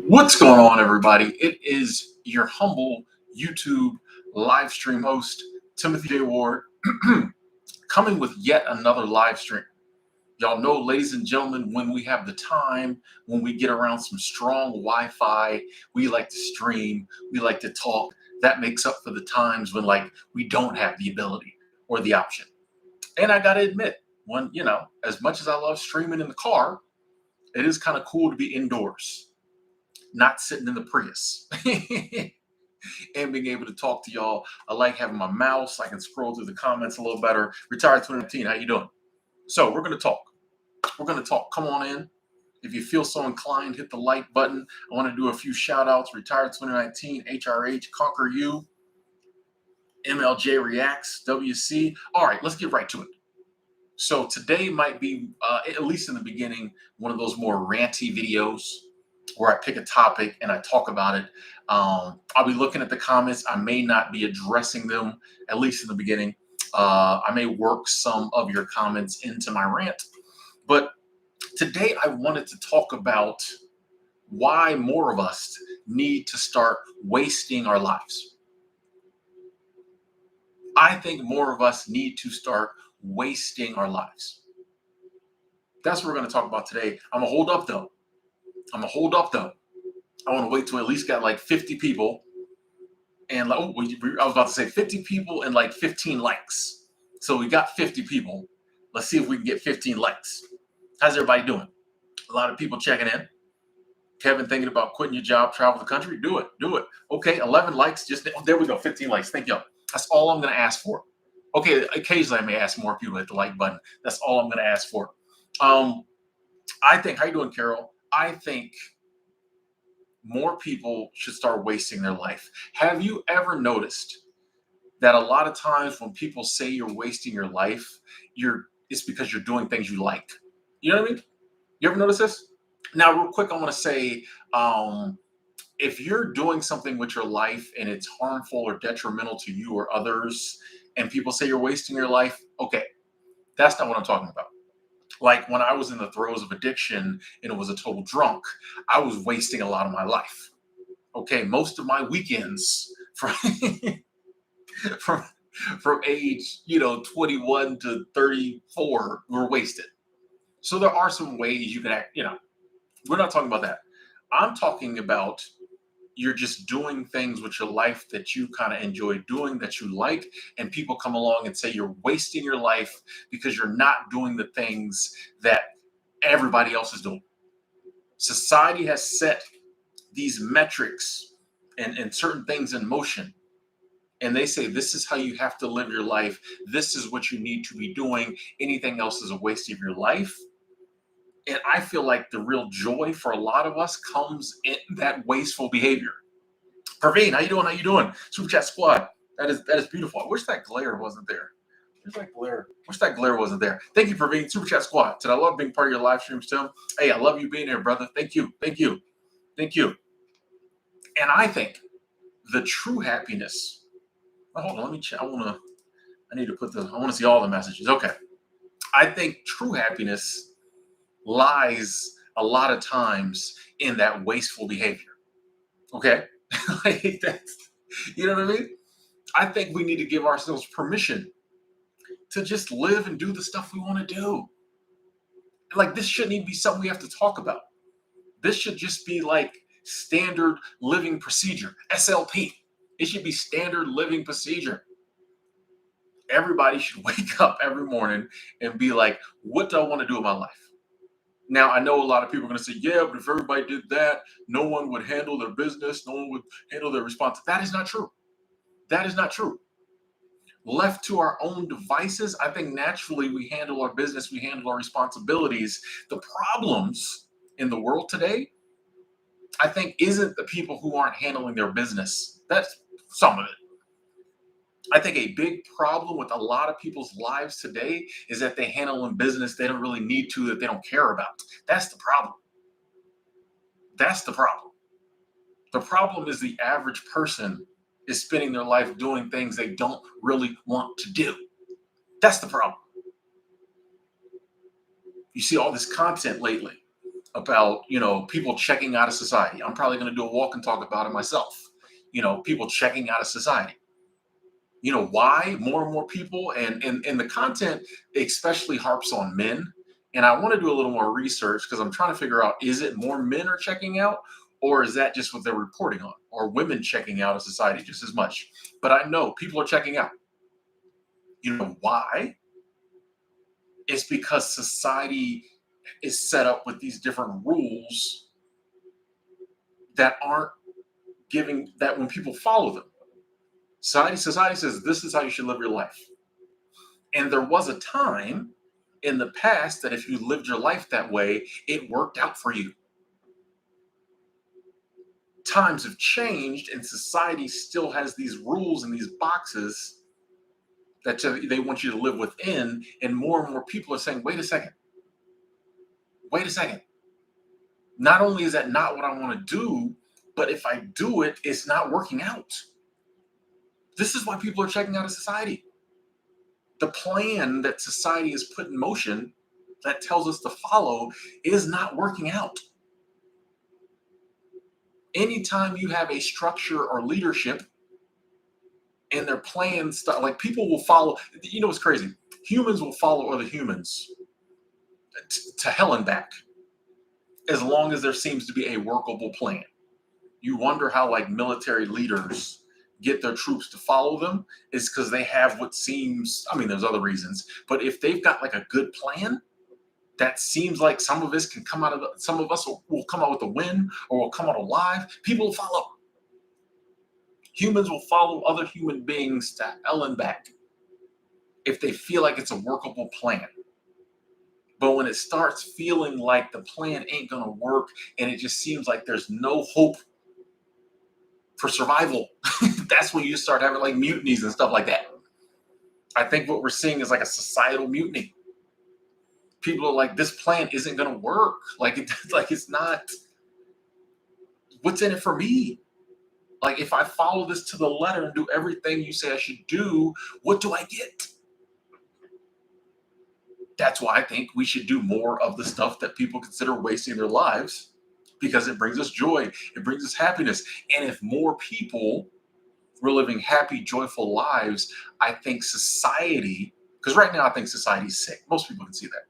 What's going on, everybody? It is your humble YouTube live stream host, Timothy J. Ward, coming with yet another live stream. Y'all know, ladies and gentlemen, when we have the time, when we get around some strong Wi-Fi, we like to stream, we like to talk. That makes up for the times when, we don't have the ability or the option. And I got to admit, as much as I love streaming in the car, it is kind of cool to be indoors, not sitting in the Prius. And being able to talk to y'all. I like having my mouse. I can scroll through the comments a little better. Retired 2019, how you doing? So we're going to talk. We're going to talk. Come on in. If you feel so inclined, hit the like button. I want to do a few shout outs. Retired 2019, HRH, Conquer You, MLJ Reacts, WC. All right, let's get right to it. So today might be, at least in the beginning, one of those more ranty videos where I pick a topic and I talk about it. I'll be looking at the comments. I may not be addressing them, at least in the beginning. I may work some of your comments into my rant. But today I wanted to talk about why more of us need to start wasting our lives. I think more of us need to start wasting our lives. That's what we're going to talk about today. I'm going to hold up though. I want to wait till at least got like 50 people. And I was about to say 50 people and like 15 likes. So we got 50 people. Let's see if we can get 15 likes. How's everybody doing? A lot of people checking in. Kevin thinking about quitting your job, travel the country. Do it. Okay, 11 likes. There we go. 15 likes. Thank you. That's all I'm going to ask for. Okay, occasionally I may ask more people to hit the like button. That's all I'm going to ask for. I think, how you doing, Carol? I think more people should start wasting their life. Have you ever noticed that a lot of times when people say you're wasting your life, it's because you're doing things you like? You know what I mean? You ever notice this? Now, real quick, I want to say, if you're doing something with your life and it's harmful or detrimental to you or others, and people say you're wasting your life, okay, that's not what I'm talking about. Like when I was in the throes of addiction and it was a total drunk, I was wasting a lot of my life. Okay, most of my weekends from from age 21 to 34 were wasted. So there are some ways you can act. We're not talking about that. I'm talking about you're just doing things with your life that you kind of enjoy doing, that you like, and people come along and say you're wasting your life because you're not doing the things that everybody else is doing. Society has set these metrics and certain things in motion, and they say this is how you have to live your life. This is what you need to be doing. Anything else is a waste of your life. And I feel like the real joy for a lot of us comes in that wasteful behavior. Praveen, how you doing? Super Chat Squad. That is beautiful. I wish that glare wasn't there. Wish that glare wasn't there. Thank you, Praveen. Super Chat Squad. Did I love being part of your live streams, Tim? Hey, I love you being here, brother. Thank you. And I think the true happiness. Oh, hold on, let me check. I want to see all the messages. Okay. I think true happiness lies a lot of times in that wasteful behavior. Okay? Like that's, you know what I mean? I think we need to give ourselves permission to just live and do the stuff we want to do. Like this shouldn't even be something we have to talk about. This should just be like standard living procedure, SLP. It should be standard living procedure. Everybody should wake up every morning and be like, what do I want to do in my life? Now, I know a lot of people are going to say, yeah, but if everybody did that, no one would handle their business. No one would handle their response. That is not true. Left to our own devices, I think naturally we handle our business, we handle our responsibilities. The problems in the world today, I think, isn't the people who aren't handling their business. That's some of it. I think a big problem with a lot of people's lives today is that they handle in business they don't really need to, that they don't care about. That's the problem. The problem is the average person is spending their life doing things they don't really want to do. That's the problem. You see all this content lately about, people checking out of society. I'm probably going to do a walk and talk about it myself. People checking out of society. Why more and more people, and the content especially harps on men. And I want to do a little more research because I'm trying to figure out, is it more men are checking out, or is that just what they're reporting on, or women checking out of society just as much? But I know people are checking out. You know why? It's because society is set up with these different rules that aren't giving, that when people follow them, society says this is how you should live your life. And there was a time in the past that if you lived your life that way, it worked out for you. Times have changed, and society still has these rules and these boxes that they want you to live within. And more people are saying, wait a second. Not only is that not what I want to do, but if I do it, it's not working out. This is why people are checking out of society. The plan that society has put in motion that tells us to follow is not working out. Anytime you have a structure or leadership and their plans, like, people will follow, what's crazy? Humans will follow other humans to hell and back as long as there seems to be a workable plan. You wonder how, like, military leaders get their troops to follow them, is because they have what seems, I mean, there's other reasons, but if they've got like a good plan that seems like some of us can come out of some of us will come out with a win, or will come out alive, people will follow. Humans will follow other human beings to hell and back if they feel like it's a workable plan. But when it starts feeling like the plan ain't gonna work, and it just seems like there's no hope for survival, that's when you start having like mutinies and stuff like that. I think what we're seeing is like a societal mutiny. People are like, this plan isn't gonna work. Like, it's not. What's in it for me? Like, if I follow this to the letter and do everything you say I should do, what do I get? That's why I think we should do more of the stuff that people consider wasting their lives, because it brings us joy, it brings us happiness. And if more people were living happy, joyful lives, I think society, because right now I think society's sick. Most people can see that.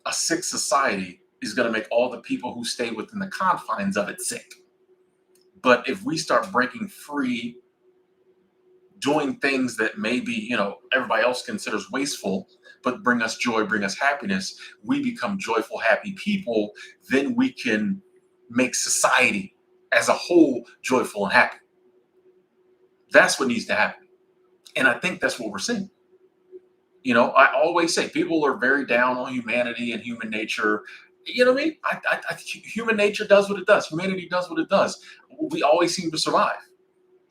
A sick society is going to make all the people who stay within the confines of it sick. But if we start breaking free, doing things that maybe, everybody else considers wasteful, but bring us joy, bring us happiness, we become joyful, happy people, then we can make society as a whole joyful and happy. That's what needs to happen. And I think that's what we're seeing. I always say people are very down on humanity and human nature. You know what I mean? Human nature does what it does. Humanity does what it does. We always seem to survive.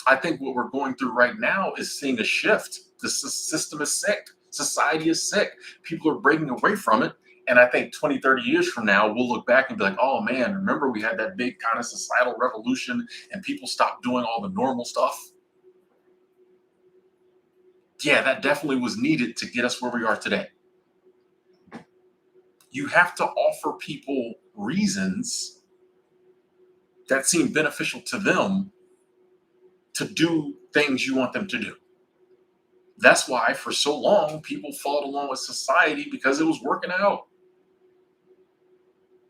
I think what we're going through right now is seeing a shift. The system is sick. Society is sick. People are breaking away from it. And I think 20, 30 years from now, we'll look back and be like, oh man, remember we had that big kind of societal revolution and people stopped doing all the normal stuff? Yeah, that definitely was needed to get us where we are today. You have to offer people reasons that seem beneficial to them to do things you want them to do. That's why for so long people followed along with society, because it was working out.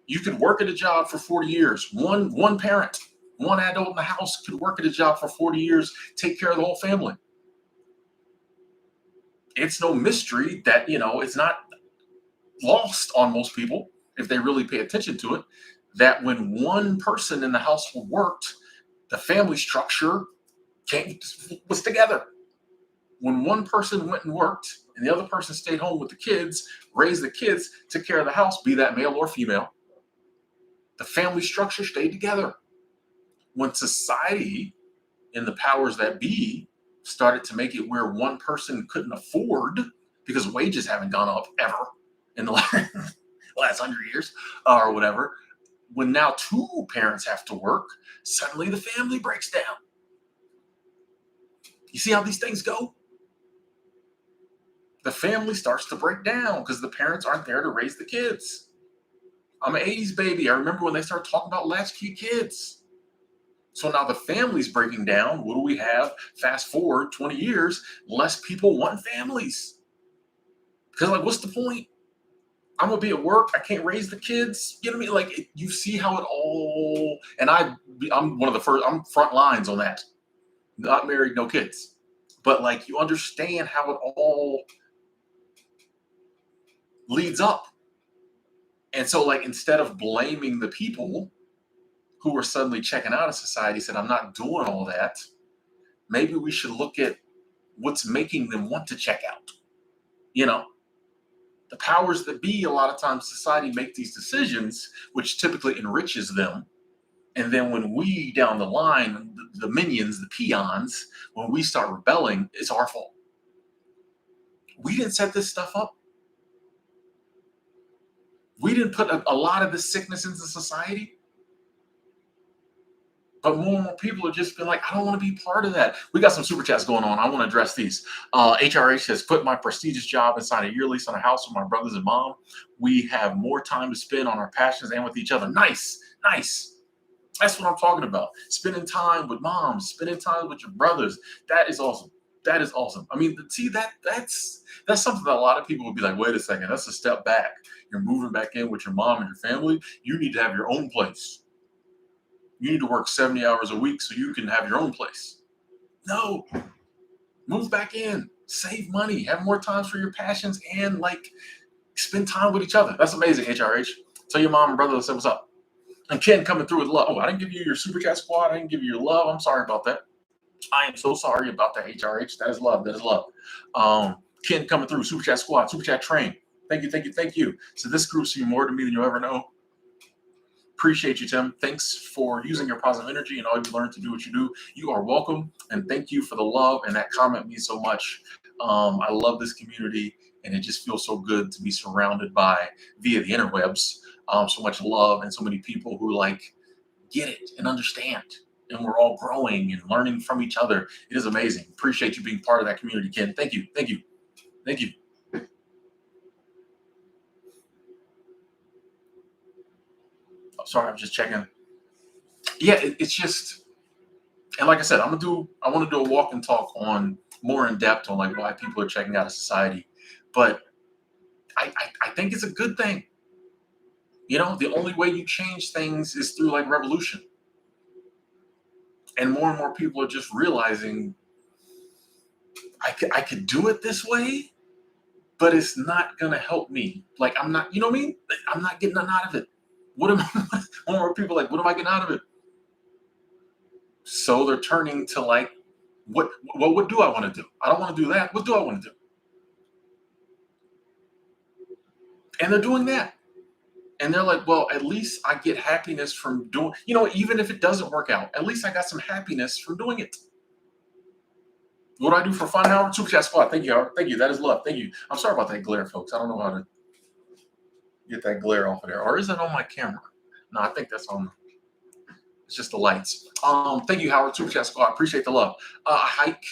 You could work at a job for 40 years. One parent, one adult in the house could work at a job for 40 years, take care of the whole family. It's no mystery that, it's not lost on most people, if they really pay attention to it, that when one person in the household worked, the family structure was together. When one person went and worked and the other person stayed home with the kids, raised the kids, took care of the house, be that male or female, the family structure stayed together. When society and the powers that be started to make it where one person couldn't afford, because wages haven't gone up ever in the last 100 years or whatever, when now two parents have to work, suddenly the family breaks down. You see how these things go? The family starts to break down because the parents aren't there to raise the kids. I'm an 80s baby. I remember when they started talking about latchkey kids. So now the family's breaking down. What do we have? Fast forward 20 years, less people want families. Because, like, what's the point? I'm gonna be at work. I can't raise the kids. You know what I mean? Like, you see how it all. And I'm one of the first. I'm front lines on that. Not married, no kids. But like, you understand how it all leads up. And so, like, instead of blaming the people who were suddenly checking out of society, said, I'm not doing all that. Maybe we should look at what's making them want to check out. You know, the powers that be, a lot of times society make these decisions, which typically enriches them. And then when we down the line, the minions, the peons, when we start rebelling, it's our fault. We didn't set this stuff up. We didn't put a lot of this sickness into society. But more and more people have just been like, I don't want to be part of that. We got some super chats going on. I want to address these. HRH has put my prestigious job and signed a year lease on a house with my brothers and mom. We have more time to spend on our passions and with each other. Nice, nice. That's what I'm talking about. Spending time with moms, spending time with your brothers. That is awesome. That is awesome. I mean, see, that's something that a lot of people would be like, wait a second, that's a step back. You're moving back in with your mom and your family. You need to have your own place. You need to work 70 hours a week so you can have your own place. No, move back in, save money, have more times for your passions, and like spend time with each other. That's amazing, HRH. Tell your mom and brother to say what's up. And Ken coming through with love. Oh, I didn't give you your super chat squad. I didn't give you your love. I'm sorry about that. I am so sorry about that, HRH. That is love. That is love. Ken coming through, super chat squad, super chat train. Thank you, thank you, thank you. So this group's you more to me than you'll ever know. Appreciate you, Tim. Thanks for using your positive energy and all you've learned to do what you do. You are welcome. And thank you for the love. And that comment means so much. I love this community. And it just feels so good to be surrounded by, via the interwebs, so much love and so many people who like get it and understand. And we're all growing and learning from each other. It is amazing. Appreciate you being part of that community, Ken. Thank you. Thank you. Thank you. Oh, sorry, I'm just checking. Yeah, it's just, and like I said, I want to do a walk and talk on more in depth on like why people are checking out of society. But I think it's a good thing. You know, the only way you change things is through like revolution. And more people are just realizing I could do it this way, but it's not gonna help me. Like, I'm not, you know what I mean? Like, I'm not getting nothing out of it. What am I? More people like, what am I getting out of it? So they're turning to like, what do I want to do? I don't want to do that. What do I want to do? And they're doing that. And they're like, well, at least I get happiness from doing, you know, even if it doesn't work out, at least I got some happiness from doing it. What do I do for fun, Howard? Super chat squad. Thank you, Howard. Thank you. That is love. Thank you. I'm sorry about that glare, folks. I don't know how to get that glare off of there. Or is it on my camera? No, I think that's on. It's just the lights. Thank you, Howard. Super chat squad. Appreciate the love. I hike.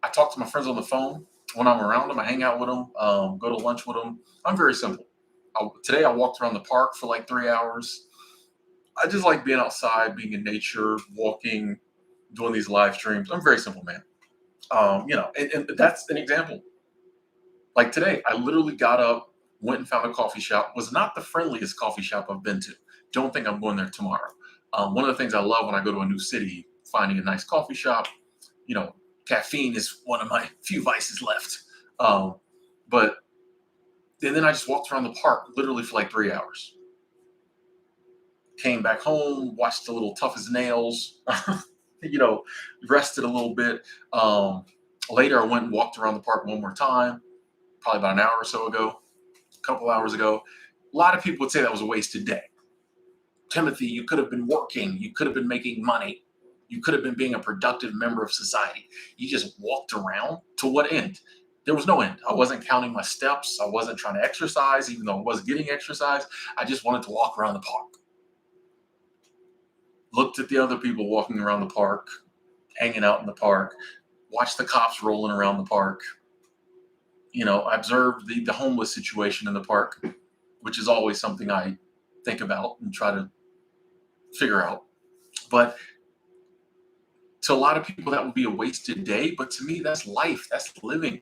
I talk to my friends on the phone when I'm around them. I hang out with them. Go to lunch with them. I'm very simple. Today I walked around the park for like 3 hours. I just like being outside, being in nature, walking, doing these live streams. I'm very simple, man. You know, and that's an example. Like today, I literally got up, went and found a coffee shop. Was not the friendliest coffee shop I've been to. Don't think I'm going there tomorrow. One of the things I love when I go to a new city, finding a nice coffee shop. You know, caffeine is one of my few vices left. But and then I just walked around the park literally for like 3 hours. Came back home, watched a little Tough as Nails, you know, rested a little bit. Later, I went and walked around the park one more time, probably about an hour or so ago, a couple hours ago. A lot of people would say that was a wasted day. Timothy, you could have been working. You could have been making money. You could have been being a productive member of society. You just walked around. To what end? There was no end. I wasn't counting my steps. I wasn't trying to exercise, even though I was getting exercise. I just wanted to walk around the park. Looked at the other people walking around the park, hanging out in the park, watched the cops rolling around the park. You know, I observed the homeless situation in the park. which is always something I think about and try to figure out. But to a lot of people, that would be a wasted day. But to me, that's life. That's living.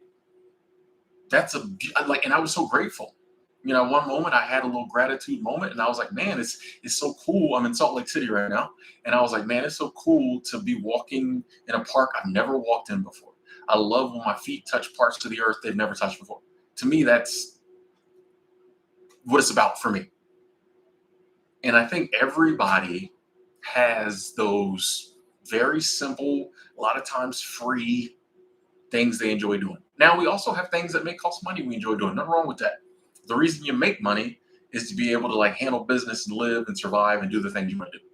Like, and I was so grateful. One moment I had a little gratitude moment, and I was like, man, it's so cool. I'm in Salt Lake City right now, and I was like, man, it's so cool to be walking in a park I've never walked in before. I love when my feet touch parts of the earth they've never touched before. To me, that's what it's about for me. And I think everybody has those very simple, a lot of times free things they enjoy doing. Now, we also have things that may cost money we enjoy doing. Nothing wrong with that. The reason you make money is to be able to like handle business and live and survive and do the things you want to do.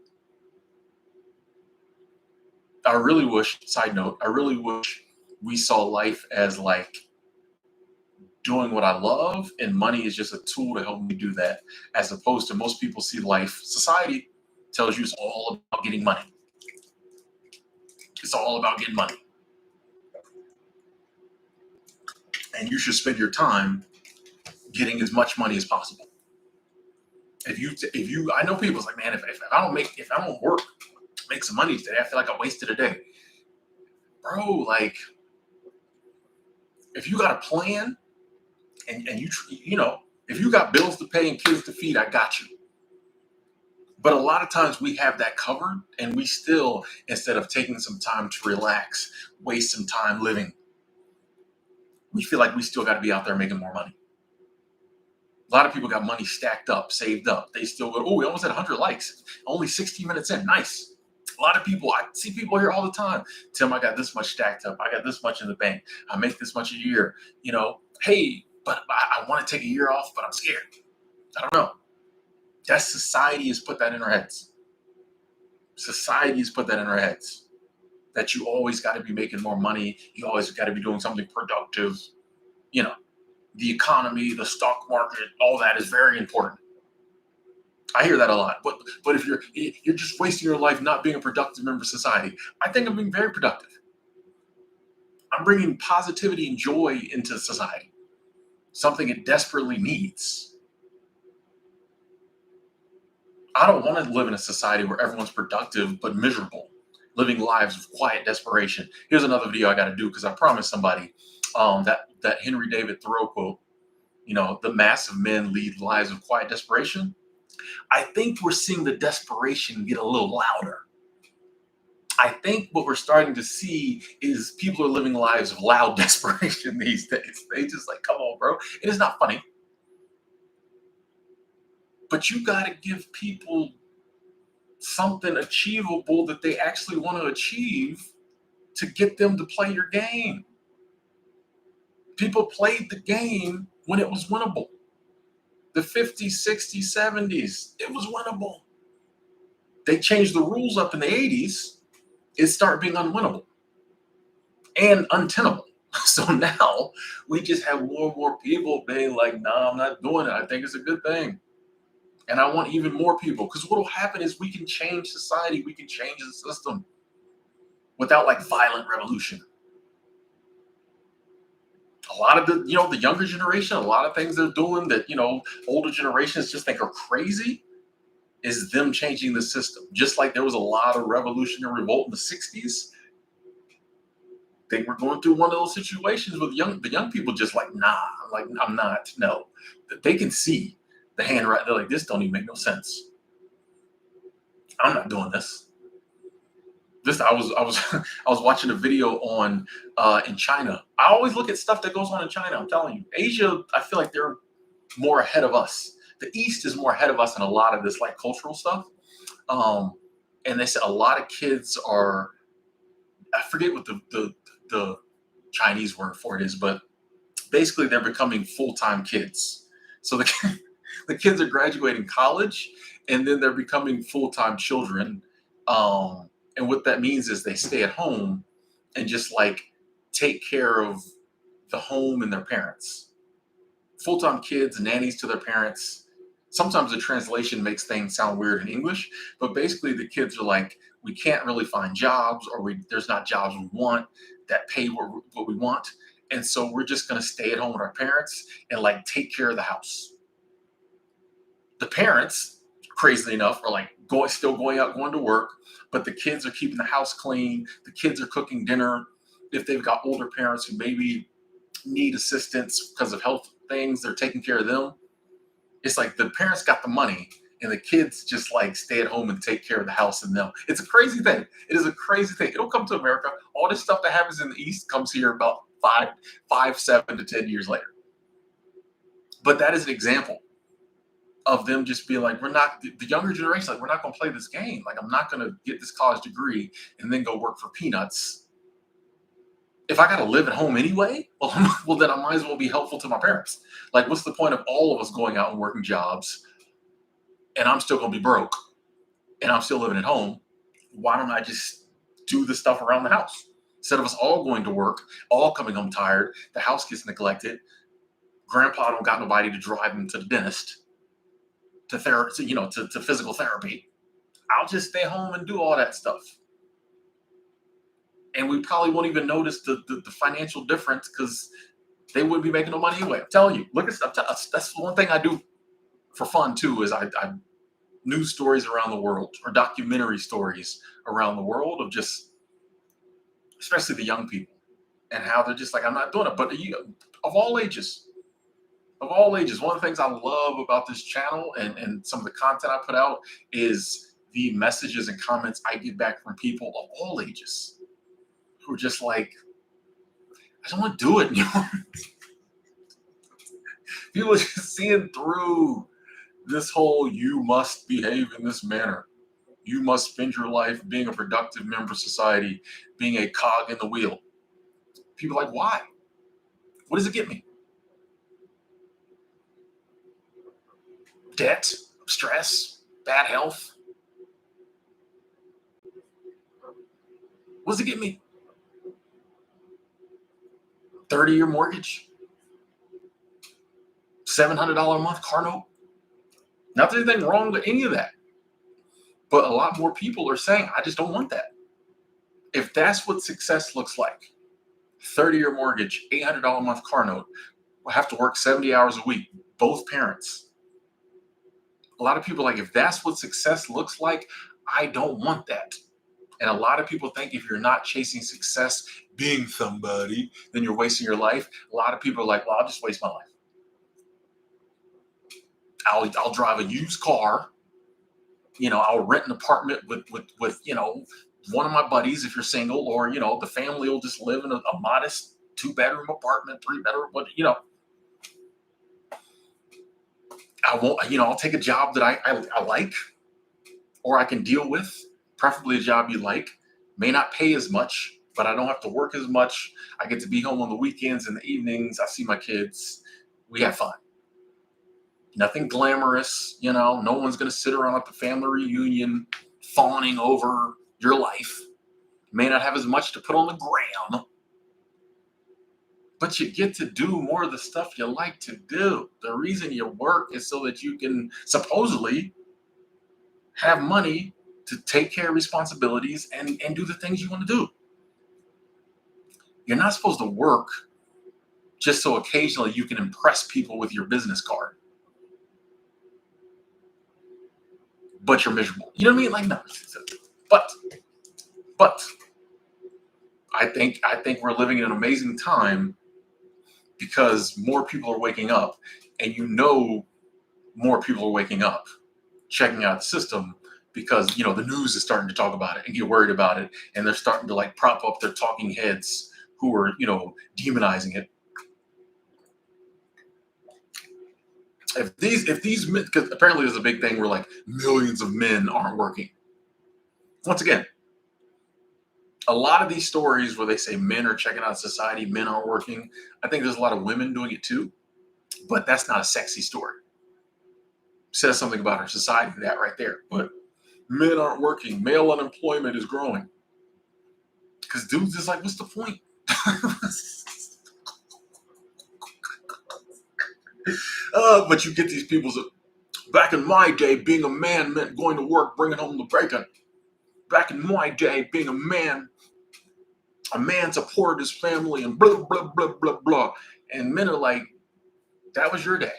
I really wish, side note, I really wish we saw life as like doing what I love, and money is just a tool to help me do that, as opposed to most people see life. Society tells you it's all about getting money. It's all about getting money. And you should spend your time getting as much money as possible. I know people's like, man, if I don't work, make some money today, I feel like I wasted a day. Bro, like, if you got a plan and if you got bills to pay and kids to feed, I got you. But a lot of times we have that covered, and we still, instead of taking some time to relax, waste some time living, we feel like we still got to be out there making more money. A lot of people got money stacked up, saved up. They still go, oh, we almost had 100 likes. Only 16 minutes in. Nice. A lot of people, I see people here all the time. Tim, I got this much stacked up. I got this much in the bank. I make this much a year. Hey, but I want to take a year off, but I'm scared. I don't know. That society has put that in our heads. Society has put that in our heads. That you always got to be making more money. You always got to be doing something productive. The economy, the stock market, all that is very important. I hear that a lot. But if you're just wasting your life not being a productive member of society, I think I'm being very productive. I'm bringing positivity and joy into society, something it desperately needs. I don't want to live in a society where everyone's productive but miserable, living lives of quiet desperation. Here's another video I got to do because I promised somebody that Henry David Thoreau quote, the mass of men lead lives of quiet desperation. I think we're seeing the desperation get a little louder. I think what we're starting to see is people are living lives of loud desperation these days. They just like, come on, bro. It is not funny. But you got to give people something achievable that they actually want to achieve to get them to play your game. People played the game when it was winnable. The 50s, 60s, 70s, it was winnable. They changed the rules up in the 80s. It started being unwinnable and untenable. So now we just have more and more people being like, nah, I'm not doing it. I think it's a good thing. And I want even more people, because what will happen is we can change society. We can change the system without like violent revolution. A lot of the younger generation, a lot of things they're doing that, older generations just think are crazy, is them changing the system. Just like there was a lot of revolution and revolt in the 60s. They were going through one of those situations with the young people just like, nah, like, I'm not, no. They can see the handwriting. They're like, this don't even make no sense. I'm not doing this. I was watching a video on in China. I always look at stuff that goes on in China. I'm telling you, Asia, I feel like they're more ahead of us. The East is more ahead of us in a lot of this like cultural stuff. And they said a lot of kids are, I forget what the Chinese word for it is, but basically they're becoming full-time kids. So the kids are graduating college, and then they're becoming full-time children. And what that means is they stay at home and just like take care of the home and their parents. Full-time kids, nannies to their parents. Sometimes the translation makes things sound weird in English, but basically the kids are like, we can't really find jobs, or there's not jobs we want that pay what we want. And so we're just going to stay at home with our parents and like take care of the house. The parents, crazily enough, are like still going out, going to work, but the kids are keeping the house clean. The kids are cooking dinner. If they've got older parents who maybe need assistance because of health things, they're taking care of them. It's like the parents got the money and the kids just like stay at home and take care of the house and them. It's a crazy thing. It is a crazy thing. It'll come to America. All this stuff that happens in the East comes here about 7 to 10 years later. But that is an example of them just being like, we're not, the younger generation, like, we're not going to play this game. Like, I'm not going to get this college degree and then go work for peanuts. If I got to live at home anyway, well, then I might as well be helpful to my parents. Like, what's the point of all of us going out and working jobs and I'm still going to be broke and I'm still living at home? Why don't I just do the stuff around the house? Instead of us all going to work, all coming home tired, the house gets neglected. Grandpa don't got nobody to drive him to the dentist, to therapy, to physical therapy. I'll just stay home and do all that stuff. And we probably won't even notice the financial difference because they wouldn't be making no money anyway. I'm telling you, look at stuff. That's the one thing I do for fun too, is I news stories around the world or documentary stories around the world of just, especially the young people and how they're just like, I'm not doing it. But of all ages, one of the things I love about this channel and some of the content I put out is the messages and comments I get back from people of all ages who are just like, I don't want to do it anymore. People are just seeing through this whole, you must behave in this manner. You must spend your life being a productive member of society, being a cog in the wheel. People are like, why? What does it get me? Debt, stress, bad health. What does it get me? 30-year mortgage, $700 a month car note. Not that there's anything wrong with any of that. But a lot more people are saying, I just don't want that. If that's what success looks like, 30-year mortgage, $800 a month car note, we'll have to work 70 hours a week, both parents. A lot of people are like, if that's what success looks like, I don't want that. And a lot of people think if you're not chasing success, being somebody, then you're wasting your life. A lot of people are like, well, I'll just waste my life. I'll drive a used car. I'll rent an apartment with one of my buddies if you're single, or the family will just live in a modest 2-bedroom apartment, 3-bedroom, but I won't, I'll take a job that I like or I can deal with, preferably a job you like. May not pay as much, but I don't have to work as much. I get to be home on the weekends and the evenings. I see my kids. We have fun. Nothing glamorous, no one's going to sit around at the family reunion fawning over your life. May not have as much to put on the gram, but you get to do more of the stuff you like to do. The reason you work is so that you can supposedly have money to take care of responsibilities and do the things you want to do. You're not supposed to work just so occasionally you can impress people with your business card. But you're miserable. You know what I mean? Like, no. But I think we're living in an amazing time because more people are waking up, and more people are waking up, checking out the system because the news is starting to talk about it and get worried about it, and they're starting to like prop up their talking heads who are demonizing it. If these men, because apparently there's a big thing where like millions of men aren't working. Once again, a lot of these stories where they say men are checking out society, men aren't working, I think there's a lot of women doing it too, but that's not a sexy story. It says something about our society, that right there. But men aren't working, male unemployment is growing. Because dudes is like, what's the point? But you get these people that, back in my day, being a man meant going to work, bringing home the bacon. Back in my day, being a man supported his family and blah, blah, blah, blah, blah. And men are like, that was your day.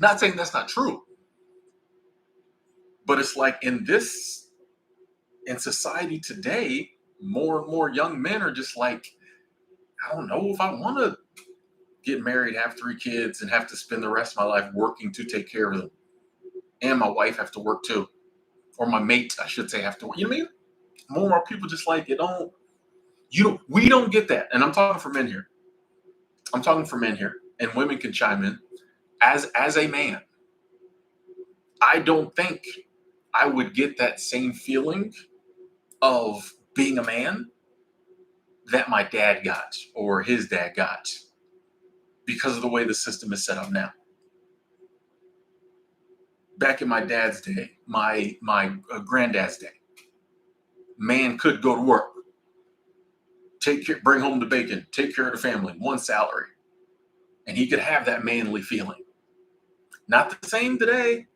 Not saying that's not true, but it's like in society today, more and more young men are just like, I don't know if I want to get married, have 3 kids, and have to spend the rest of my life working to take care of them. And my wife have to work too. Or my mate, I should say, have to work. You know what I mean? More and more people just like, we don't get that. And I'm talking for men here. And women can chime in. As a man, I don't think I would get that same feeling of being a man that my dad got or his dad got because of the way the system is set up now. Back in my dad's day, my granddad's day, man could go to work, bring home the bacon, take care of the family, one salary, and he could have that manly feeling. Not the same today.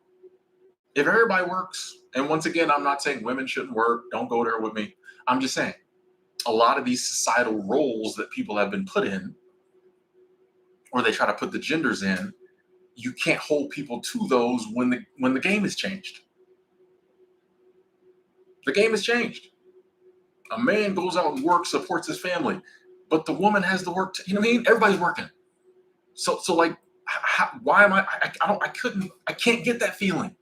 If everybody works, and once again, I'm not saying women shouldn't work, don't go there with me. I'm just saying a lot of these societal roles that people have been put in, or they try to put the genders in, you can't hold people to those when the game has changed. The game has changed. A man goes out and works, supports his family, but the woman has to work. You know what I mean? Everybody's working. So like, why am I can't get that feeling.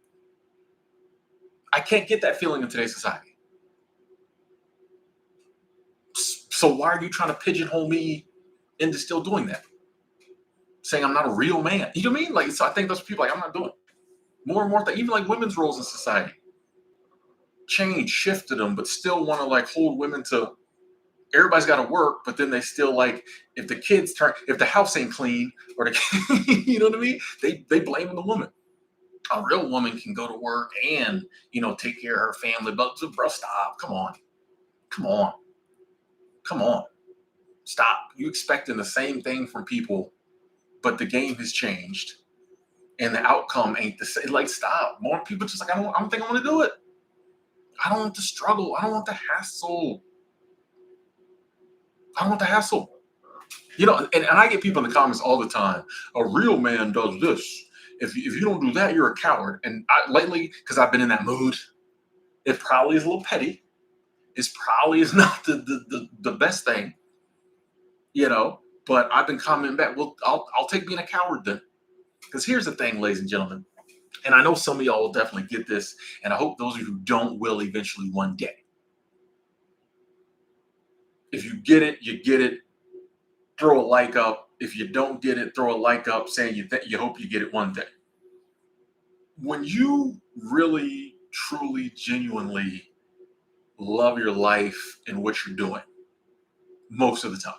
I can't get that feeling in today's society. So why are you trying to pigeonhole me into still doing that? Saying I'm not a real man. You know what I mean? Like, so I think those people, like, I'm not doing it. More and more, even like women's roles in society shifted them, but still want to like hold women to, everybody's got to work, but then they still like, if the house ain't clean or you know what I mean? They blame the woman. A real woman can go to work and, take care of her family. But bro, stop. Come on. Stop. You expecting the same thing from people, but the game has changed and the outcome ain't the same. Like, stop. More people just like, I don't think I want to do it. I don't want the struggle. I don't want the hassle. And I get people in the comments all the time. A real man does this. If you don't do that, you're a coward. And lately, because I've been in that mood, it probably is a little petty. It probably is not the best thing, but I've been commenting back. Well, I'll take being a coward then. Because here's the thing, ladies and gentlemen, and I know some of y'all will definitely get this, and I hope those of you who don't will eventually one day. If you get it, you get it. Throw a like up. If you don't get it, throw a like up saying you hope you get it one day. When you really, truly, genuinely love your life and what you're doing, most of the time,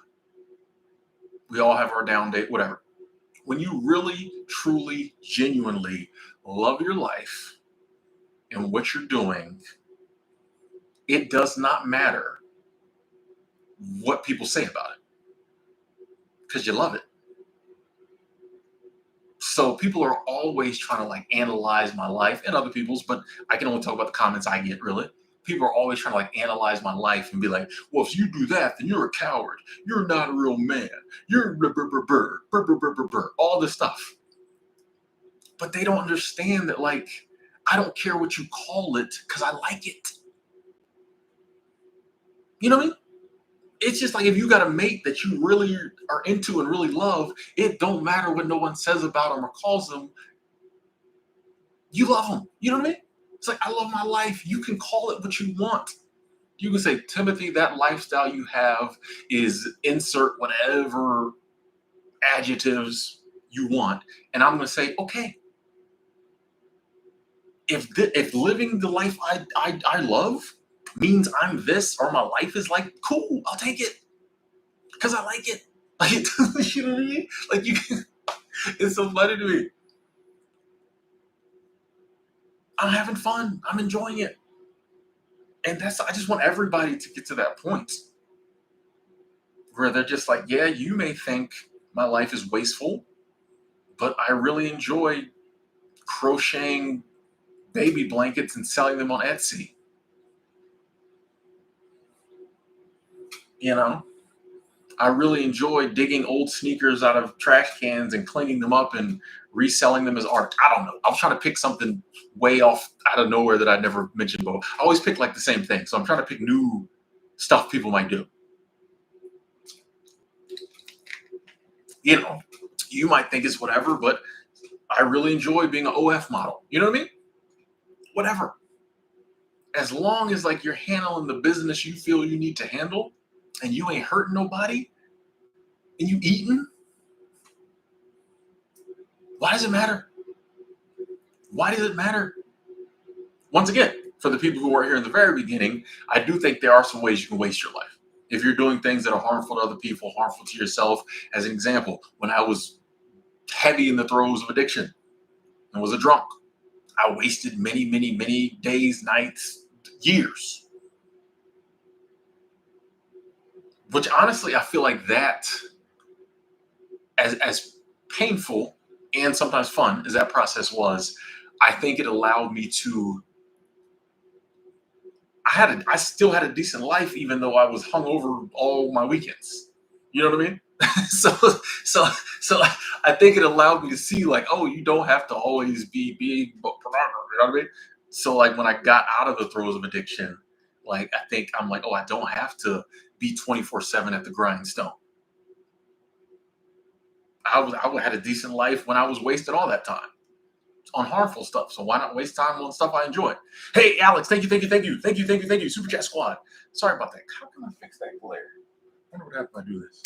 we all have our down day, whatever. When you really, truly, genuinely love your life and what you're doing, it does not matter what people say about it because you love it. So people are always trying to like analyze my life and other people's, but I can only talk about the comments I get, really. People are always trying to like analyze my life and be like, well, if you do that, then you're a coward. You're not a real man. You're all this stuff. But they don't understand that, like, I don't care what you call it because I like it. You know what I mean? It's just like if you got a mate that you really are into and really love, it don't matter what no one says about them or calls them. You love them. You know what I mean? It's like, I love my life. You can call it what you want. You can say, Timothy, that lifestyle you have is insert whatever adjectives you want. And I'm going to say, okay. If living the life I love means I'm this or my life is like, cool, I'll take it because I like it. Like, you know what I mean? Like, it's so funny to me. I'm having fun. I'm enjoying it. And I just want everybody to get to that point where they're just like, yeah, you may think my life is wasteful, but I really enjoy crocheting baby blankets and selling them on Etsy. I really enjoy digging old sneakers out of trash cans and cleaning them up and reselling them as art. I don't know. I was trying to pick something way off out of nowhere that I never mentioned before. I always pick like the same thing. So I'm trying to pick new stuff people might do. You know, you might think it's whatever, but I really enjoy being an OF model. You know what I mean? Whatever. As long as like you're handling the business you feel you need to handle and you ain't hurting nobody and you eating, why does it matter? Why does it matter? Once again, for the people who were here in the very beginning, I do think there are some ways you can waste your life. If you're doing things that are harmful to other people, harmful to yourself. As an example, when I was heavy in the throes of addiction and was a drunk, I wasted many, many, many days, nights, years. Which honestly, I feel like that, as painful and sometimes fun as that process was, I think it allowed me to, I still had a decent life, even though I was hungover all my weekends. You know what I mean? so, so I think it allowed me to see like, oh, you don't have to always be pornography. You know what I mean? So like when I got out of the throes of addiction, like I think I'm like, oh, I don't have to be 24/7 at the grindstone. I had a decent life when I was wasted all that time on harmful stuff. So why not waste time on stuff I enjoy? Hey, Alex, thank you. Super Chat Squad. Sorry about that. How can I fix that glare? I wonder what happens if I do this.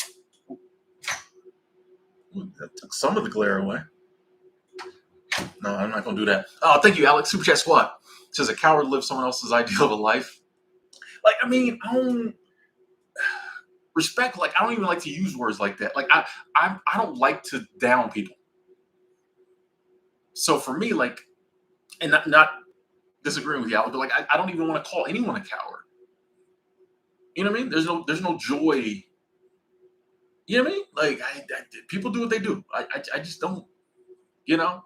Ooh, that took some of the glare away. No, I'm not going to do that. Oh, thank you, Alex. Super Chat Squad. It says a coward lives someone else's ideal of a life. Like, I mean, I don't respect. Like, I don't even like to use words like that. Like, I don't like to down people. So for me, like, and not disagreeing with you, Alex, but like, I don't even want to call anyone a coward. You know what I mean? There's no joy. You know what I mean? Like, people do what they do. I just don't. You know.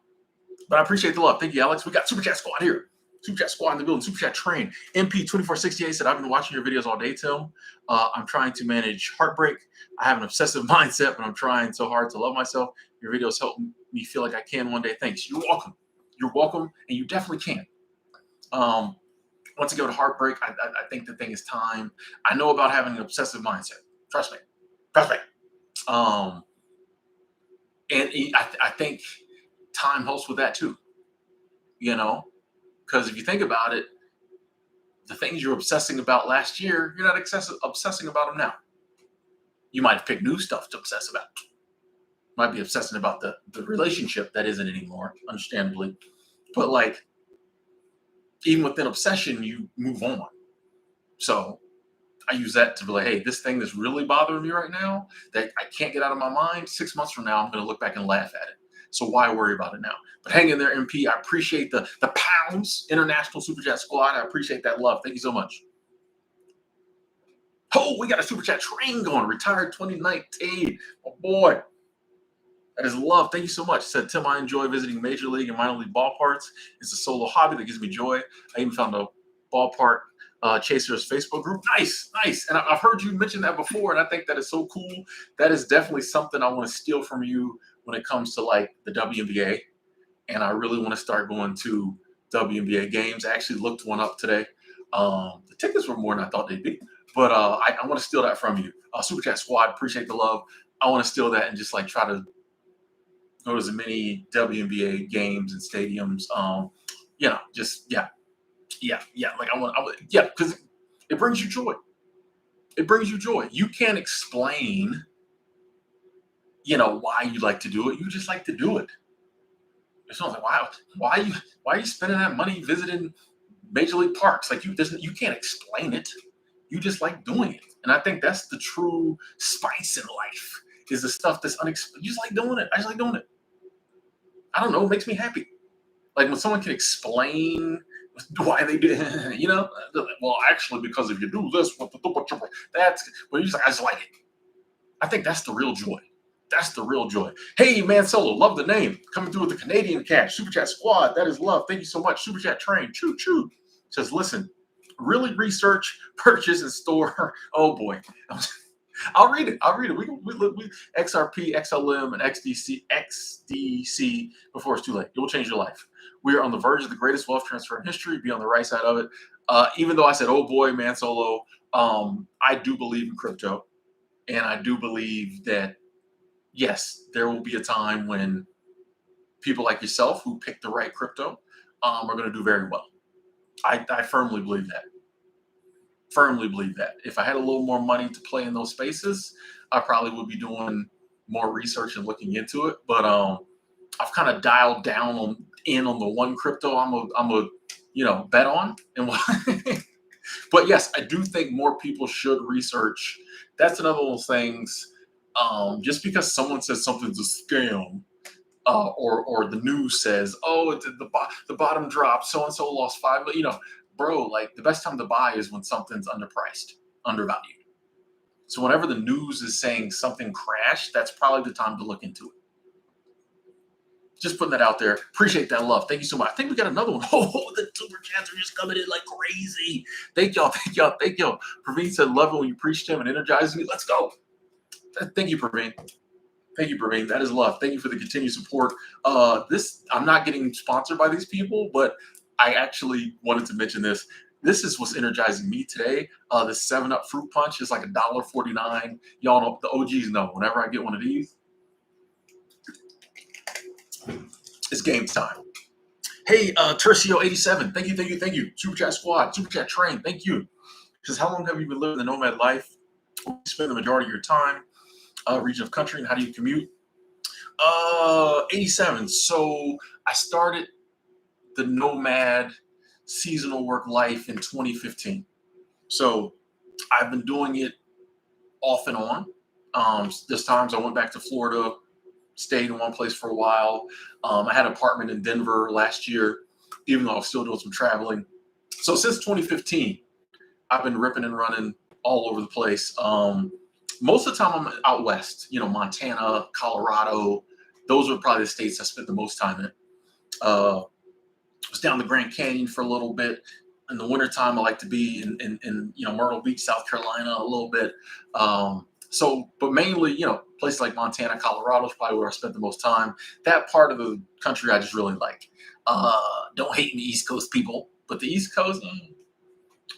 But I appreciate the love. Thank you, Alex. We got Super Chat Squad here. Super Chat Squad in the building. Super Chat Train. MP2468 said, I've been watching your videos all day, Tim. I'm trying to manage heartbreak. I have an obsessive mindset, but I'm trying so hard to love myself. Your videos help me feel like I can one day. Thanks. You're welcome. You're welcome, and you definitely can. Once again, with heartbreak, I think the thing is time. I know about having an obsessive mindset. Trust me. Trust me. And I think time helps with that too. You know? Because if you think about it, the things you're obsessing about last year, you're not obsessing about them now. You might pick new stuff to obsess about. Might be obsessing about the relationship that isn't anymore, understandably. But like, even within obsession, you move on. So I use that to be like, hey, this thing that's really bothering me right now that I can't get out of my mind, 6 months from now, I'm going to look back and laugh at it. So why worry about it now? But hang in there, MP. I appreciate the pounds, International Super Chat Squad. I appreciate that love. Thank you so much. Oh, we got a Super Chat Train going. Retired 2019. Oh, boy. That is love. Thank you so much. Said, Tim, I enjoy visiting Major League and minor league ballparks. It's a solo hobby that gives me joy. I even found a ballpark Chasers Facebook group. Nice. And I've heard you mention that before, and I think that is so cool. That is definitely something I want to steal from you when it comes to like the WNBA. And I really want to start going to WNBA games. I actually looked one up today. The tickets were more than I thought they'd be. But I want to steal that from you. Super Chat Squad, appreciate the love. I want to steal that and just like try to go to as many WNBA games and stadiums. Like I want, because it brings you joy. It brings you joy. You can't explain, why you like to do it. You just like to do it. It's not like, wow, why are you spending that money visiting major league parks? Like you can't explain it. You just like doing it. And I think that's the true spice in life, is the stuff that's unexplained. You just like doing it. I just like doing it. I don't know. It makes me happy. Like when someone can explain why they do, well, actually, because if you do this, that's, but you just like, I just like it. I think that's the real joy. That's the real joy. Hey, Man Solo, love the name. Coming through with the Canadian cash. Super Chat Squad, that is love. Thank you so much. Super Chat Train, choo choo. Says, listen, really research, purchase, and store. Oh boy. I'll read it. I'll read it. We XRP, XLM, and XDC before it's too late. It will change your life. We are on the verge of the greatest wealth transfer in history. Be on the right side of it. Even though I said, "Oh boy, man, Solo," I do believe in crypto, and I do believe that yes, there will be a time when people like yourself who pick the right crypto are going to do very well. I firmly believe that. Firmly believe that. If I had a little more money to play in those spaces, I probably would be doing more research and looking into it. But I've kind of dialed down on the one crypto I'm a bet on. And but yes, I do think more people should research. That's another one of those things. Just because someone says something's a scam, or the news says, oh, the bottom dropped, so and so lost 5 million. Bro, like the best time to buy is when something's underpriced, undervalued. So whenever the news is saying something crashed, that's probably the time to look into it. Just putting that out there. Appreciate that love. Thank you so much. I think we got another one. Oh, the super chats are just coming in like crazy. Thank y'all. Thank y'all. Thank y'all. Praveen said, love it when you preach to him and energize me. Let's go. Thank you, Praveen. Thank you, Praveen. That is love. Thank you for the continued support. I'm not getting sponsored by these people, but I actually wanted to mention this. This is what's energizing me today. The 7-Up Fruit Punch is like $1.49. Y'all know, the OGs know, whenever I get one of these, it's game time. Hey, Tercio87, thank you. Super Chat Squad, Super Chat Train, thank you. Says, how long have you been living the nomad life? Where do you spend the majority of your time? Region of country, and how do you commute? 87. So I started the nomad seasonal work life in 2015. So I've been doing it off and on. There's times I went back to Florida, stayed in one place for a while. I had an apartment in Denver last year, even though I was still doing some traveling. So since 2015, I've been ripping and running all over the place. Most of the time I'm out west, Montana, Colorado. Those are probably the states I spent the most time in. Was down the Grand Canyon for a little bit. In the wintertime, I like to be in Myrtle Beach, South Carolina a little bit. But mainly, places like Montana, Colorado is probably where I spent the most time. That part of the country I just really like. Don't hate me, East Coast people, but the East Coast,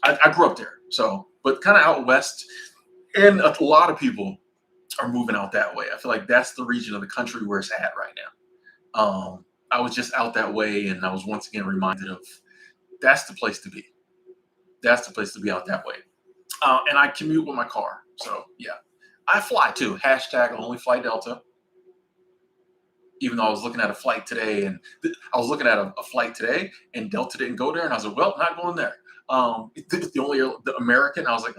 I grew up there. So, but kind of out west, and a lot of people are moving out that way. I feel like that's the region of the country where it's at right now. I was just out that way, and I was once again reminded of that's the place to be. That's the place to be out that way. And I commute with my car. So, yeah. I fly too. Hashtag only fly Delta. Even though I was looking at a flight today, and Delta didn't go there, and I was like, well, not going there. The American, I was like,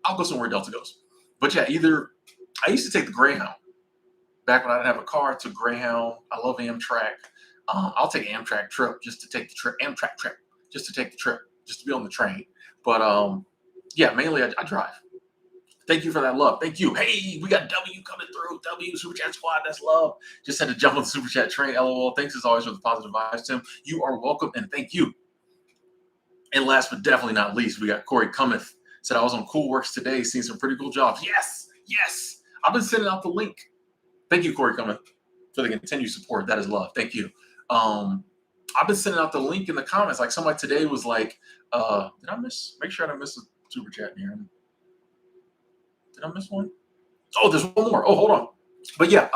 I'll go somewhere Delta goes. But yeah, I used to take the Greyhound. Back when I didn't have a car, I took Greyhound. I love Amtrak. I'll take an Amtrak trip just to take the trip. Just to be on the train. But yeah, mainly I drive. Thank you for that love. Thank you. Hey, we got W coming through. W Super Chat Squad. That's love. Just had to jump on the Super Chat train. LOL. Thanks as always for the positive vibes, Tim. You are welcome, and thank you. And last but definitely not least, we got Corey Cometh. Said I was on Cool Works today, seeing some pretty cool jobs. Yes. I've been sending out the link. Thank you, Corey Cometh, for the continued support. That is love. Thank you. I've been sending out the link in the comments. Like somebody today was like, make sure I didn't miss a super chat in here. Did I miss one? Oh, there's one more. Oh, hold on. But yeah,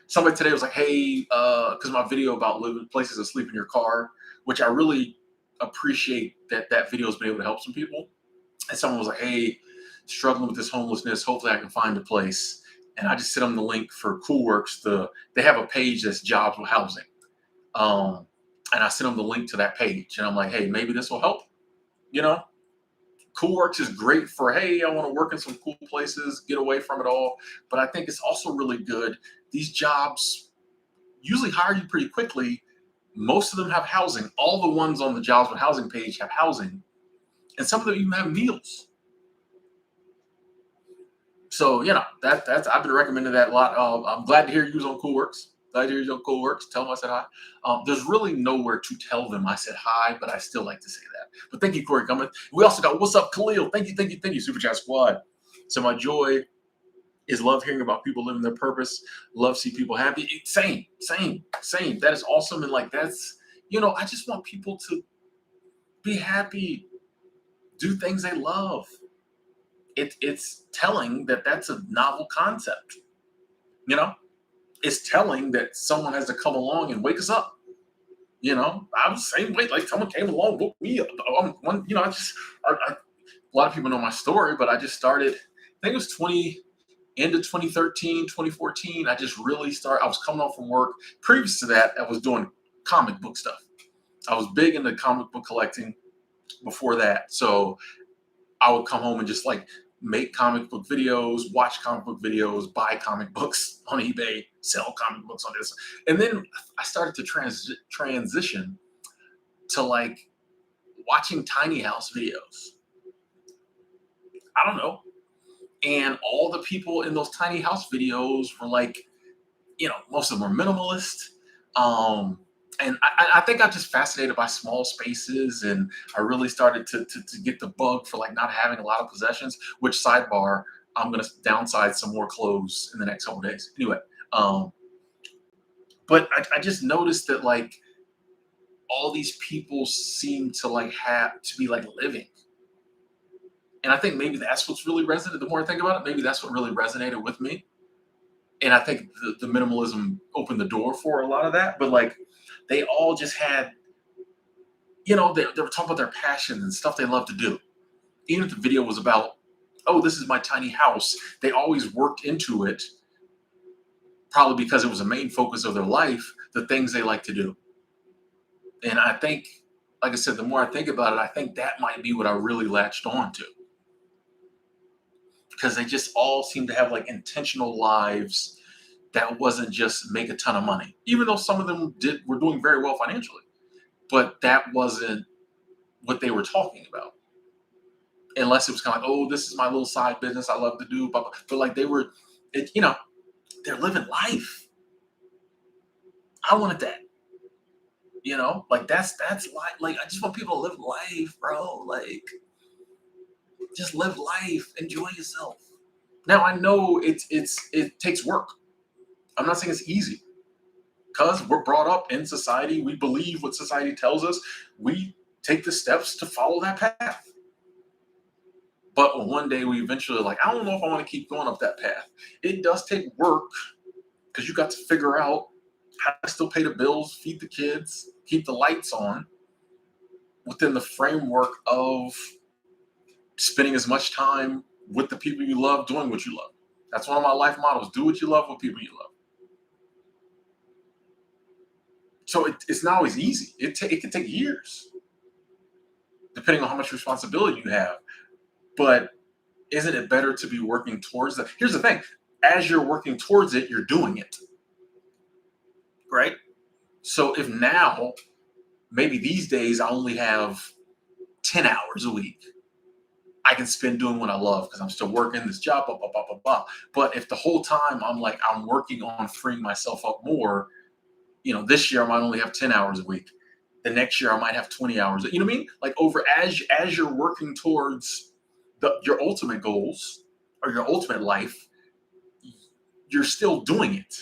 somebody today was like, hey, because my video about living places to sleep in your car, which I really appreciate that video has been able to help some people. And someone was like, hey, struggling with this homelessness. Hopefully I can find a place. And I just sent them the link for CoolWorks. They have a page that's jobs with housing. And I sent them the link to that page. And I'm like, hey, maybe this will help. CoolWorks is great for, hey, I want to work in some cool places, get away from it all. But I think it's also really good. These jobs usually hire you pretty quickly. Most of them have housing. All the ones on the jobs with housing page have housing. And some of them even have meals. So, that's I've been recommending that a lot. I'm glad to hear you was on CoolWorks. Like, there's your coworkers, tell them I said hi. There's really nowhere to tell them I said hi, but I still like to say that. But thank you, Corey Cummins. We also got what's up, Khalil. Thank you, Super Chat Squad. So my joy is love hearing about people living their purpose. Love see people happy. Same. That is awesome, and like that's I just want people to be happy, do things they love. It's telling that that's a novel concept. You know, it's telling that someone has to come along and wake us up. I was the same way. Like someone came along, woke me up. A lot of people know my story, but I just started. I think it was 2013, 2014. I just really started. I was coming home from work. Previous to that, I was doing comic book stuff. I was big into comic book collecting before that. So I would come home and just like make comic book videos, watch comic book videos, buy comic books on eBay, sell comic books on this. And then I started to transition to like watching tiny house videos. I don't know. And all the people in those tiny house videos were like, most of them were minimalist. And I think I'm just fascinated by small spaces, and I really started to get the bug for like not having a lot of possessions. Which sidebar, I'm gonna downsize some more clothes in the next couple days. Anyway, but I just noticed that like all these people seem to like have to be like living, and I think maybe that's what's really resonated. The more I think about it, maybe that's what really resonated with me. And I think the minimalism opened the door for a lot of that. But like they all just had, they were talking about their passions and stuff they love to do. Even if the video was about, oh, this is my tiny house, they always worked into it, probably because it was a main focus of their life, the things they like to do. And I think, like I said, the more I think about it, I think that might be what I really latched on to. Because they just all seem to have like intentional lives that wasn't just make a ton of money, even though some of them were doing very well financially, but that wasn't what they were talking about. Unless it was kind of like, oh, this is my little side business I love to do, but like they're living life. I wanted that, like that's like I just want people to live life, bro. Like just live life, enjoy yourself. Now I know it takes work. I'm not saying it's easy, because we're brought up in society. We believe what society tells us. We take the steps to follow that path. But one day we eventually like, I don't know if I want to keep going up that path. It does take work, because you got to figure out how to still pay the bills, feed the kids, keep the lights on within the framework of spending as much time with the people you love, doing what you love. That's one of my life models. Do what you love with people you love. So it's not always easy. It can take years, depending on how much responsibility you have. But isn't it better to be working towards that? Here's the thing. As you're working towards it, you're doing it. Right? So if now, maybe these days, I only have 10 hours a week I can spend doing what I love because I'm still working this job, blah, blah, blah, blah, blah. But if the whole time I'm working on freeing myself up more, this year I might only have 10 hours a week. The next year I might have 20 hours. You know what I mean? Like as you're working towards your ultimate goals or your ultimate life, you're still doing it.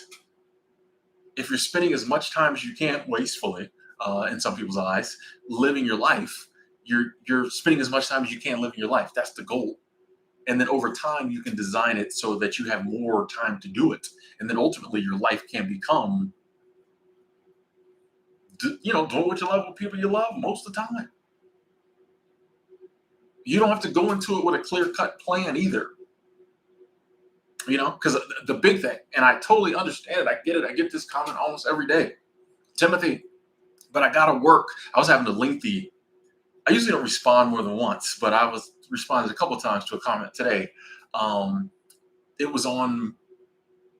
If you're spending as much time as you can wastefully, in some people's eyes, living your life, you're spending as much time as you can living your life. That's the goal. And then over time, you can design it so that you have more time to do it. And then ultimately, your life can become, doing what you love with people you love most of the time. You don't have to go into it with a clear-cut plan either. Because the big thing, and I totally understand it. I get it. I get this comment almost every day. Timothy, but I got to work. I was having I usually don't respond more than once, but I was responded a couple of times to a comment today. It was on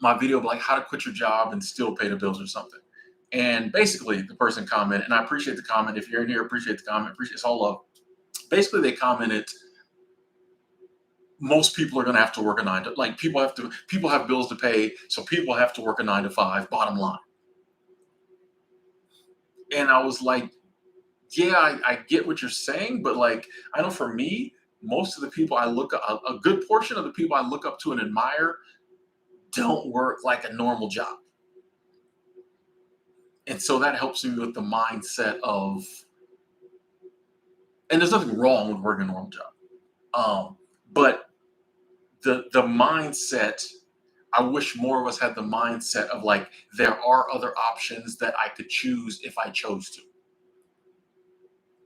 my video, like how to quit your job and still pay the bills or something. And basically the person commented, and I appreciate the comment. If you're in here, appreciate the comment. It's all love. Basically they commented, most people are going to have to work a 9 to, like people have bills to pay. So people have to work a 9 to 5, bottom line. And I was like, yeah, I get what you're saying, but like, I know for me, most of the people I look up, a good portion of the people I look up to and admire don't work like a normal job. And so that helps me with the mindset of, and there's nothing wrong with working a normal job. But the mindset, I wish more of us had the mindset of like, there are other options that I could choose if I chose to.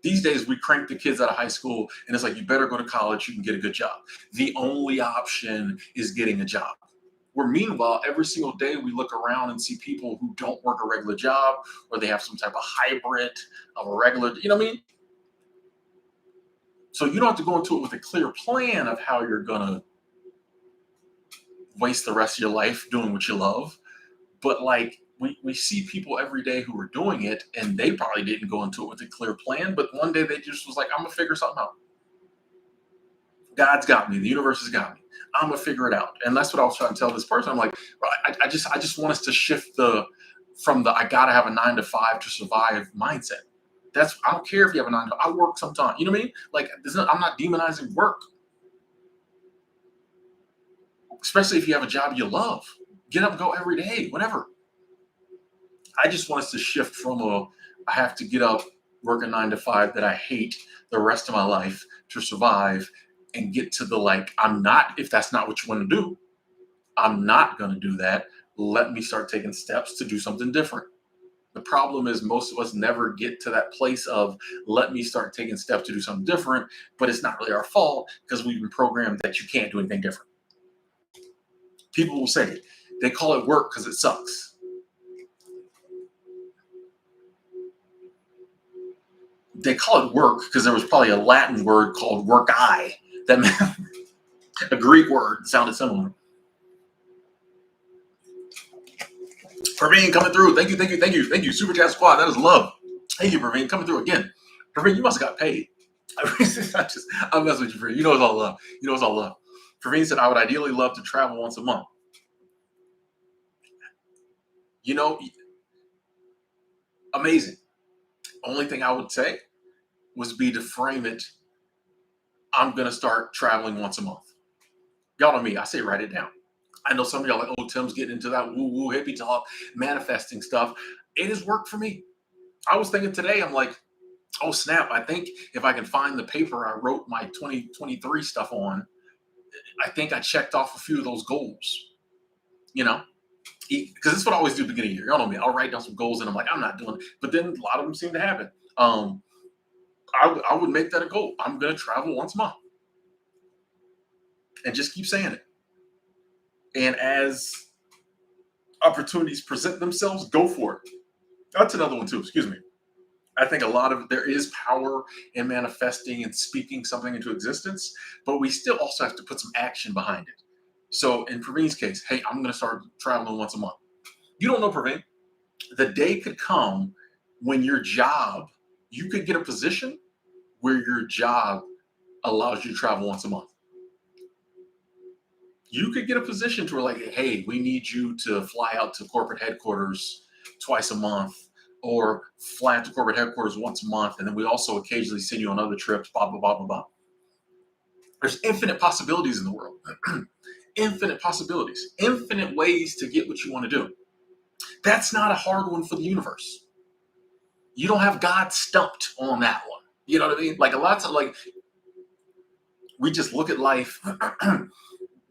These days, we crank the kids out of high school, and it's like, you better go to college, you can get a good job. The only option is getting a job. Where meanwhile, every single day we look around and see people who don't work a regular job, or they have some type of hybrid of a regular, you know what I mean? So you don't have to go into it with a clear plan of how you're going to waste the rest of your life doing what you love. But like, we see people every day who are doing it, and they probably didn't go into it with a clear plan, but one day they just was like, I'm gonna figure something out. God's got me. The universe has got me. I'm gonna figure it out. And that's what I was trying to tell this person. I'm like, I just want us to shift the from the I gotta have a 9 to 5 to survive mindset. That's I don't care if you have a 9 to I work sometime. You know what I mean? Like I'm not demonizing work, especially if you have a job you love. Get up and go every day, whatever. I just want us to shift from a I have to get up, work a 9 to 5 that I hate the rest of my life to survive, and get to the like, I'm not, if that's not what you want to do, I'm not going to do that. Let me start taking steps to do something different. The problem is most of us never get to that place of let me start taking steps to do something different, but it's not really our fault because we've been programmed that you can't do anything different. People will say they call it work because it sucks. They call it work because there was probably a Latin word called worki that meant a Greek word sounded similar. Praveen coming through. Thank you, thank you, thank you, thank you. Super Chat Squad, that is love. Thank you, Praveen, coming through again. Praveen, you must have got paid. I'm messing with you, Praveen. You know it's all love. You know it's all love. Praveen said, I would ideally love to travel once a month. You know, amazing. Only thing I would say was be to frame it. I'm going to start traveling once a month. Y'all know me. I say write it down. I know some of y'all are like, oh, Tim's getting into that woo-woo hippie talk, manifesting stuff. It has worked for me. I was thinking today, I'm like, oh, snap. I think if I can find the paper I wrote my 2023 stuff on, I think I checked off a few of those goals, you know? Because this is what I always do at the beginning of the year. Y'all know me. I'll write down some goals and I'm like, I'm not doing it. But then a lot of them seem to happen. I would make that a goal. I'm going to travel once a month and just keep saying it. And as opportunities present themselves, go for it. That's another one too. Excuse me. I think a lot of there is power in manifesting and speaking something into existence, but we still also have to put some action behind it. So in Praveen's case, hey, I'm going to start traveling once a month. You don't know, Praveen. The day could come when you could get a position where your job allows you to travel once a month. You could get a position to where like, hey, we need you to fly out to corporate headquarters twice a month or fly out to corporate headquarters once a month. And then we also occasionally send you on other trips, blah, blah, blah, blah, blah. There's infinite possibilities in the world. Infinite possibilities, infinite ways to get what you want to do. That's not a hard one for the universe. You don't have God stumped on that one. You know what I mean? Like a lot of times, like we just look at life.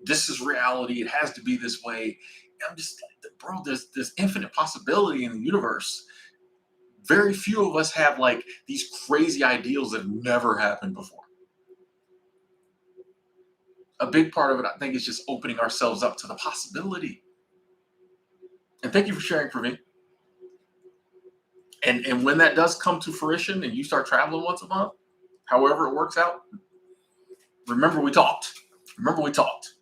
This is reality. It has to be this way. I'm just like, bro, there's infinite possibility in the universe. Very few of us have like these crazy ideals that have never happened before. A big part of it, I think, is just opening ourselves up to the possibility. And thank you for sharing, Praveen. And when that does come to fruition and you start traveling once a month, however it works out, remember we talked. Remember we talked.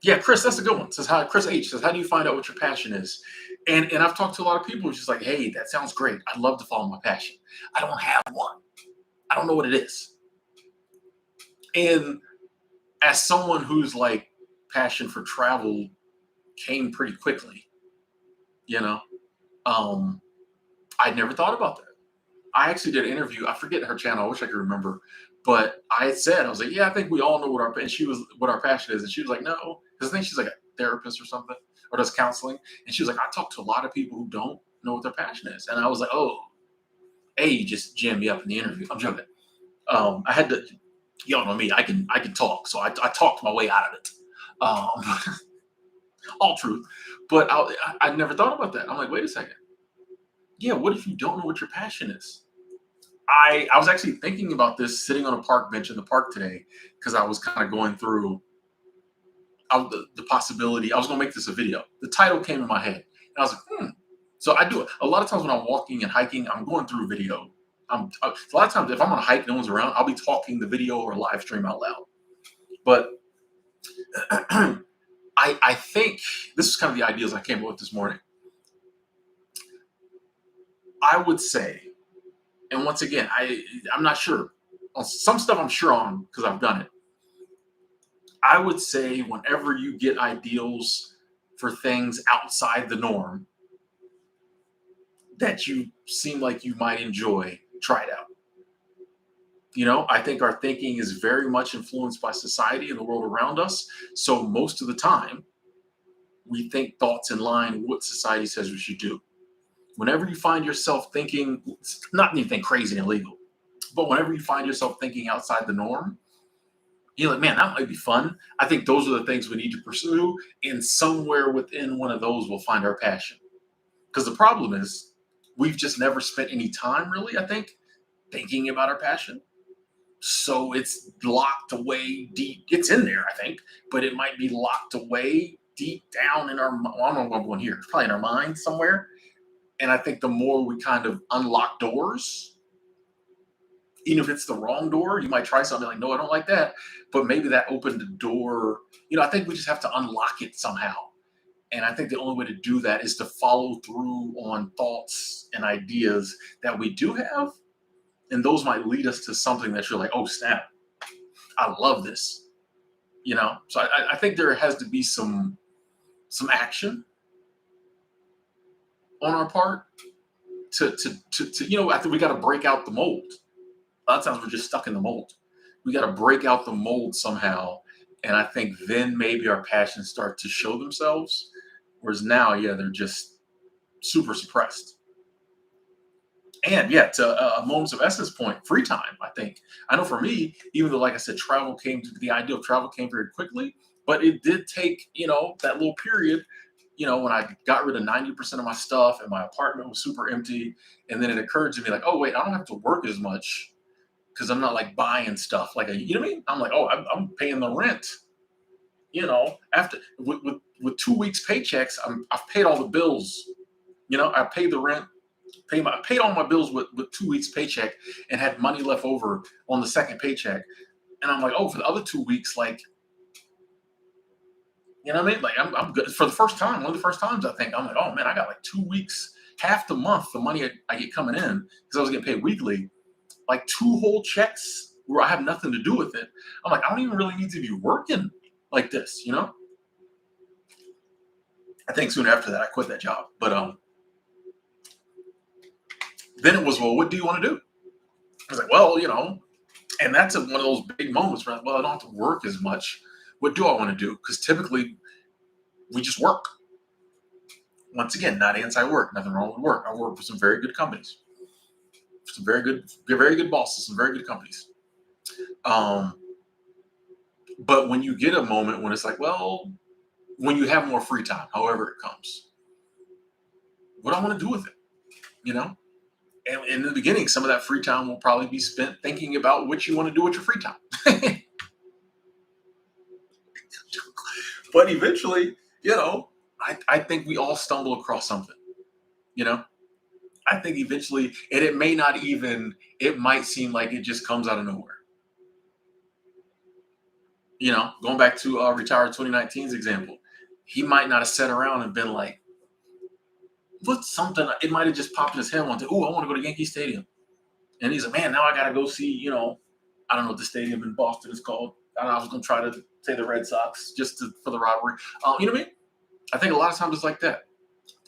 Yeah, Chris, that's a good one. Says how Chris H says, how do you find out what your passion is? And I've talked to a lot of people who's just like, hey, that sounds great. I'd love to follow my passion. I don't have one. I don't know what it is. And as someone who's like passion for travel came pretty quickly, You know, um, I never thought about that. I actually did an interview. I forget her channel. I wish I could remember. But I had said, I was like, yeah, I think we all know and she was what our passion is. And she was like, no. Because I think she's like a therapist or something or does counseling. And she was like, I talk to a lot of people who don't know what their passion is. And I was like, oh, hey, you just jammed me up in the interview. I'm joking. I had to, y'all know me. I can talk. So I talked my way out of it. Um, all truth. But I never thought about that. I'm like, wait a second. Yeah, what if you don't know what your passion is? I was actually thinking about this sitting on a park bench in the park today because I was kind of going through the possibility. I was going to make this a video. The title came in my head, and I was like, So I do it a lot of times when I'm walking and hiking. I'm going through video. A lot of times if I'm on a hike, no one's around. I'll be talking the video or live stream out loud. But I think this is kind of the ideas I came up with this morning. I would say, and once again, I'm not sure. On some stuff I'm sure on because I've done it. I would say whenever you get ideals for things outside the norm that you seem like you might enjoy, try it out. I think our thinking is very much influenced by society and the world around us. So most of the time, we think thoughts in line with what society says we should do. Whenever you find yourself thinking, not anything crazy and illegal, but whenever you find yourself thinking outside the norm, you're like, man, that might be fun. I think those are the things we need to pursue. And somewhere within one of those, we'll find our passion. Because the problem is, we've just never spent any time, really, I think, thinking about our passion. So it's locked away deep. It's in there, I think, but it might be locked away deep down in our, I don't know what I'm going here. It's probably in our mind somewhere. And I think the more we kind of unlock doors, even if it's the wrong door, you might try something like, no, I don't like that. But maybe that opened the door. I think we just have to unlock it somehow. And I think the only way to do that is to follow through on thoughts and ideas that we do have. And those might lead us to something that you're like, oh, snap, I love this. So I think there has to be some action on our part to I think we got to break out the mold. A lot of times we're just stuck in the mold. We got to break out the mold somehow. And I think then maybe our passions start to show themselves. Whereas now, yeah, they're just super suppressed. And yeah, to a moments of essence point, free time, I think. I know for me, even though, like I said, the idea of travel came very quickly, but it did take, that little period, when I got rid of 90% of my stuff and my apartment was super empty. And then it occurred to me like, oh, wait, I don't have to work as much because I'm not like buying stuff like you know what I mean? I'm like, oh, I'm paying the rent. After with 2 weeks paychecks, I've paid all the bills. I paid the rent, I paid all my bills with 2 weeks paycheck, and had money left over on the second paycheck. And I'm like, oh, for the other 2 weeks, like, you know what I mean? Like, I'm good for the first time. One of the first times I think I'm like, oh man, I got like 2 weeks, half the month, the money I get coming in because I was getting paid weekly, like 2 whole checks where I have nothing to do with it. I'm like, I don't even really need to be working like this. I think soon after that I quit that job. But then it was, well, what do you want to do? I was like, well, and that's one of those big moments where, well, I don't have to work as much. What do I want to do? Because typically we just work. Once again, not anti-work, nothing wrong with work. I work for some very good companies, some very good bosses, some very good companies. But when you get a moment when it's like, well, when you have more free time, however it comes, what do I want to do with it? And in the beginning, some of that free time will probably be spent thinking about what you want to do with your free time. But eventually, I think we all stumble across something. I think eventually, and it might seem like it just comes out of nowhere. Going back to retired 2019's example, he might not have sat around and been like, what's something, it might have just popped in his head one day, oh, I want to go to Yankee Stadium. And he's like, man, now I got to go see, I don't know what the stadium in Boston is called. I was going to try to say the Red Sox for the rivalry. You know what I mean? I think a lot of times it's like that.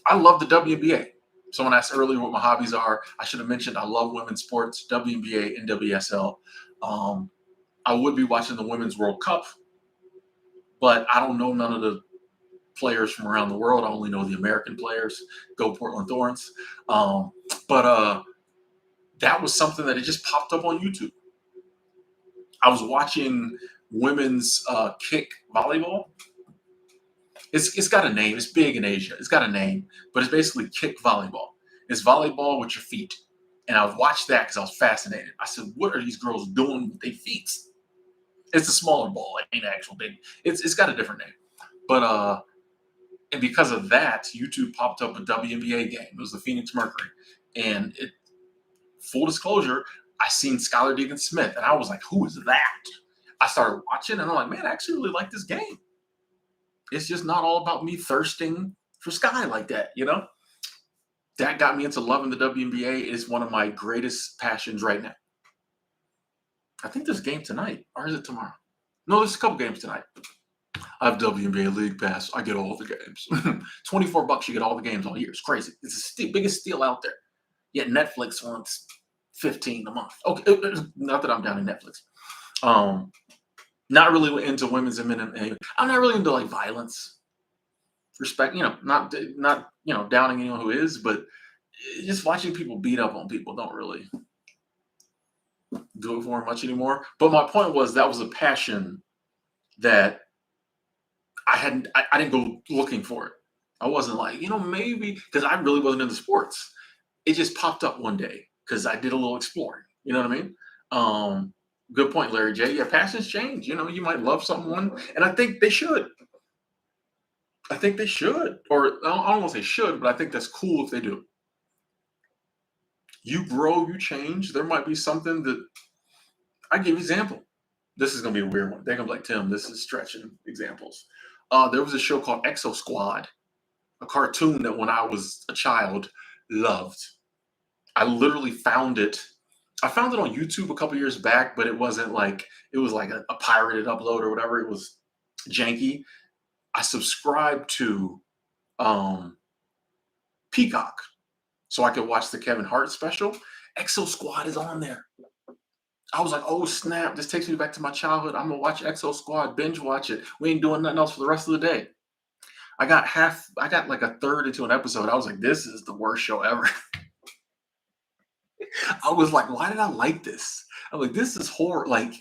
I love the WNBA. Someone asked earlier what my hobbies are. I should have mentioned I love women's sports, WNBA, NWSL. Um, I would be watching the Women's World Cup, but I don't know none of the players from around the world. I only know the American players. Go Portland Thorns. Um, but that was something that it just popped up on YouTube. I was watching women's kick volleyball. It's got a name. It's big in Asia. It's got a name, but it's basically kick volleyball. It's volleyball with your feet. And I watched that because I was fascinated. I said, "What are these girls doing with their feet?" It's a smaller ball, it ain't actual big. It's got a different name, but and because of that, YouTube popped up a WNBA game. It was the Phoenix Mercury, and it. Full disclosure, I seen Skylar Diggins Smith, and I was like, "Who is that?" I started watching, and I'm like, "Man, I actually really like this game." It's just not all about me thirsting for Sky like that, you know? That got me into loving the WNBA. It's one of my greatest passions right now. I think there's a game tonight, or is it tomorrow? No, there's a couple games tonight. I have WNBA League Pass. I get all the games. $24, you get all the games all year. It's crazy. It's the biggest steal out there. Yet Netflix wants 15 a month. Okay, not that I'm down in Netflix. Not really into women's and men. I'm not really into like violence. Respect, not downing anyone who is, but just watching people beat up on people don't really do it for much anymore. But my point was that was a passion that I didn't go looking for it. I wasn't like, maybe because I really wasn't into sports. It just popped up one day because I did a little exploring. You know what I mean? Good point, Larry J. Yeah, passions change. You might love someone, and I think they should. I think they should, or I don't want to say should, but I think that's cool if they do. You grow, you change. There might be something that I give you an example. This is gonna be a weird one. They're gonna be like, Tim, this is stretching examples. There was a show called Exo Squad, a cartoon that when I was a child loved. I literally found it. I found it on YouTube a couple years back, but it wasn't like it was like a pirated upload or whatever. It was janky. I subscribed to um, Peacock so I could watch the Kevin Hart special. Exo Squad is on there. I was like, oh snap, this takes me back to my childhood. I'm gonna watch Exo Squad, binge watch it. We ain't doing nothing else for the rest of the day. I got like a third into an episode. I was like, this is the worst show ever. I was like, why did I like this? I'm like, this is horror. Like,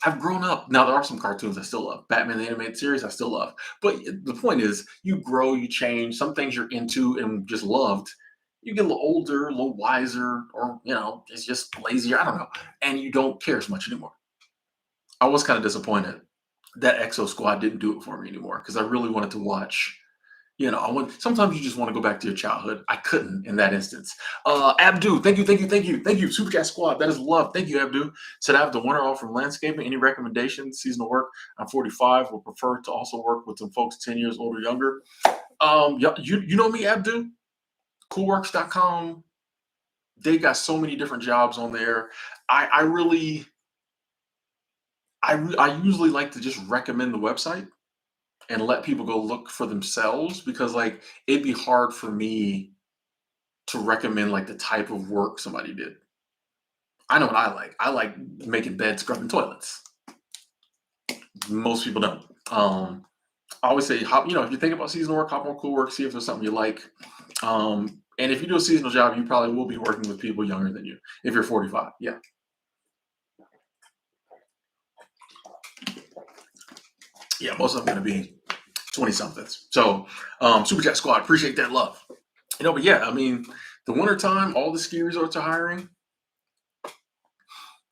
I've grown up. Now there are some cartoons I still love. Batman the animated series I still love. But the point is, you grow, you change. Some things you're into and just loved. You get a little older, a little wiser, or it's just lazier. I don't know, and you don't care as much anymore. I was kind of disappointed that Exo Squad didn't do it for me anymore because I really wanted to watch. Sometimes you just want to go back to your childhood. I couldn't in that instance. Abdu, thank you. Super Chat Squad, that is love. Thank you, Abdu. Said I have the winter off from landscaping. Any recommendations? Seasonal work. I'm 45. Would prefer to also work with some folks 10 years older, younger. Yeah, you know me, Abdu. Coolworks.com. They got so many different jobs on there. I usually like to just recommend the website and let people go look for themselves because like it'd be hard for me to recommend like the type of work somebody did. I know what I like. I like making beds, scrubbing toilets. Most people don't. I always say, if you think about seasonal work, hop on Cool Work, see if there's something you like. And if you do a seasonal job, you probably will be working with people younger than you. If you're 45, yeah. Yeah, most of them going to be 20 somethings. So, Super Chat Squad, appreciate that love. But yeah, I mean, the wintertime, all the ski resorts are hiring.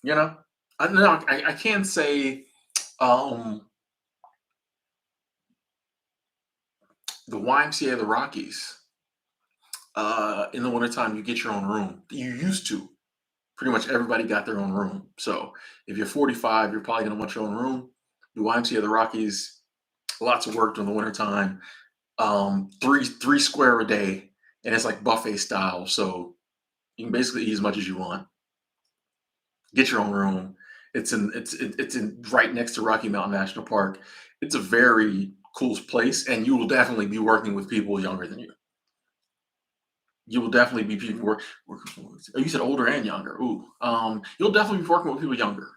I can say the YMCA of the Rockies, in the wintertime, you get your own room. You used to. Pretty much everybody got their own room. So if you're 45, you're probably going to want your own room. The YMCA of the Rockies, lots of work during the wintertime. Three square a day, and it's like buffet style. So you can basically eat as much as you want. Get your own room. It's in right next to Rocky Mountain National Park. It's a very cool place, and you will definitely be working with people younger than you. You will definitely be people working. You said older and younger. Ooh, you'll definitely be working with people younger.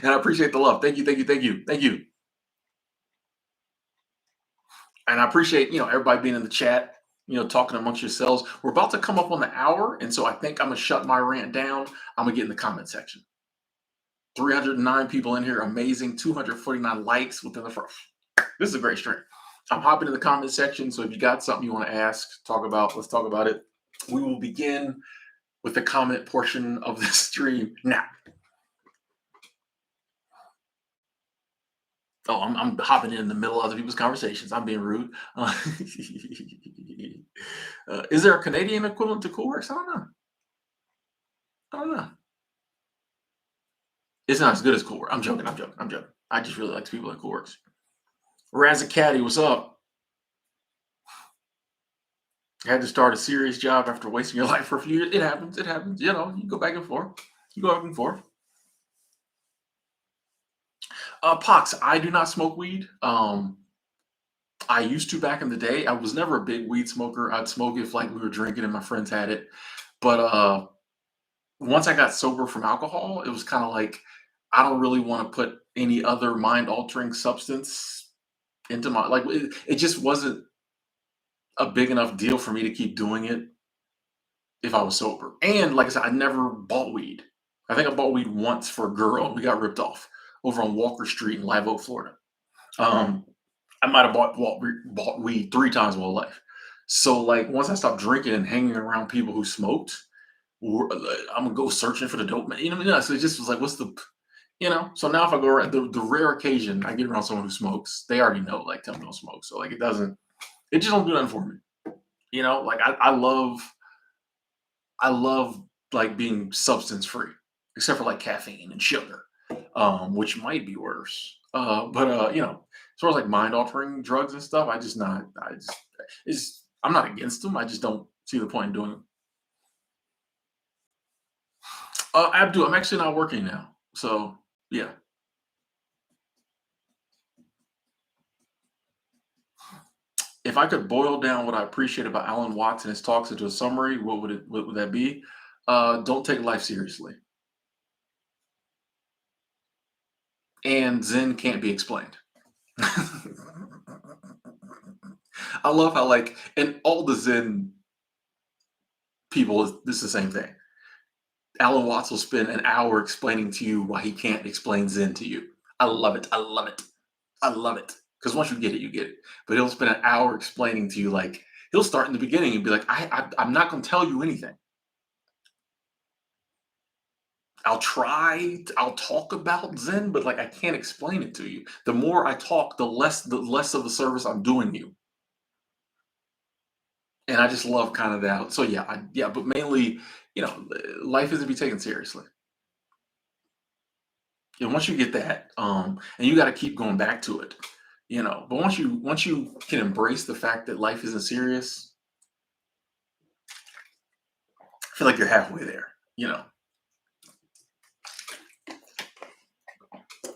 And I appreciate the love. Thank you, thank you, thank you, thank you. And I appreciate everybody being in the chat. Talking amongst yourselves. We're about to come up on the hour, and so I think I'm gonna shut my rant down. I'm gonna get in the comment section. 309 people in here, amazing. 249 likes within the first. This is a great stream. I'm hopping in the comment section, so if you got something you want to ask, talk about, let's talk about it. We will begin with the comment portion of this stream now. Oh, I'm hopping in the middle of other people's conversations. I'm being rude. Is there a Canadian equivalent to Coolworks? I don't know. I don't know. It's not as good as Coolworks. I'm joking. I'm joking. I'm joking. I just really like the people at Coolworks. Razzicaddy, what's up? Had to start a serious job after wasting your life for a few years. It happens. It happens. You go back and forth. You go back and forth. Pox, I do not smoke weed. I used to back in the day. I was never a big weed smoker. I'd smoke if like we were drinking and my friends had it. But once I got sober from alcohol, it was kind of like I don't really want to put any other mind altering substance into my like it just wasn't a big enough deal for me to keep doing it if I was sober. And like I said, I never bought weed. I think I bought weed once for a girl. We got ripped off over on Walker Street in Live Oak, Florida. I might have bought weed 3 times in my life. So like once I stopped drinking and hanging around people who smoked, I'm gonna go searching for the dope man. You know what I mean? So it just was like, what's the So now if I go around the rare occasion I get around someone who smokes, they already know, like tell me don't smoke. So like it just don't do nothing for me. Like I love like being substance free, except for like caffeine and sugar, which might be worse. But as far as like mind altering drugs and stuff, I'm not against them. I just don't see the point in doing them. Abdul, I'm actually not working now, so yeah. If I could boil down what I appreciate about Alan Watts and his talks into a summary, what would that be? Don't take life seriously. And Zen can't be explained. I love how like and all the Zen people this is the same thing. Alan Watts will spend an hour explaining to you why he can't explain Zen to you. I love it. I love it. I love it. Because once you get it, you get it. But he'll spend an hour explaining to you, like, he'll start in the beginning and be like, I'm not going to tell you anything. I'll talk about Zen, but like I can't explain it to you. The more I talk, the less of the service I'm doing you. And I just love kind of that. So yeah, but mainly, life isn't to be taken seriously. And once you get that, and you got to keep going back to it, But once you can embrace the fact that life isn't serious, I feel like you're halfway there.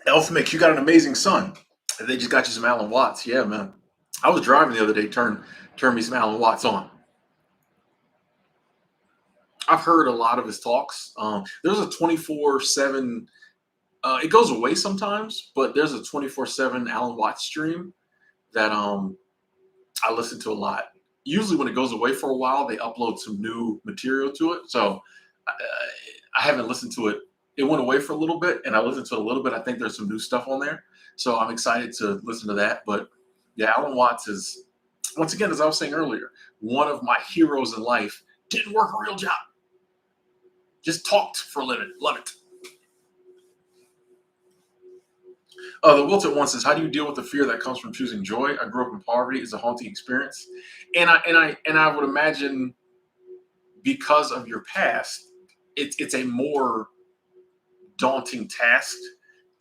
Elf Mix, you got an amazing son. They just got you some Alan Watts. Yeah, man. I was driving the other day, turned me some Alan Watts on. I've heard a lot of his talks. There's a 24/7. It goes away sometimes, but there's a 24/7 Alan Watts stream that I listen to a lot. Usually, when it goes away for a while, they upload some new material to it. So I haven't listened to it. It went away for a little bit, and I listened to it a little bit. I think there's some new stuff on there, so I'm excited to listen to that. But yeah, Alan Watts is once again, as I was saying earlier, one of my heroes in life. Didn't work a real job. Just talked for a living. Love it. The Wilton one says, "How do you deal with the fear that comes from choosing joy? I grew up in poverty; it's a haunting experience, and I would imagine because of your past, it's a more daunting task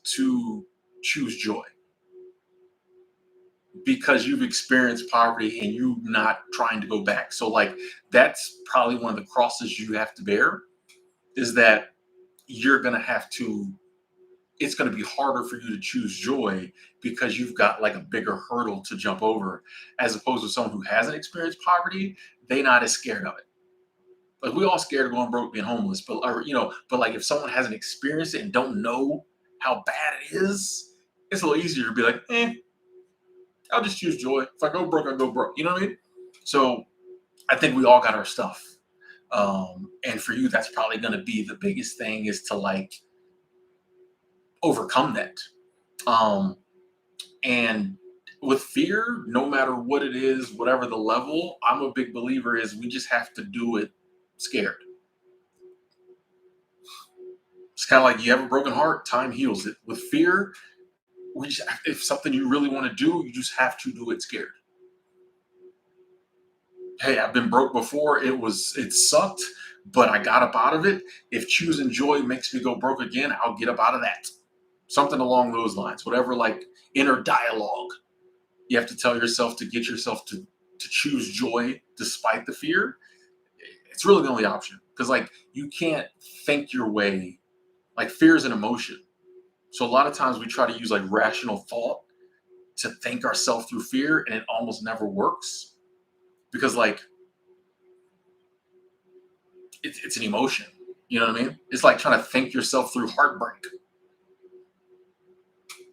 to choose joy because you've experienced poverty and you not trying to go back. So like that's probably one of the crosses you have to bear is that you're gonna have to it's going to be harder for you to choose joy because you've got like a bigger hurdle to jump over as opposed to someone who hasn't experienced poverty. they not as scared of it. Like we all scared of going broke, being homeless, but or, but like if someone hasn't experienced it and don't know how bad it is, it's a little easier to be like, I'll just choose joy. If I go broke, I go broke. You know what I mean? So I think we all got our stuff. And for you, that's probably going to be the biggest thing is to like overcome that. And with fear, no matter what it is, whatever the level, I'm a big believer is we just have to do it scared. It's kind of like you have a broken heart, time heals it. With fear, if something you really want to do, you just have to do it scared. Hey, I've been broke before. It sucked, but I got up out of it. If choosing joy makes me go broke again, I'll get up out of that. Something along those lines. Whatever like inner dialogue you have to tell yourself to get yourself to choose joy despite the fear. It's really the only option. Because like you can't think your way, like fear is an emotion. So a lot of times we try to use like rational thought to think ourselves through fear, and it almost never works because like it's an emotion. You know what I mean? It's like trying to think yourself through heartbreak.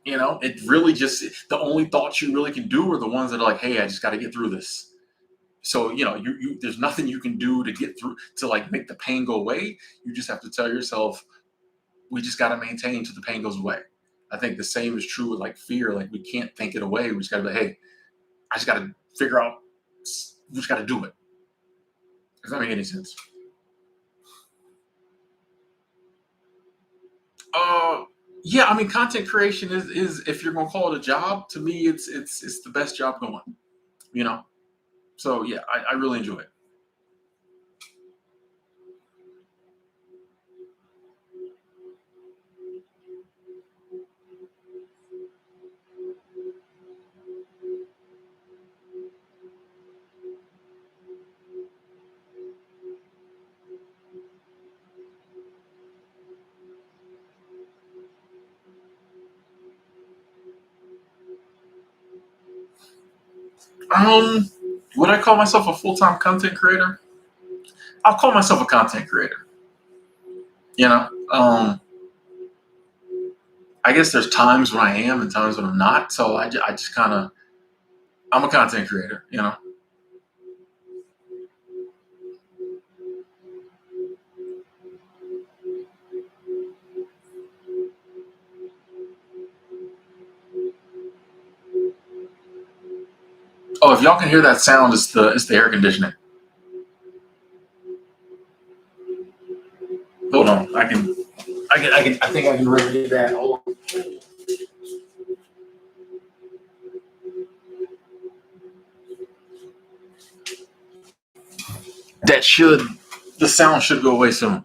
It really just the only thoughts you really can do are the ones that are like, hey, I just got to get through this. So you there's nothing you can do to get through to like make the pain go away. You just have to tell yourself, we just got to maintain until the pain goes away. I think the same is true with like fear. Like we can't think it away. We just got to be like, hey, I just got to figure out. We just got to do it. Does that make any sense? Uh, yeah. I mean, content creation is if you're gonna call it a job, to me, it's the best job going. You know. So yeah, I really enjoy it. Would I call myself a full time content creator? I'll call myself a content creator. You know, I guess there's times when I am and times when I'm not. So I just kind of I'm a content creator. Oh, if y'all can hear that sound, it's the air conditioning. Hold on, I think I can remedy that. Hold on. That should the sound should go away soon.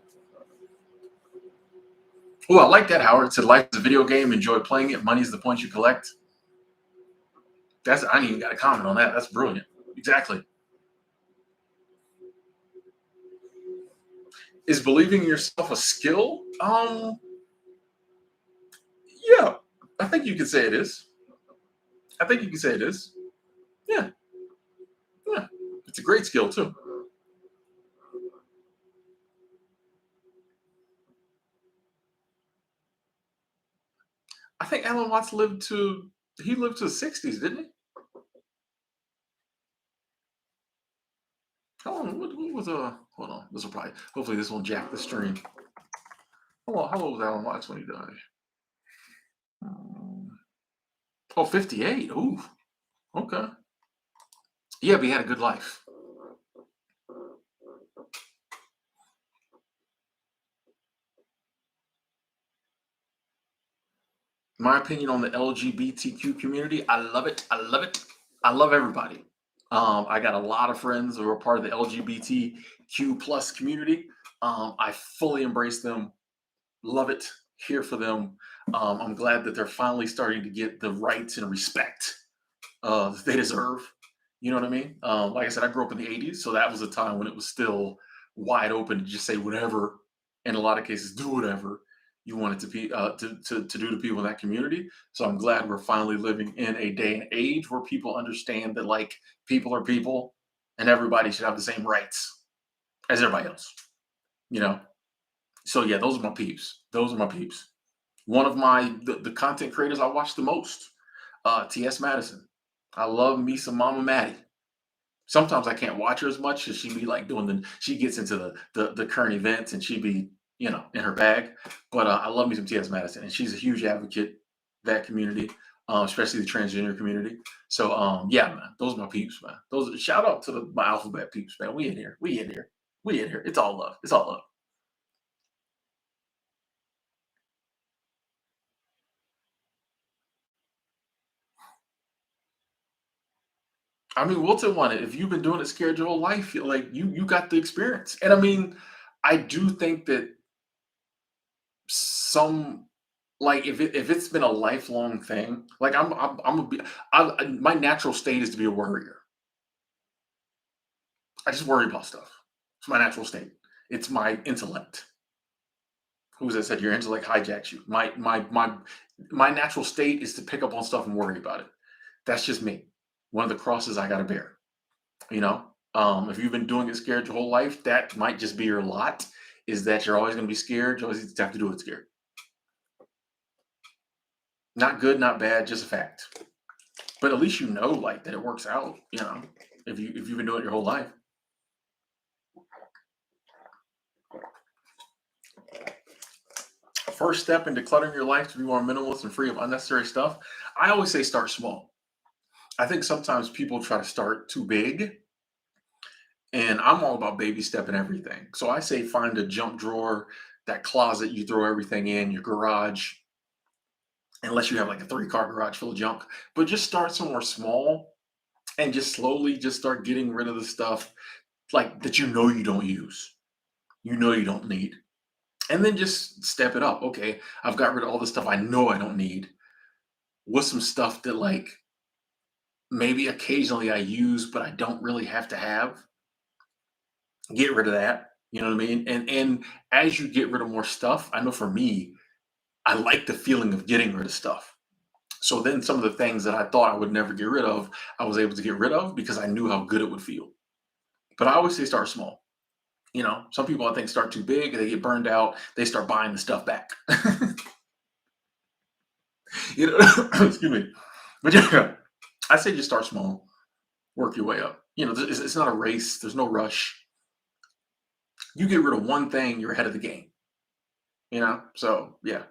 Oh, I like that, Howard. It said life is a video game. Enjoy playing it. Money is the points you collect. I didn't even got a comment on that. That's brilliant. Exactly. Is believing in yourself a skill? Yeah, I think you could say it is. I think you can say it is. Yeah, yeah. It's a great skill too. I think Alan Watts lived to the 60s, didn't he? How long? What was Hold on. This will probably. Hopefully, this won't jack the stream. How old was Alan Watts when he died? Um, oh, 58. Ooh. Okay. Yeah, but he had a good life. My opinion on the LGBTQ community, I love it. I love it. I love everybody. I got a lot of friends who are part of the LGBTQ plus community. I fully embrace them, love it, here for them. I'm glad that they're finally starting to get the rights and respect that they deserve. You know what I mean? Like I said, I grew up in the 80s, so that was a time when it was still wide open to just say whatever, in a lot of cases, do whatever you wanted to be to do to people in that community. So I'm glad we're finally living in a day and age where people understand that like people are people, and everybody should have the same rights as everybody else. You know. So yeah, those are my peeps. Those are my peeps. One of the content creators I watch the most, T.S. Madison. I love me some Mama Maddie. Sometimes I can't watch her as much because she be like doing she gets into the current events and she be in her bag. But I love me some T.S. Madison, and she's a huge advocate that community, especially the transgender community. So yeah, man, those are my peeps, man. Those shout out to my alphabet peeps, man. We in here, we in here, we in here. It's all love. It's all love. I mean, we'll take one. If you've been doing it scared your whole life, like you got the experience. And I mean, I do think that some like if it's been a lifelong thing, like I'm a my natural state is to be a worrier. I just worry about stuff. It's my natural state. It's my intellect. Who's that said your intellect hijacks you? My natural state is to pick up on stuff and worry about it. That's just me. One of the crosses I got to bear. You know, if you've been doing it scared your whole life, that might just be your lot. Is that you're always going to be scared? You always have to do it scared. Not good, not bad, just a fact. But at least you know, like that it works out. If you've been doing it your whole life. First step in decluttering your life to be more minimalist and free of unnecessary stuff. I always say start small. I think sometimes people try to start too big, and I'm all about baby stepping everything. So I say find a junk drawer, that closet you throw everything in, your garage, unless you have like a three-car garage full of junk. But just start somewhere small and just slowly just start getting rid of the stuff like that you don't use, you don't need. And then just step it up. Okay, I've got rid of all the stuff I know I don't need. What's some stuff that like maybe occasionally I use, but I don't really have to have? Get rid of that. You know what I mean? And as you get rid of more stuff, I know for me, I like the feeling of getting rid of stuff. So then some of the things that I thought I would never get rid of, I was able to get rid of because I knew how good it would feel. But I always say start small. Some people I think start too big, they get burned out, they start buying the stuff back. Excuse me. But yeah, I say just start small, work your way up. It's not a race, there's no rush. You get rid of one thing, you're ahead of the game. So yeah.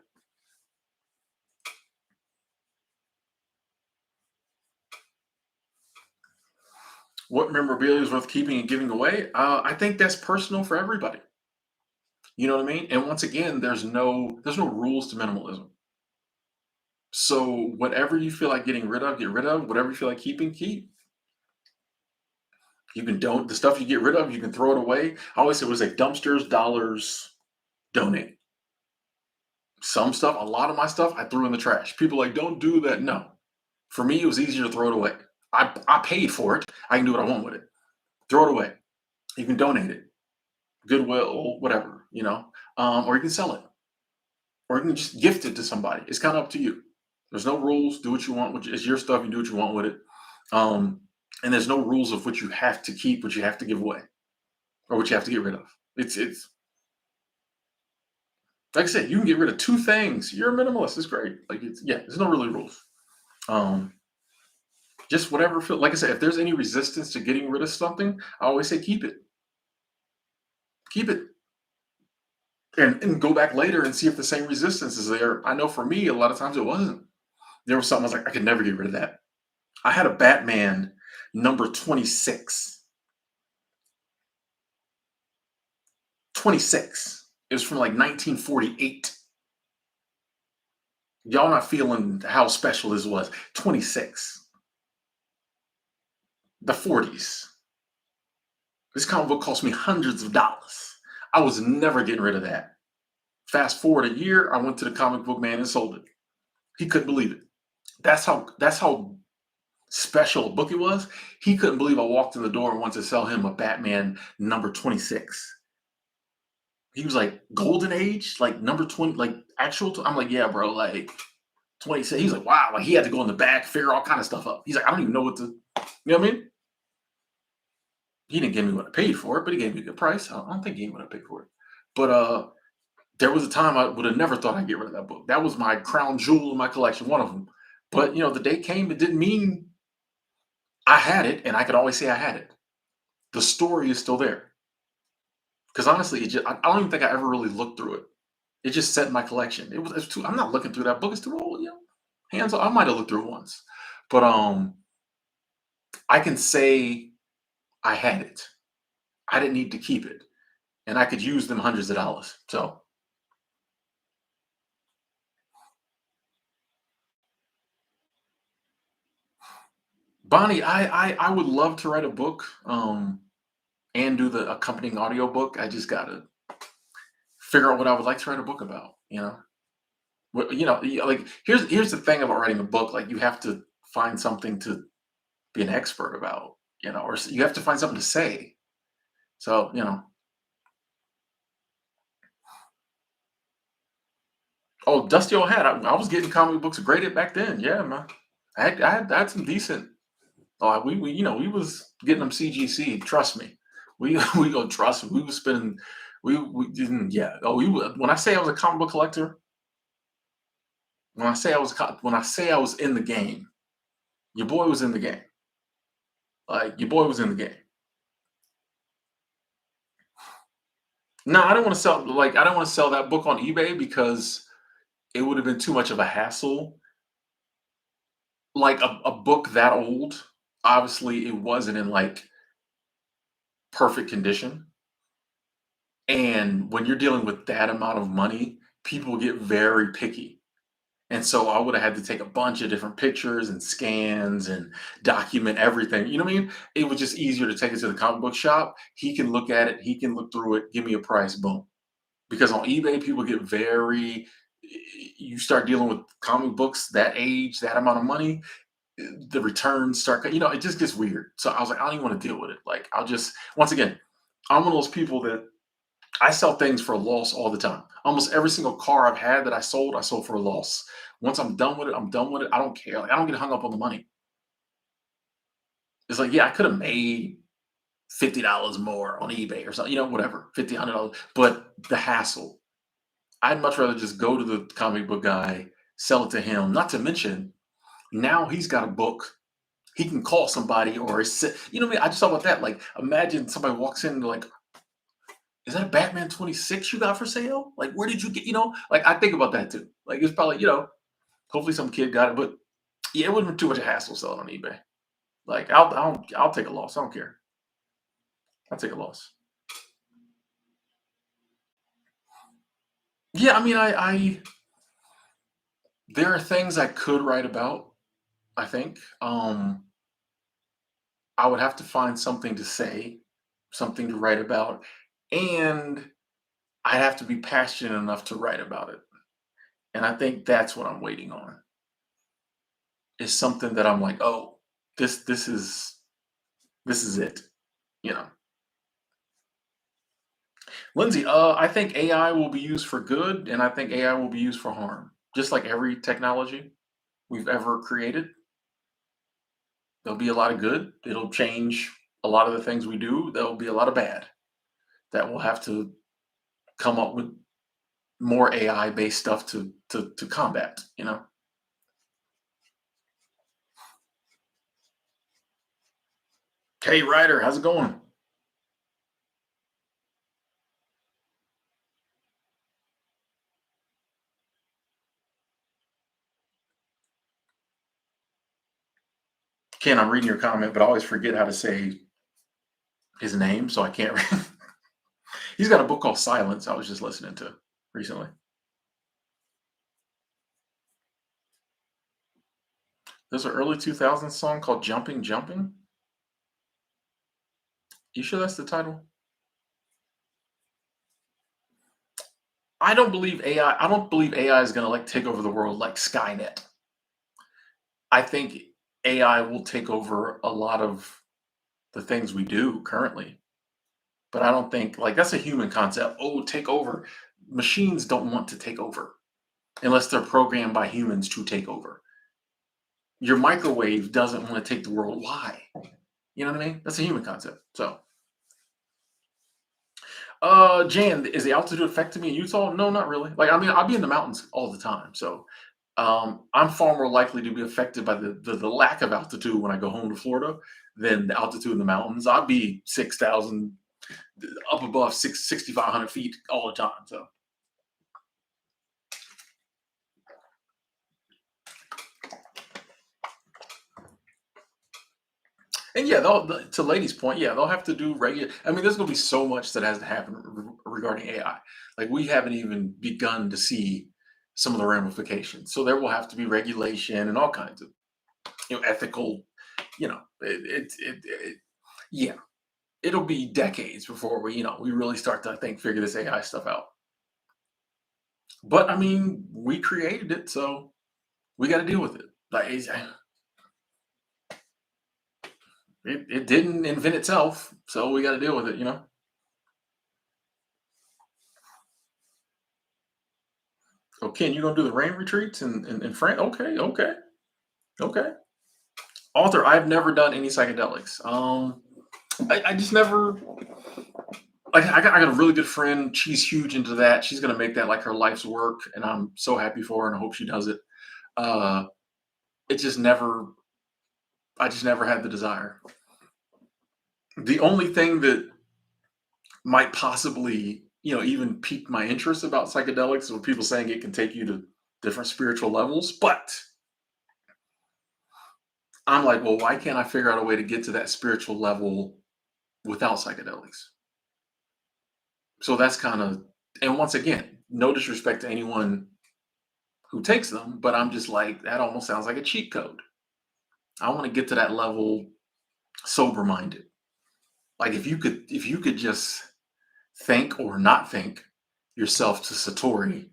What memorabilia is worth keeping and giving away? I think that's personal for everybody. You know what I mean? And once again, there's no rules to minimalism. So whatever you feel like getting rid of, get rid of. Whatever you feel like keeping, keep. You can don't the stuff you get rid of, you can throw it away. I always say it was like dumpsters, dollars, donate. Some stuff, a lot of my stuff, I threw in the trash. People are like, don't do that. No. For me, it was easier to throw it away. I paid for it. I can do what I want with it. Throw it away. You can donate it. Goodwill, whatever. Or you can sell it. Or you can just gift it to somebody. It's kind of up to you. There's no rules. Do what you want. It's your stuff. You do what you want with it. Um, and there's no rules of what you have to keep, what you have to give away, or what you have to get rid of. It's like I said, you can get rid of two things. You're a minimalist. It's great. There's no really rules. Um, just whatever feel like I said, if there's any resistance to getting rid of something, I always say keep it. Keep it. And go back later and see if the same resistance is there. I know for me, a lot of times it wasn't. There was something I was like, I could never get rid of that. I had a Batman number 26. 26. It was from like 1948. Y'all not feeling how special this was. 26. The 40s. This comic book cost me hundreds of dollars. I was never getting rid of that. Fast forward a year, I went to the comic book man and sold it. He couldn't believe it. That's how special a book it was. He couldn't believe I walked in the door and wanted to sell him a Batman number 26. He was like, golden age, like number 20, like actual. I'm like, yeah, bro, like 26. He's like, wow, like he had to go in the back, figure all kind of stuff up. He's like, I don't even know what to, you know what I mean? He didn't give me what I paid for it, but he gave me a good price. I don't think he gave me what I paid for it. But there was a time I would have never thought I'd get rid of that book. That was my crown jewel in my collection, one of them. But the day came. It didn't mean I had it, and I could always say I had it. The story is still there. Because honestly, I don't even think I ever really looked through it. It just sat in my collection. It's too. I'm not looking through that book. It's too old. Hands. I might have looked through it once, but I can say I had it. I didn't need to keep it, and I could use them hundreds of dollars. So, Bonnie, I would love to write a book, and do the accompanying audiobook. I just gotta figure out what I would like to write a book about. Like here's the thing about writing a book. Like you have to find something to be an expert about, or you have to find something to say. So, oh, Dusty Old Hat. I was getting comic books graded back then. Yeah, man. I had some decent. Oh, we was getting them CGC. Trust me, we go trust me. We was spending. We didn't. Yeah. Oh, when I say I was a comic book collector, when I say I was in the game, your boy was in the game. Like your boy was in the game. No, I don't want to sell. Like I don't want to sell that book on eBay because it would have been too much of a hassle. Like a book that old, obviously it wasn't in like perfect condition. And when you're dealing with that amount of money, people get very picky. And so I would have had to take a bunch of different pictures and scans and document everything. You know what I mean? It was just easier to take it to the comic book shop. He can look at it, he can look through it, give me a price, boom. Because on eBay, people get very, you start dealing with comic books that age, that amount of money, the returns start, it just gets weird. So I was like, I don't even want to deal with it. Like, I'll just, once again, I'm one of those people that I sell things for a loss all the time. Almost every single car I've had that I sold for a loss. Once I'm done with it, I'm done with it. I don't care. Like, I don't get hung up on the money. It's like, yeah, I could have made $50 more on eBay or something, whatever, $50, $100. But the hassle, I'd much rather just go to the comic book guy, sell it to him. Not to mention, now he's got a book. He can call somebody or what I mean? I just thought about that. Like, imagine somebody walks in and like, is that a Batman 26 you got for sale? Like, where did you get, like I think about that too. Like it's probably, hopefully some kid got it, but yeah, it would have been too much a hassle selling on eBay. Like I'll take a loss. I don't care. I'll take a loss. Yeah, I mean I there are things I could write about, I think. I would have to find something to say, something to write about, and I'd have to be passionate enough to write about it. And I think that's what I'm waiting on. Is something that I'm like, oh, this is it. You know, Lindsay. I think AI will be used for good, and I think AI will be used for harm. Just like every technology we've ever created, there'll be a lot of good. It'll change a lot of the things we do. There'll be a lot of bad that we'll have to come up with more AI based stuff to combat. Hey, Ryder, how's it going? Ken, I'm reading your comment, but I always forget how to say his name, so I can't. He's got a book called Silence. I was just listening to recently. There's an early 2000s song called "Jumping, Jumping." You sure that's the title? I don't believe AI. I don't believe AI is going to like take over the world like Skynet. I think AI will take over a lot of the things we do currently, but I don't think like that's a human concept. Oh, take over. Machines don't want to take over unless they're programmed by humans to take over. Your microwave doesn't want to take the world. Why? You know what I mean? That's a human concept. So. Jan, is the altitude affecting me in Utah? No, not really. Like, I mean, I'll be in the mountains all the time, so I'm far more likely to be affected by the lack of altitude when I go home to Florida than the altitude in the mountains. I'd be 6,000 up above 6,500 feet all the time. So, and yeah, to Lady's point, yeah, they'll have to do regular. I mean, there's going to be so much that has to happen regarding AI. Like, we haven't even begun to see some of the ramifications. So there will have to be regulation and all kinds of ethical. Yeah, it'll be decades before we really start to, I think, figure this AI stuff out. But I mean, we created it, so we got to deal with it. Like, it didn't invent itself, so we got to deal with it. So, Ken, you gonna do the rain retreats in France? Okay, okay, okay. Author, I've never done any psychedelics. I just never like. I got a really good friend. She's huge into that. She's gonna make that like her life's work, and I'm so happy for her, and I hope she does it. Uh, it just never. I just never had the desire. The only thing that might possibly, even pique my interest about psychedelics or people saying it can take you to different spiritual levels. But I'm like, well, why can't I figure out a way to get to that spiritual level without psychedelics? So that's kind of, and once again, no disrespect to anyone who takes them, but I'm just like, that almost sounds like a cheat code. I want to get to that level sober minded. Like, if you could just think or not think yourself to Satori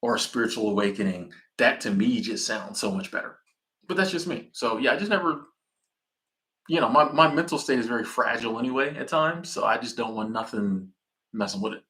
or a spiritual awakening, that to me just sounds so much better. But that's just me. So yeah, I just never, my mental state is very fragile anyway at times. So I just don't want nothing messing with it.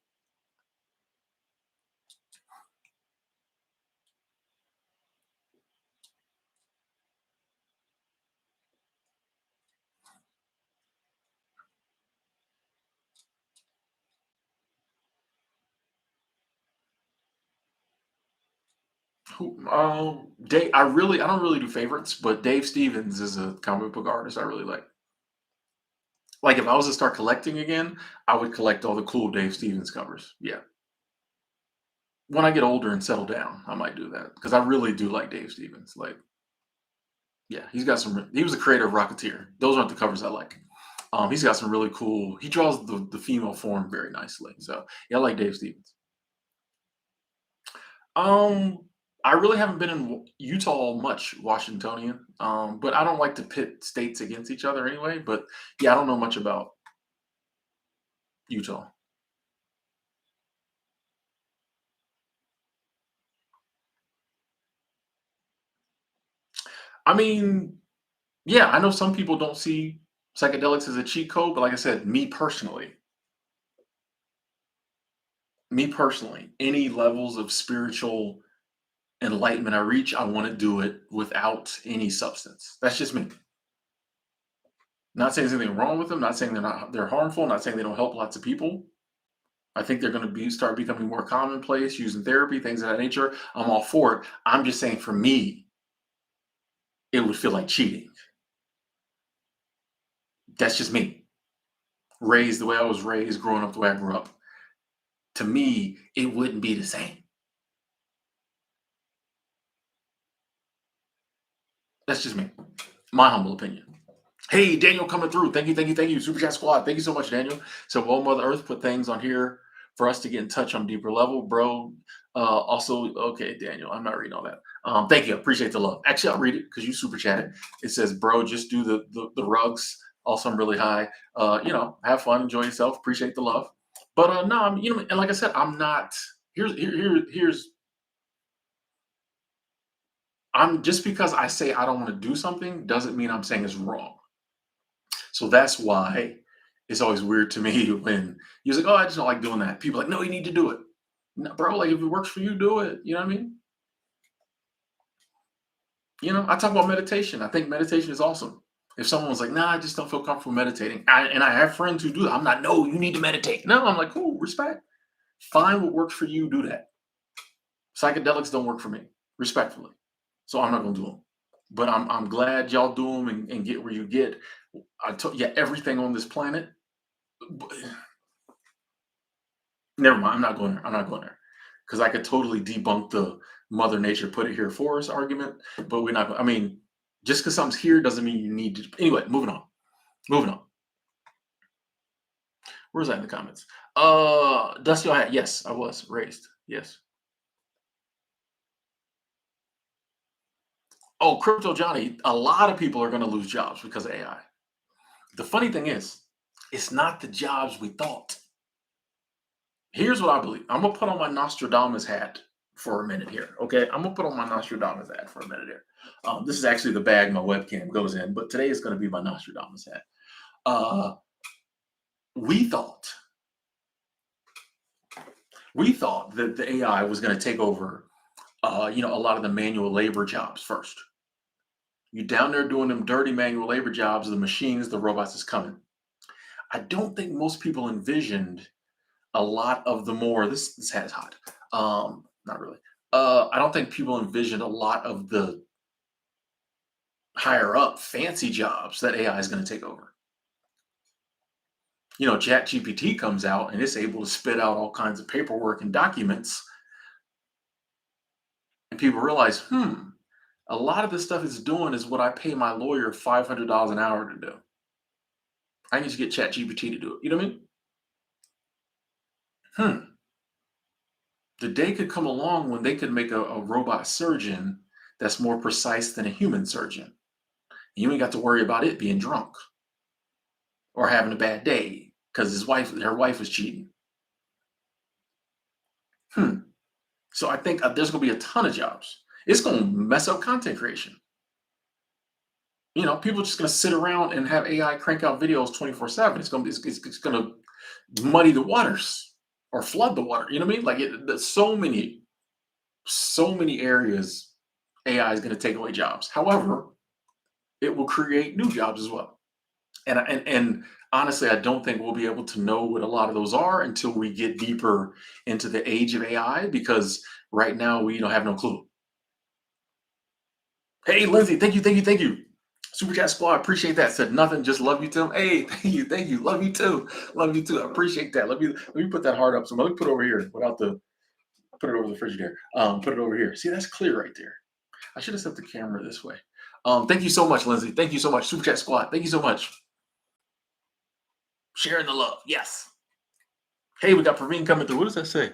Dave, I don't really do favorites, but Dave Stevens is a comic book artist I really like. Like, if I was to start collecting again, I would collect all the cool Dave Stevens covers. Yeah. When I get older and settle down, I might do that because I really do like Dave Stevens. Like, yeah, he's got some. He was a creator of Rocketeer. Those aren't the covers I like. He's got some really cool. He draws the female form very nicely. So yeah, I like Dave Stevens. Um, I really haven't been in Utah much, Washingtonian. But I don't like to pit states against each other anyway. But yeah, I don't know much about Utah. I mean, yeah, I know some people don't see psychedelics as a cheat code, but like I said, me personally, any levels of spiritual enlightenment I reach, I want to do it without any substance. That's just me. Not saying there's anything wrong with them. Not saying they're harmful. Not saying they don't help lots of people. I think they're going to start becoming more commonplace using therapy, things of that nature. I'm all for it. I'm just saying, for me, it would feel like cheating. That's just me. Raised the way I was raised, growing up the way I grew up. To me, it wouldn't be the same. That's just me. My humble opinion. Hey, Daniel coming through. Thank you, thank you, thank you. Super Chat Squad. Thank you so much, Daniel. So, well, Mother Earth put things on here for us to get in touch on a deeper level, bro. Also, okay, Daniel, I'm not reading all that. Thank you. Appreciate the love. Actually, I'll read it because you super chatted. It says, bro, just do the rugs. Also, I'm really high. Have fun, enjoy yourself. Appreciate the love. But no, and like I said, I'm not. Here's. I'm just because I say I don't want to do something doesn't mean I'm saying it's wrong. So that's why it's always weird to me when you're like, "Oh, I just don't like doing that." People are like, "No, you need to do it." No, bro, like, if it works for you, do it. You know what I mean? I talk about meditation. I think meditation is awesome. If someone was like, "Nah, I just don't feel comfortable meditating," and I have friends who do that. I'm not, "No, you need to meditate." No, I'm like, "Cool, respect. Find what works for you. Do that." Psychedelics don't work for me, respectfully. So I'm not gonna do them. But I'm glad y'all do them and get where you get. I told yeah, everything on this planet. Never mind. I'm not going there. I'm not going there because I could totally debunk the Mother Nature put it here for us argument. But we're not. I mean, just because something's here doesn't mean you need to. Anyway, moving on. Moving on. Where's that in the comments? Dusty, I had yes, I was raised. Yes. Oh, Crypto Johnny. A lot of people are going to lose jobs because of AI. The funny thing is, it's not the jobs we thought. Here's what I believe. I'm gonna put on my Nostradamus hat for a minute here. Okay, I'm gonna put on my Nostradamus hat for a minute here. This is actually the bag my webcam goes in, but today is gonna be my Nostradamus hat. Uh, we thought we thought that the AI was gonna take over, a lot of the manual labor jobs first. You down there doing them dirty manual labor jobs, the machines, the robots is coming. I don't think most people envisioned a lot of the more this hat is hot. Not really. I don't think people envisioned a lot of the higher up fancy jobs that AI is going to take over. Chat GPT comes out and it's able to spit out all kinds of paperwork and documents, and people realize, a lot of this stuff it's doing is what I pay my lawyer $500 an hour to do. I need to get Chat GPT to do it. You know what I mean? The day could come along when they could make a robot surgeon that's more precise than a human surgeon. You ain't got to worry about it being drunk or having a bad day because her wife was cheating. So I think there's going to be a ton of jobs. It's going to mess up content creation. People are just going to sit around and have AI crank out videos 24/7. It's going to muddy the waters or flood the water. You know what I mean? There's so many areas AI is going to take away jobs. However, it will create new jobs as well. And honestly, I don't think we'll be able to know what a lot of those are until we get deeper into the age of AI, because right now we don't have no clue. Hey, Lindsay, thank you, thank you, thank you. Super Chat Squad, appreciate that. Said nothing, just love you, Tim. Hey, thank you, love you too, love you too. I appreciate that. Let me put that heart up. So let me put it over here without the put it over the Frigidaire. Put it over here. See, that's clear right there. I should have set the camera this way. Thank you so much, Lindsay. Thank you so much, Super Chat Squad. Thank you so much. Sharing the love. Yes. Hey, we got Praveen coming through. What does that say?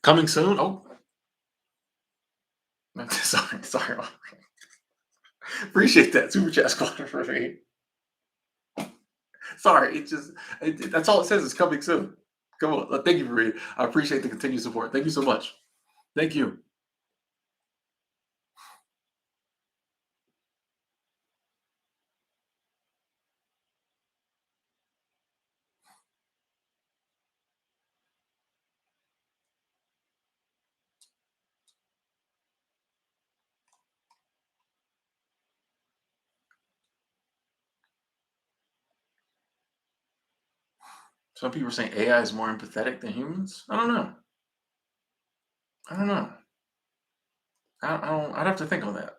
Coming soon? Oh, sorry. Appreciate that. Super Chat Squad for me. Sorry, that's all it says is coming soon. Come on. Thank you for me. I appreciate the continued support. Thank you so much. Thank you. Some people are saying AI is more empathetic than humans. I don't know. I don't know. I don't. I'd have to think on that.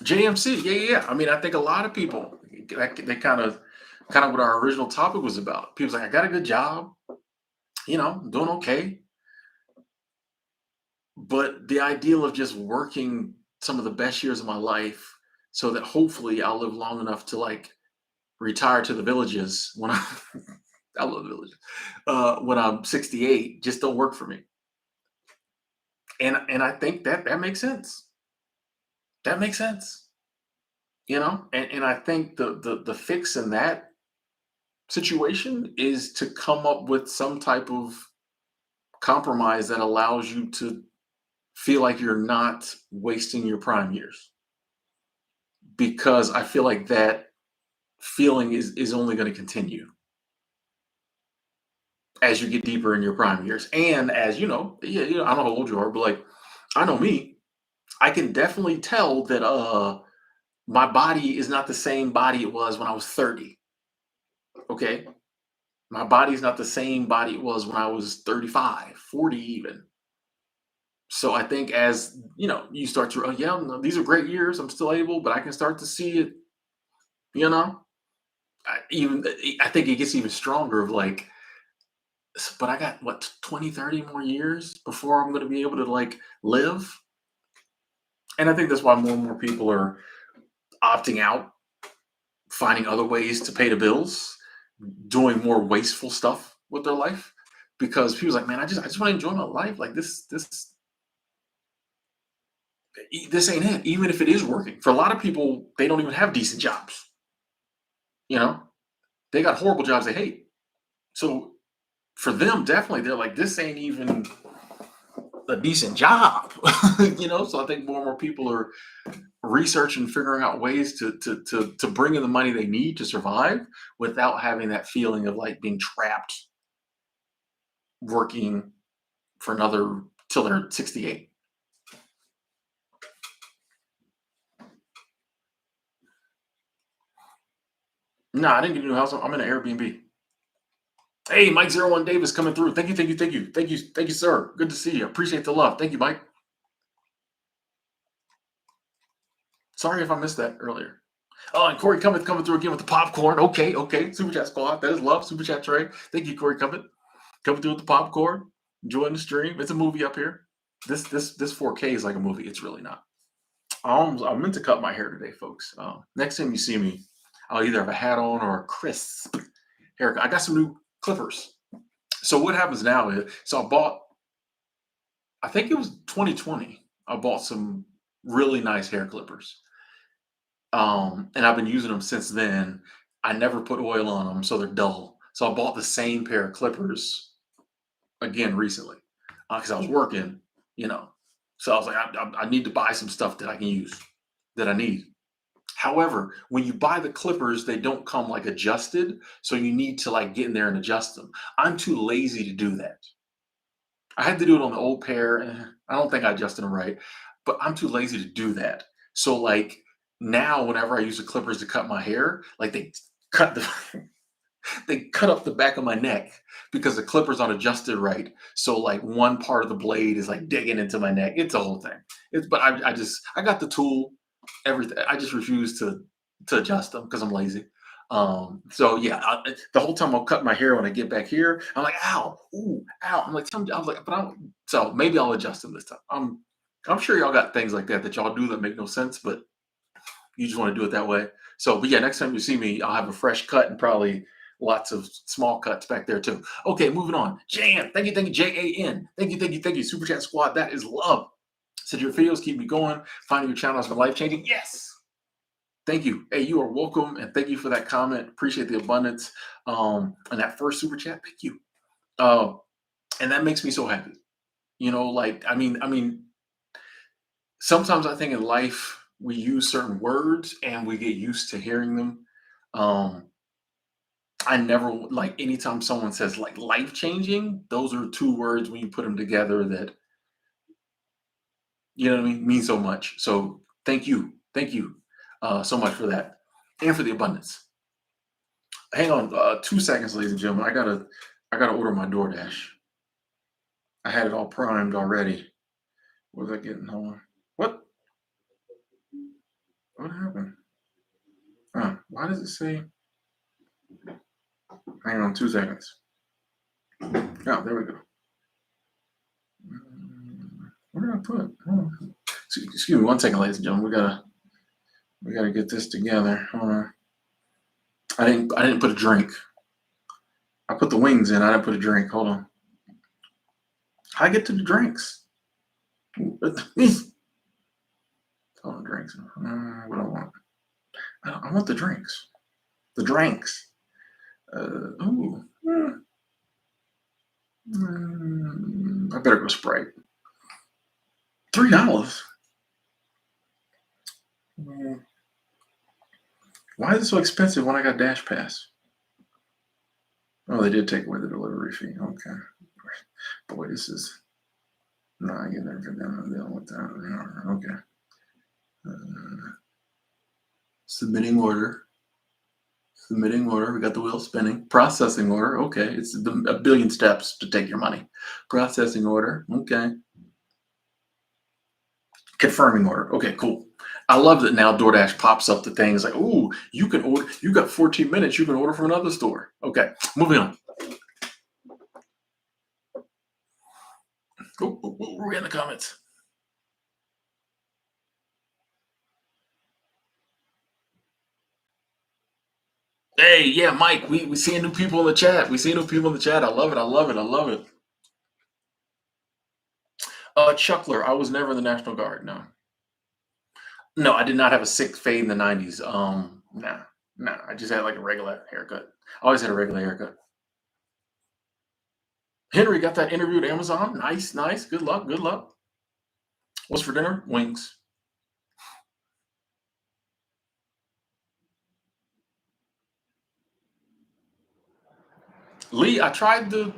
JMC, yeah. I mean, I think a lot of people they kind of what our original topic was about. People's like, I got a good job, doing okay. But the ideal of just working some of the best years of my life so that hopefully I'll live long enough to retire to the villages when I love the villages when I'm 68 just don't work for me. And I think that makes sense. That makes sense. And I think the fix in that situation is to come up with some type of compromise that allows you to feel like you're not wasting your prime years, because I feel like that feeling is only going to continue as you get deeper in your prime years. And as yeah, I don't know how old you are, but I know me. I can definitely tell that my body is not the same body it was when I was 30. Okay. My body's not the same body it was when I was 35, 40 even. So I think as you start to, oh yeah, no, these are great years. I'm still able, but I can start to see it, you know. I think it gets even stronger of like, but I got what 20, 30 more years before I'm gonna be able to like live. And I think that's why more and more people are opting out, finding other ways to pay the bills, doing more wasteful stuff with their life. Because people's like, man, I just want to enjoy my life. Like this ain't it. Even if it is working. For a lot of people, they don't even have decent jobs. You know, they got horrible jobs they hate. So for them, definitely, they're like, this ain't even a decent job. So I think more and more people are researching, figuring out ways to bring in the money they need to survive without having that feeling of like being trapped working for another till they're 68. No, I didn't get a new house. I'm in an Airbnb. Hey, Mike 01 Davis coming through. Thank you, thank you, thank you, thank you, thank you, sir. Good to see you. Appreciate the love. Thank you, Mike. Sorry if I missed that earlier. Oh, and Corey coming through again with the popcorn. Okay, okay. Super chat squad. That is love. Super chat Trey. Thank you, Corey coming through with the popcorn. Enjoying the stream. It's a movie up here. This 4K is like a movie. It's really not. I meant to cut my hair today, folks. Next time you see me, I'll either have a hat on or a crisp haircut. I got some new clippers. So what happens now is, so I bought, I think it was 2020. I bought some really nice hair clippers. And I've been using them since then. I never put oil on them, so they're dull. So I bought the same pair of clippers again recently because I was working, you know. So I was like, I need to buy some stuff that I can use that I need. However, when you buy the clippers, they don't come like adjusted, so you need to like get in there and adjust them. I'm too lazy to do that. I had to do it on the old pair. I don't think I adjusted them right, but I'm too lazy to do that. So like now, whenever I use the clippers to cut my hair, like cut the they cut up the back of my neck because the clippers aren't adjusted right. So like one part of the blade is like digging into my neck. It's a whole thing. But I got the tool, everything. I just refuse to adjust them because I'm lazy. So yeah, the whole time I'll cut my hair when I get back here. I'm like, ow, ooh, ow. I'm like, but I'm so maybe I'll adjust them this time. I'm sure y'all got things like that that y'all do that make no sense, but you just want to do it that way. So, but yeah, next time you see me, I'll have a fresh cut and probably lots of small cuts back there too. Okay, moving on. Jan, thank you, JAN. Thank you, Super Chat Squad. That is love. Said your videos keep me going. Finding your channel has been life changing. Yes. Thank you. Hey, you are welcome, and thank you for that comment. Appreciate the abundance. And that first super chat, thank you. Uh, and that makes me so happy. Like I mean, sometimes I think in life we use certain words and we get used to hearing them. Um, I never like anytime someone says like life changing, those are two words when you put them together that you know what I mean so much. So thank you so much for that and for the abundance. Hang on 2 seconds, ladies and gentlemen. I gotta order my DoorDash. I had it all primed already. What was I getting home? What? What happened? Why does it say? Hang on 2 seconds. Oh, there we go. Where did I put? Oh. Excuse me 1 second, ladies and gentlemen. We gotta get this together. Hold on. I didn't put a drink. I put the wings in. I didn't put a drink. Hold on. How I get to the drinks? Hold on, drinks. What do I want? I want the drinks. The drinks. Ooh. I better go Sprite. $3. Why is it so expensive when I got Dash Pass? Oh, they did take away the delivery fee. Okay. Boy, this is No, I get there for them one time. Okay. Submitting order. Submitting order. We got the wheel spinning. Processing order. Okay. It's a billion steps to take your money. Processing order. Okay. Confirming order. Okay, cool. I love that now DoorDash pops up the things like, "Ooh, you can order. You got 14 minutes. You can order from another store." Okay, moving on. We're in the comments. Hey, yeah, Mike. We seeing new people in the chat. We see new people in the chat. I love it. I love it. I love it. Chuckler. I was never in the National Guard. No, no, I did not have a sick fade in the 90s. Nah, nah. I just had like a regular haircut. I always had a regular haircut. Henry got that interview at Amazon. Nice, nice. Good luck. Good luck. What's for dinner? Wings. Lee, I tried to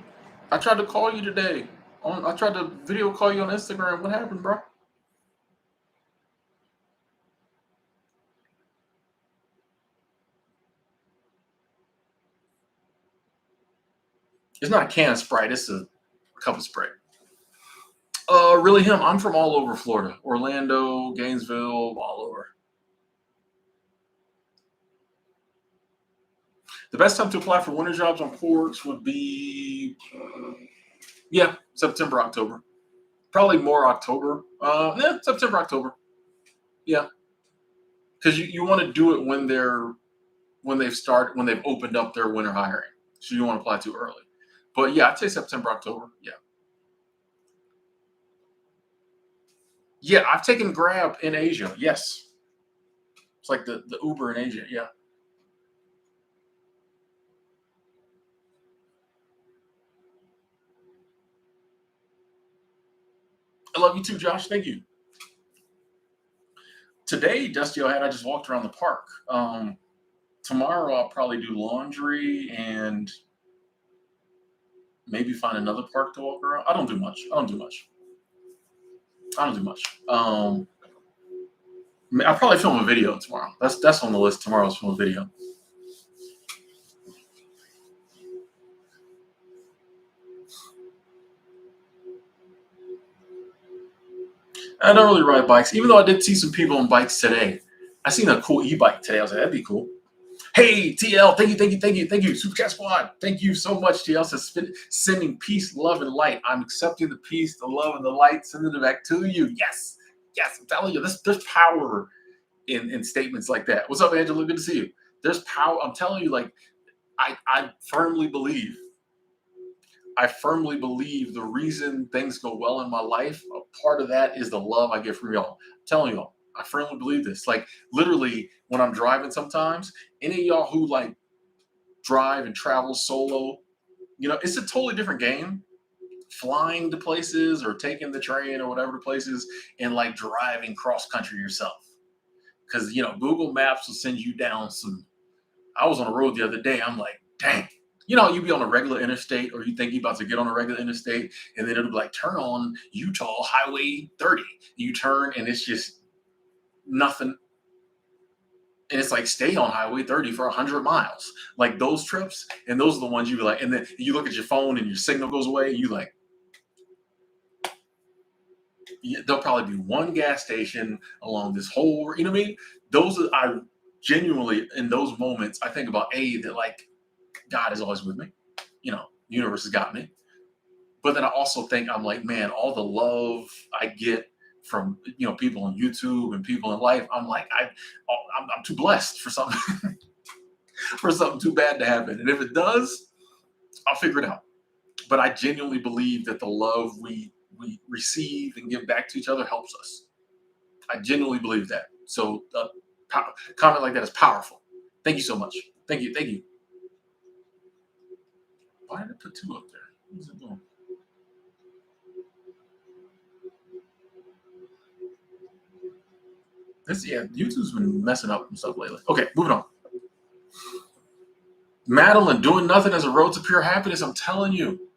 call you today. I tried to video call you on Instagram. What happened, bro? It's not a can of Sprite. It's a cup of Sprite. Really him. I'm from all over Florida. Orlando, Gainesville, all over. The best time to apply for winter jobs on ports would be, yeah, September, October. Probably more October. Yeah, September, October. Yeah, because you want to do it when they've opened up their winter hiring. So you don't want to apply too early. But yeah, I'd say September, October. Yeah. Yeah, I've taken Grab in Asia. Yes. It's like the Uber in Asia. Yeah. I love you too, Josh. Thank you. Today, Dusty had I just walked around the park. Tomorrow I'll probably do laundry and maybe find another park to walk around. I don't do much. I don't do much. I don't do much. I'll probably film a video tomorrow. That's on the list. Tomorrow's film a video. I don't really ride bikes, even though I did see some people on bikes today. I seen a cool e-bike today. I was like, that'd be cool. Hey, TL, thank you, thank you, thank you, thank you. Super Chat Squad, thank you so much, TL. Sending peace, love, and light. I'm accepting the peace, the love, and the light, sending it back to you. Yes, yes, I'm telling you, there's power in statements like that. What's up, Angela? Good to see you. There's power. I'm telling you, like, I firmly believe the reason things go well in my life, a part of that is the love I get from y'all. I'm telling y'all, I firmly believe this. Like literally, when I'm driving, sometimes any of y'all who like drive and travel solo, it's a totally different game. Flying to places or taking the train or whatever the place is, and like driving cross country yourself. Because Google Maps will send you down some. I was on the road the other day. I'm like, dang. You be on a regular interstate, or you think you're about to get on a regular interstate, and then it'll be like, turn on Utah Highway 30. You turn, and it's just nothing. And it's like, stay on Highway 30 for 100 miles. Like those trips, and those are the ones you be like, and then you look at your phone and your signal goes away, and you like, there'll probably be one gas station along this whole, you know what I mean? I genuinely, in those moments, I think about that like, God is always with me. Universe has got me. But then I also think I'm like, man, all the love I get from people on YouTube and people in life, I'm like, I'm too blessed for something for something too bad to happen. And if it does, I'll figure it out. But I genuinely believe that the love we receive and give back to each other helps us. I genuinely believe that. So comment like that is powerful. Thank you so much. Thank you. Thank you. Why did I put 2 up there? What is it doing? YouTube's been messing up and stuff lately. Okay, moving on. Madeline, doing nothing as a road to pure happiness. I'm telling you,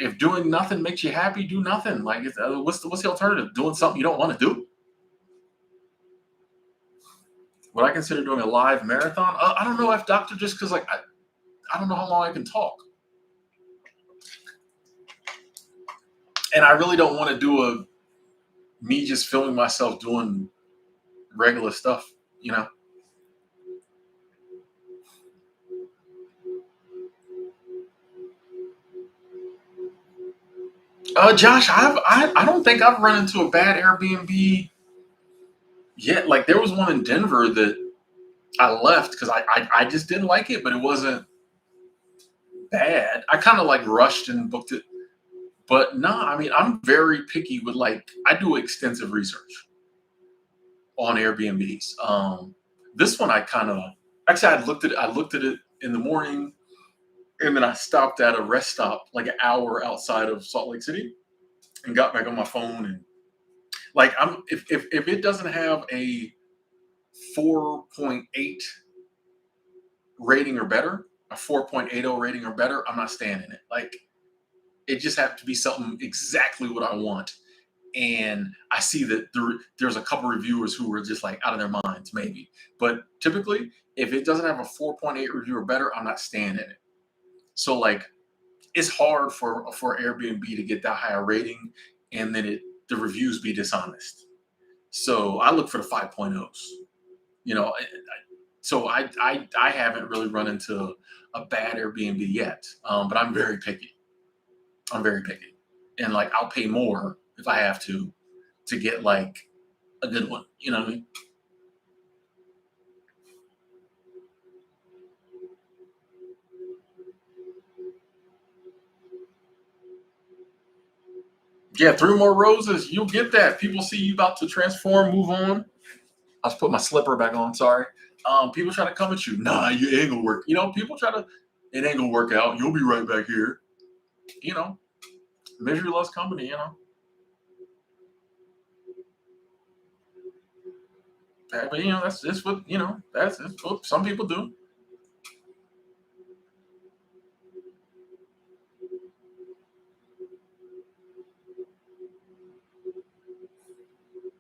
if doing nothing makes you happy, do nothing. Like, what's the alternative? Doing something you don't want to do? Would I consider doing a live marathon? I don't know if doctor just because like I don't know how long I can talk, and I really don't want to do a me just filming myself doing regular stuff. You know. Josh, I don't think I've run into a bad Airbnb yet. Like there was one in Denver that I left because I just didn't like it, but it wasn't bad. I kind of like rushed and booked it, but nah. I mean, I'm very picky with like I do extensive research on Airbnbs. This one I kind of actually I looked at it in the morning, and then I stopped at a rest stop like an hour outside of Salt Lake City and got back on my phone and like I'm if it doesn't have a 4.8 rating or better, a 4.80 rating or better, I'm not staying in it. Like it just has to be something exactly what I want. And I see that there's a couple reviewers who were just like out of their minds, maybe. But typically, if it doesn't have a 4.8 review or better, I'm not staying in it. So like it's hard for Airbnb to get that higher rating and then the reviews be dishonest. So I look for the 5.0s. You know, so I haven't really run into a bad Airbnb yet, but I'm very picky. I'm very picky, and like I'll pay more if I have to get like a good one. You know what I mean? Yeah, three more roses, you'll get that. People see you about to transform, move on. I just put my slipper back on. Sorry. People try to come at you. Nah, you ain't gonna work. You know, people try to. It ain't gonna work out. You'll be right back here. You know, misery loves company. You know, but you know that's just what you know. That's what some people do.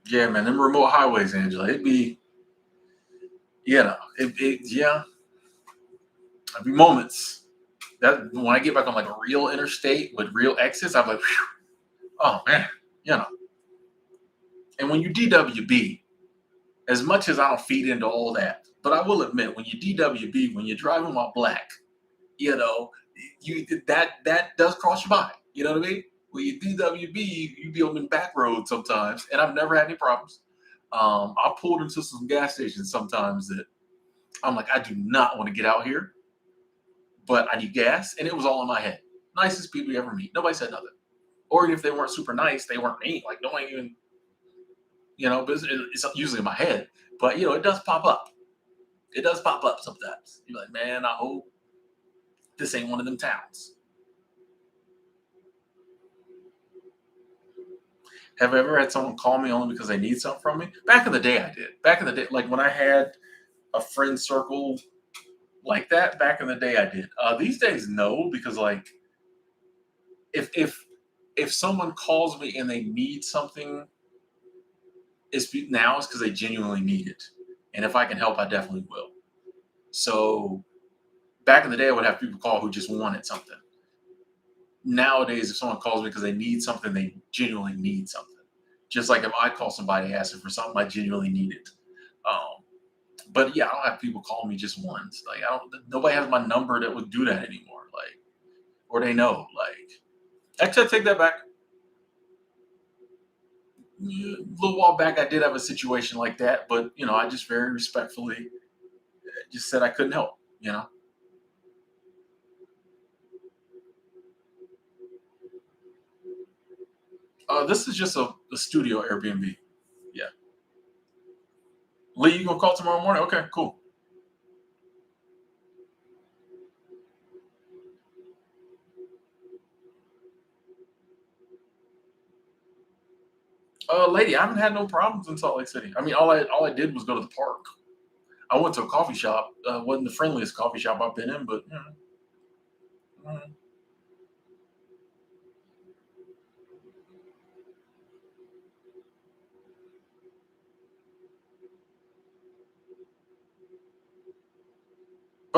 Yeah, man, them remote highways, Angela. It'd be, you know, yeah, it'd be moments. That when I get back on like a real interstate with real exits, I'm like, "Phew, oh man, you know. And when you DWB, as much as I don't feed into all that, but I will admit, when you DWB, when you're driving while black, you know, you that does cross your mind. You know what I mean? When you DWB, you be on the back roads sometimes, and I've never had any problems. I pulled into some gas stations sometimes that I'm like, I do not want to get out here, but I need gas, and it was all in my head. Nicest people you ever meet. Nobody said nothing. Or if they weren't super nice, they weren't mean. Like no one even, you know. But it's usually in my head. But you know, it does pop up. It does pop up sometimes. You're like, man, I hope this ain't one of them towns. Have I ever had someone call me only because they need something from me? Back in the day, I did. Back in the day, like when I had a friend circle like that, back in the day, I did. These days, no, because like if if if someone calls me and they need something, it's because they genuinely need it, and if I can help, I definitely will. So back in the day, I would have people call who just wanted something. Nowadays, if someone calls me because they need something, they genuinely need something. Just like if I call somebody asking for something, I genuinely need it. Um, but yeah, I don't have people call me just once. Like I don't. Nobody has my number that would do that anymore. Like or they know. Like actually, I take that back. Yeah, a little while back, I did have a situation like that, but you know, I just very respectfully just said I couldn't help. You know, this is just a studio Airbnb. Yeah, Lee, you gonna call tomorrow morning? Okay, cool. Lady, I haven't had no problems in Salt Lake City. I mean, all I did was go to the park. I went to a coffee shop. Wasn't the friendliest coffee shop I've been in, but you know, mm,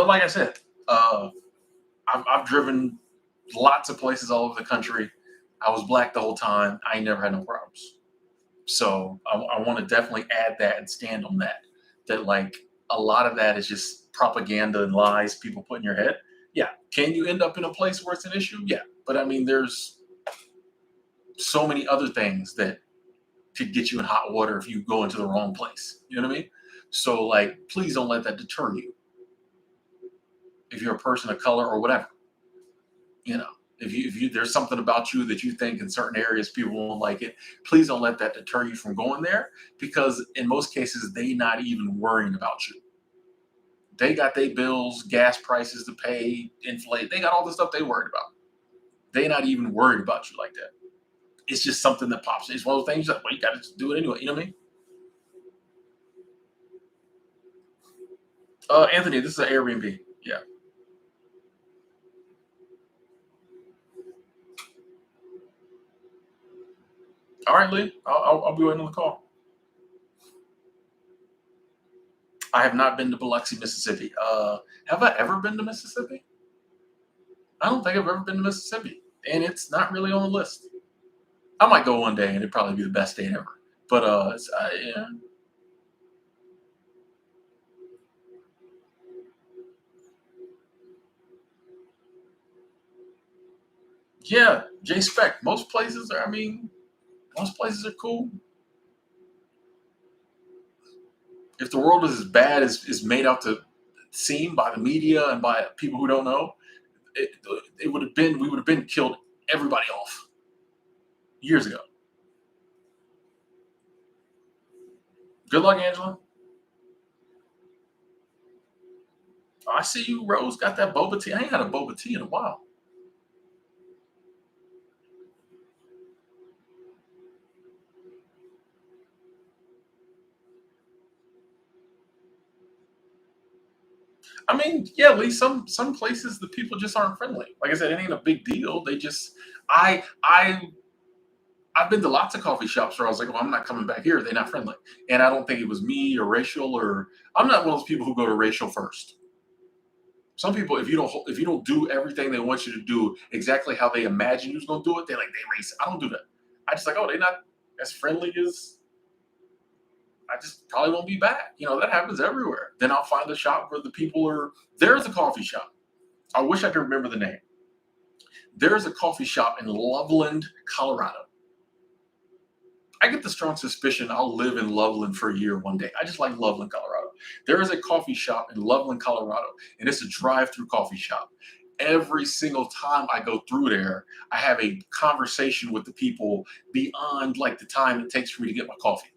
But like I said, uh, I've driven lots of places all over the country. I was black the whole time. I ain't never had no problems. So I want to definitely add that and stand on that. That like a lot of that is just propaganda and lies people put in your head. Yeah. Can you end up in a place where it's an issue? Yeah. But I mean, there's so many other things that could get you in hot water if you go into the wrong place. You know what I mean? So like, please don't let that deter you if you're a person of color or whatever. You know, if you there's something about you that you think in certain areas people won't like it, please don't let that deter you from going there because in most cases they not even worrying about you. They got their bills, gas prices to pay, inflate. They got all the stuff they worried about. They not even worried about you like that. It's just something that pops. It's one of those things that well, you got to just do it anyway. You know what I mean? Anthony, this is an Airbnb. Yeah. All right, Lee. I'll be waiting on the call. I have not been to Biloxi, Mississippi. Have I ever been to Mississippi? I don't think I've ever been to Mississippi, and it's not really on the list. I might go one day, and it'd probably be the best day ever. But yeah, yeah, J Spec. Most places are. I mean, most places are cool. If the world is as bad as is made out to seem by the media and by people who don't know, it, it would have been we would have been killed everybody off years ago. Good luck, Angela. I see you, Rose. Got that boba tea. I ain't had a boba tea in a while. I mean, yeah, at least some places the people just aren't friendly. Like I said, it ain't a big deal. They just I I've been to lots of coffee shops where I was like, well, I'm not coming back here. They're not friendly. And I don't think it was me or racial or I'm not one of those people who go to racial first. Some people, if you don't do everything they want you to do exactly how they imagine you're gonna do it, they're like they race. I don't do that. I just like, oh, they're not as friendly as I just probably won't be back. You know, that happens everywhere. Then I'll find a shop where the people are there's a coffee shop. I wish I could remember the name. There's a coffee shop in Loveland, Colorado. I get the strong suspicion I'll live in Loveland for a year one day. I just like Loveland, Colorado. There is a coffee shop in Loveland, Colorado, and it's a drive-through coffee shop. Every single time I go through there, I have a conversation with the people beyond like the time it takes for me to get my coffee.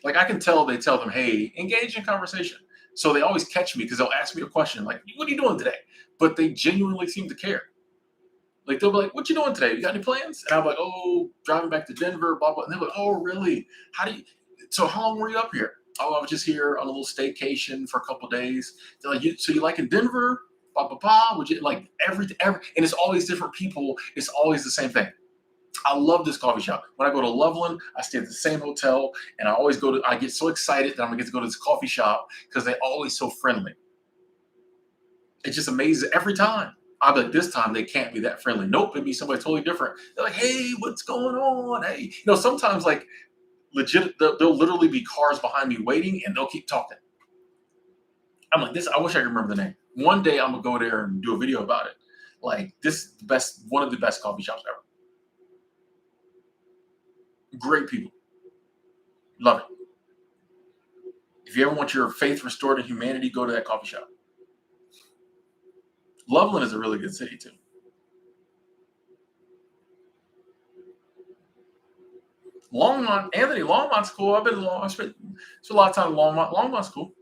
Like I can tell they tell them, hey, engage in conversation. So they always catch me because they'll ask me a question like, what are you doing today? But they genuinely seem to care. Like they'll be like, "What you doing today? You got any plans?" And I'm like, "Oh, driving back to Denver, blah blah." And they're like, "Oh, really? How do you? So how long were you up here?" "Oh, I was just here on a little staycation for a couple of days." They're like, "So you like in Denver?" Blah blah blah. Would you like every? And it's always different people. It's always the same thing. I love this coffee shop. When I go to Loveland, I stay at the same hotel, and I always go to. I get so excited that I'm gonna get to go to this coffee shop because they're always so friendly. It just amazes every time. I'll be like, this time they can't be that friendly. Nope, it'd be somebody totally different. They're like, hey, what's going on? Hey, sometimes like legit, there'll literally be cars behind me waiting, and they'll keep talking. I'm like, this. I wish I could remember the name. One day I'm gonna go there and do a video about it. Like this is the best, one of the best coffee shops ever. Great people, love it. If you ever want your faith restored in humanity, go to that coffee shop. Loveland is a really good city too. Longmont, Anthony, Longmont's cool. I've been to Longmont. Spent a lot of time in Longmont. Longmont's cool.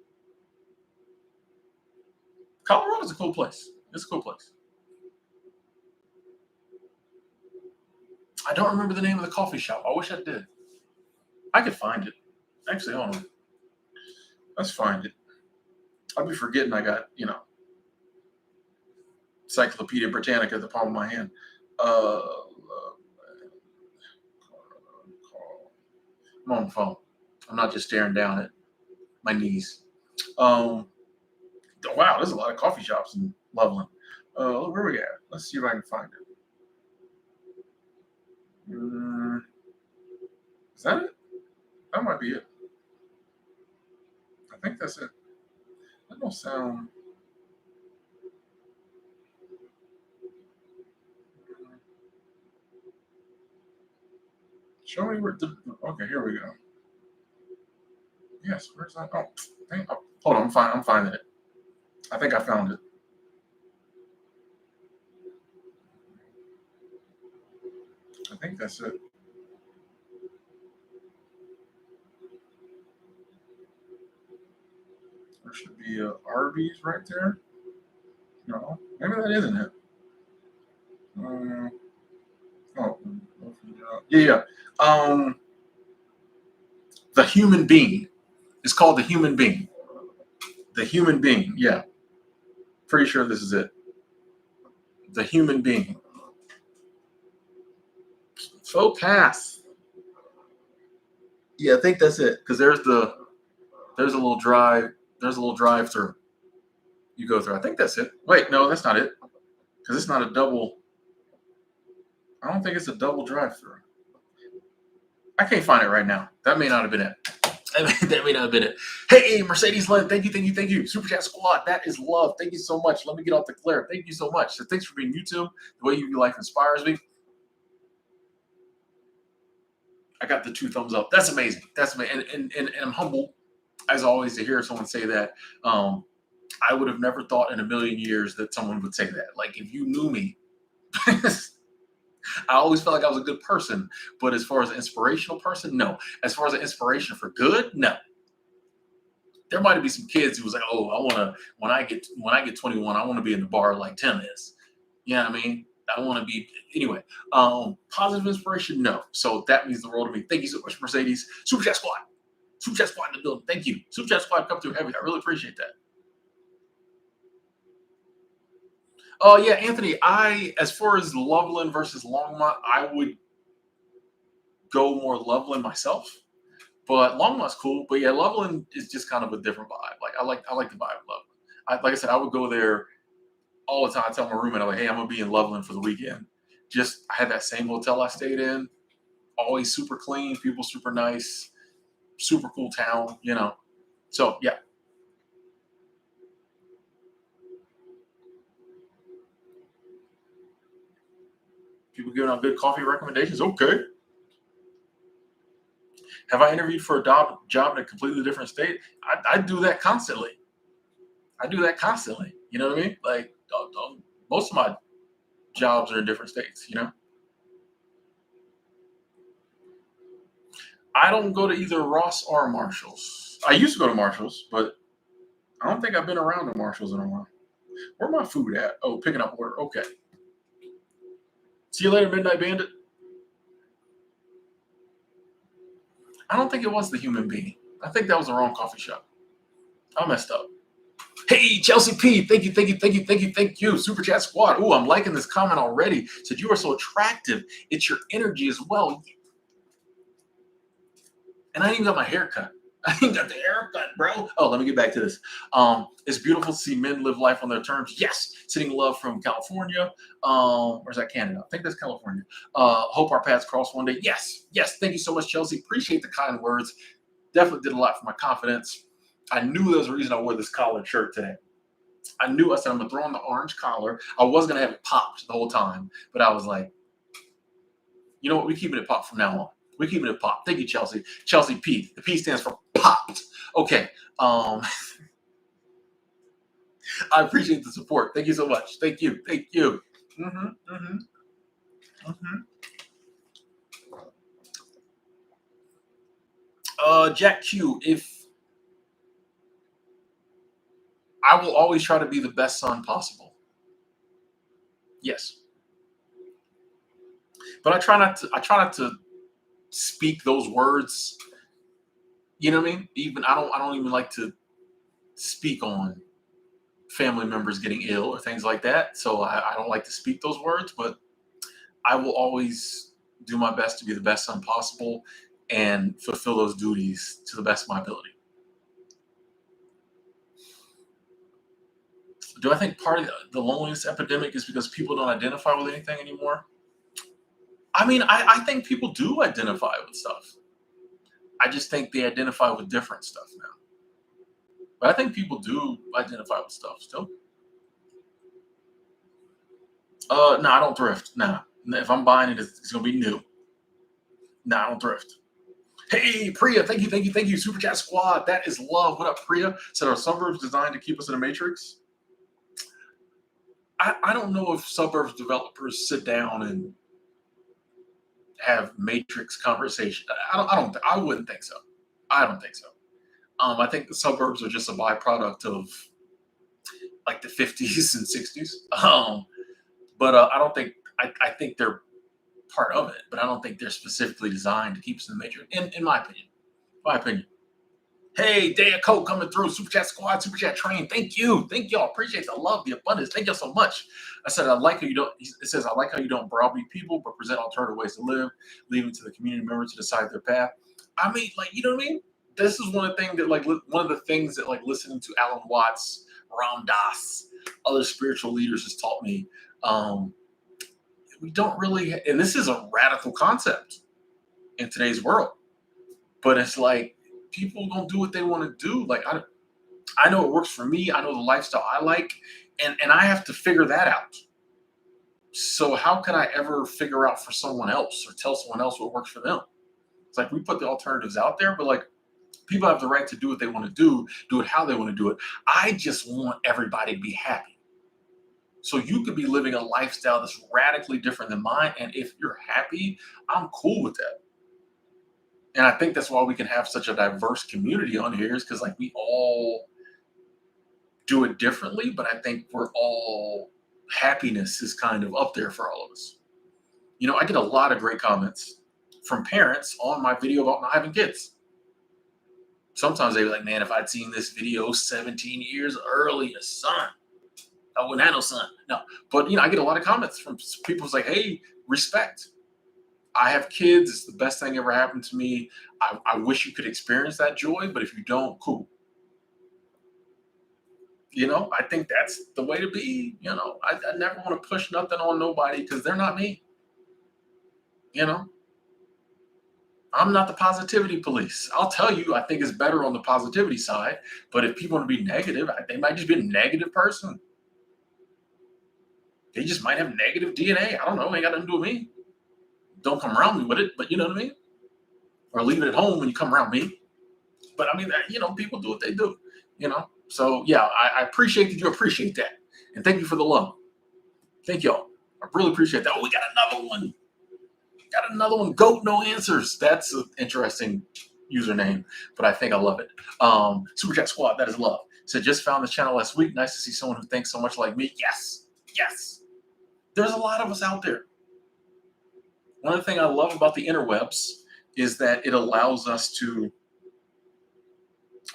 Colorado's a cool place. It's a cool place. I don't remember the name of the coffee shop. I wish I did. I could find it. Actually, hold on. Let's find it. I'll be forgetting I got, Encyclopedia Britannica at the palm of my hand. Uh, I'm on the phone. I'm not just staring down at my knees. Um, Wow, there's a lot of coffee shops in Loveland. Where we at? Let's see if I can find it. Mm, is that it? That might be it. I think that's it. That don't sound. Show me where. Okay, here we go. Yes, where's that? Oh, hold on. I'm finding it. I think I found it. I think that's it. There should be a Arby's right there. No, maybe that isn't it. Um, oh, yeah, yeah. Um, the human being. It's called the human being. The human being. Yeah, pretty sure this is it. The human being. Focus. Yeah, I think that's it. Because there's a little drive. There's a little drive through. You go through. I think that's it. Wait, no, that's not it. Because it's not a double. I don't think it's a double drive through. I can't find it right now. That may not have been it. That may not have been it. Hey, Mercedes Lynn, thank you, thank you, thank you. Super Chat Squad, that is love. Thank you so much. Let me get off the Claire. Thank you so much. So thanks for being YouTube. The way you view life inspires me. I got the 2 thumbs up. That's amazing. That's amazing. And I'm humble, as always, to hear someone say that. I would have never thought in a million years that someone would say that. Like, if you knew me, I always felt like I was a good person. But as far as an inspirational person, no. As far as an inspiration for good, no. There might be some kids who was like, "Oh, I want to when I get 21, I want to be in the bar like Tim is." You know what I mean? I want to be anyway. Positive inspiration, no. So that means the world to me. Thank you so much, Mercedes. Super Chat Squad, Super Chat Squad in the building. Thank you, Super Chat Squad. Come through heavy. I really appreciate that. Oh yeah, Anthony. As far as Loveland versus Longmont, I would go more Loveland myself. But Longmont's cool. But yeah, Loveland is just kind of a different vibe. Like I like the vibe of Loveland. Like I said, I would go there all the time. I tell my roommate, I'm like, hey, I'm gonna be in Loveland for the weekend. Just I had that same hotel I stayed in. Always super clean, people super nice, super cool town, you know. So yeah, people giving out good coffee recommendations. Okay. Have I interviewed for a job in a completely different state? I do that constantly. I do that constantly. You know what I mean? Like most of my jobs are in different states. You know, I don't go to either Ross or Marshalls. I used to go to Marshalls, but I don't think I've been around the Marshalls in a while. Where my food at? Oh, picking up order. Okay. See you later, Midnight Bandit. I don't think it was the human being. I think that was the wrong coffee shop. I messed up. Hey, Chelsea P, thank you, thank you, thank you, thank you, thank you. Super Chat Squad. Ooh, I'm liking this comment already. Said you are so attractive. It's your energy as well. And I ain't even got my hair cut. I ain't got the haircut, bro. Oh, let me get back to this. It's beautiful to see men live life on their terms. Yes, sending love from California. Or is that Canada? I think that's California. Hope our paths cross one day. Yes, yes. Thank you so much, Chelsea. Appreciate the kind words. Definitely did a lot for my confidence. I knew there was a reason I wore this collared shirt today. I knew I said I'm gonna throw on the orange collar. I was gonna have it popped the whole time, but I was like, you know what? We're keeping it popped from now on. We're keeping it popped. Thank you, Chelsea. Chelsea P. The P stands for popped. Okay. I appreciate the support. Thank you so much. Thank you. Thank you. Mm-hmm, mm-hmm, mm-hmm. Jack Q. If I will always try to be the best son possible. Yes, but I try not to. I try not to speak those words. You know what I mean? Even I don't. I don't even like to speak on family members getting ill or things like that. So I don't like to speak those words, but I will always do my best to be the best son possible and fulfill those duties to the best of my ability. Do I think part of the loneliness epidemic is because people don't identify with anything anymore? I mean, I think people do identify with stuff. I just think they identify with different stuff now. But I think people do identify with stuff still. No, I don't thrift. Nah. If I'm buying it, it's gonna be new. Nah, I don't thrift. Hey, Priya, thank you, thank you, thank you. Super Chat Squad, that is love. What up, Priya? Said, are suburbs designed to keep us in the matrix? I don't know if suburbs developers sit down and have matrix conversation. I wouldn't think so. I don't think so. I think the suburbs are just a byproduct of like the 50s and 60s. But I don't think I think they're part of it, but I don't think they're specifically designed to keep us in the matrix. In my opinion, my opinion. Hey, Daya Cole coming through. Super Chat Squad, Super Chat Train. Thank you. Thank y'all. Appreciate the love, the abundance. Thank y'all so much. I said, I like how you don't, it says, I like how you don't browbeat people, but present alternative ways to live, leaving to the community members to decide their path. I mean, like, you know what I mean? This is one of the things that, like, one of the things that, like, listening to Alan Watts, Ram Dass, other spiritual leaders has taught me. We don't really, and this is a radical concept in today's world, but it's like, people gonna do what they want to do. Like I know it works for me. I know the lifestyle I like, and I have to figure that out. So how can I ever figure out for someone else or tell someone else what works for them? It's like we put the alternatives out there, but like people have the right to do what they want to do it how they want to do it. I just want everybody to be happy. So you could be living a lifestyle that's radically different than mine, and if you're happy, I'm cool with that. And I think that's why we can have such a diverse community on here is because like we all do it differently, but I think we're all happiness is kind of up there for all of us. You know, I get a lot of great comments from parents on my video about not having kids. Sometimes they be like, man, if I'd seen this video 17 years earlier, son, I wouldn't have no son. No, but you know, I get a lot of comments from people who's like, hey, respect. I have kids. It's the best thing ever happened to me. I wish you could experience that joy, but if you don't, cool. You know, I think that's the way to be. You know, I never want to push nothing on nobody because they're not me. You know, I'm not the positivity police. I'll tell you, I think it's better on the positivity side. But if people want to be negative, they might just be a negative person. They just might have negative DNA. I don't know. Ain't got nothing to do with me. Don't come around me with it, but you know what I mean? Or leave it at home when you come around me. But I mean, you know, people do what they do, you know? So yeah, I appreciate that you appreciate that. And thank you for the love. Thank y'all. I really appreciate that. Oh, we got another one. Got another one. Goat No Answers. That's an interesting username, but I think I love it. Super Chat Squad, that is love. So just found this channel last week. Nice to see someone who thinks so much like me. Yes. Yes. There's a lot of us out there. One of the things I love about the interwebs is that it allows us to,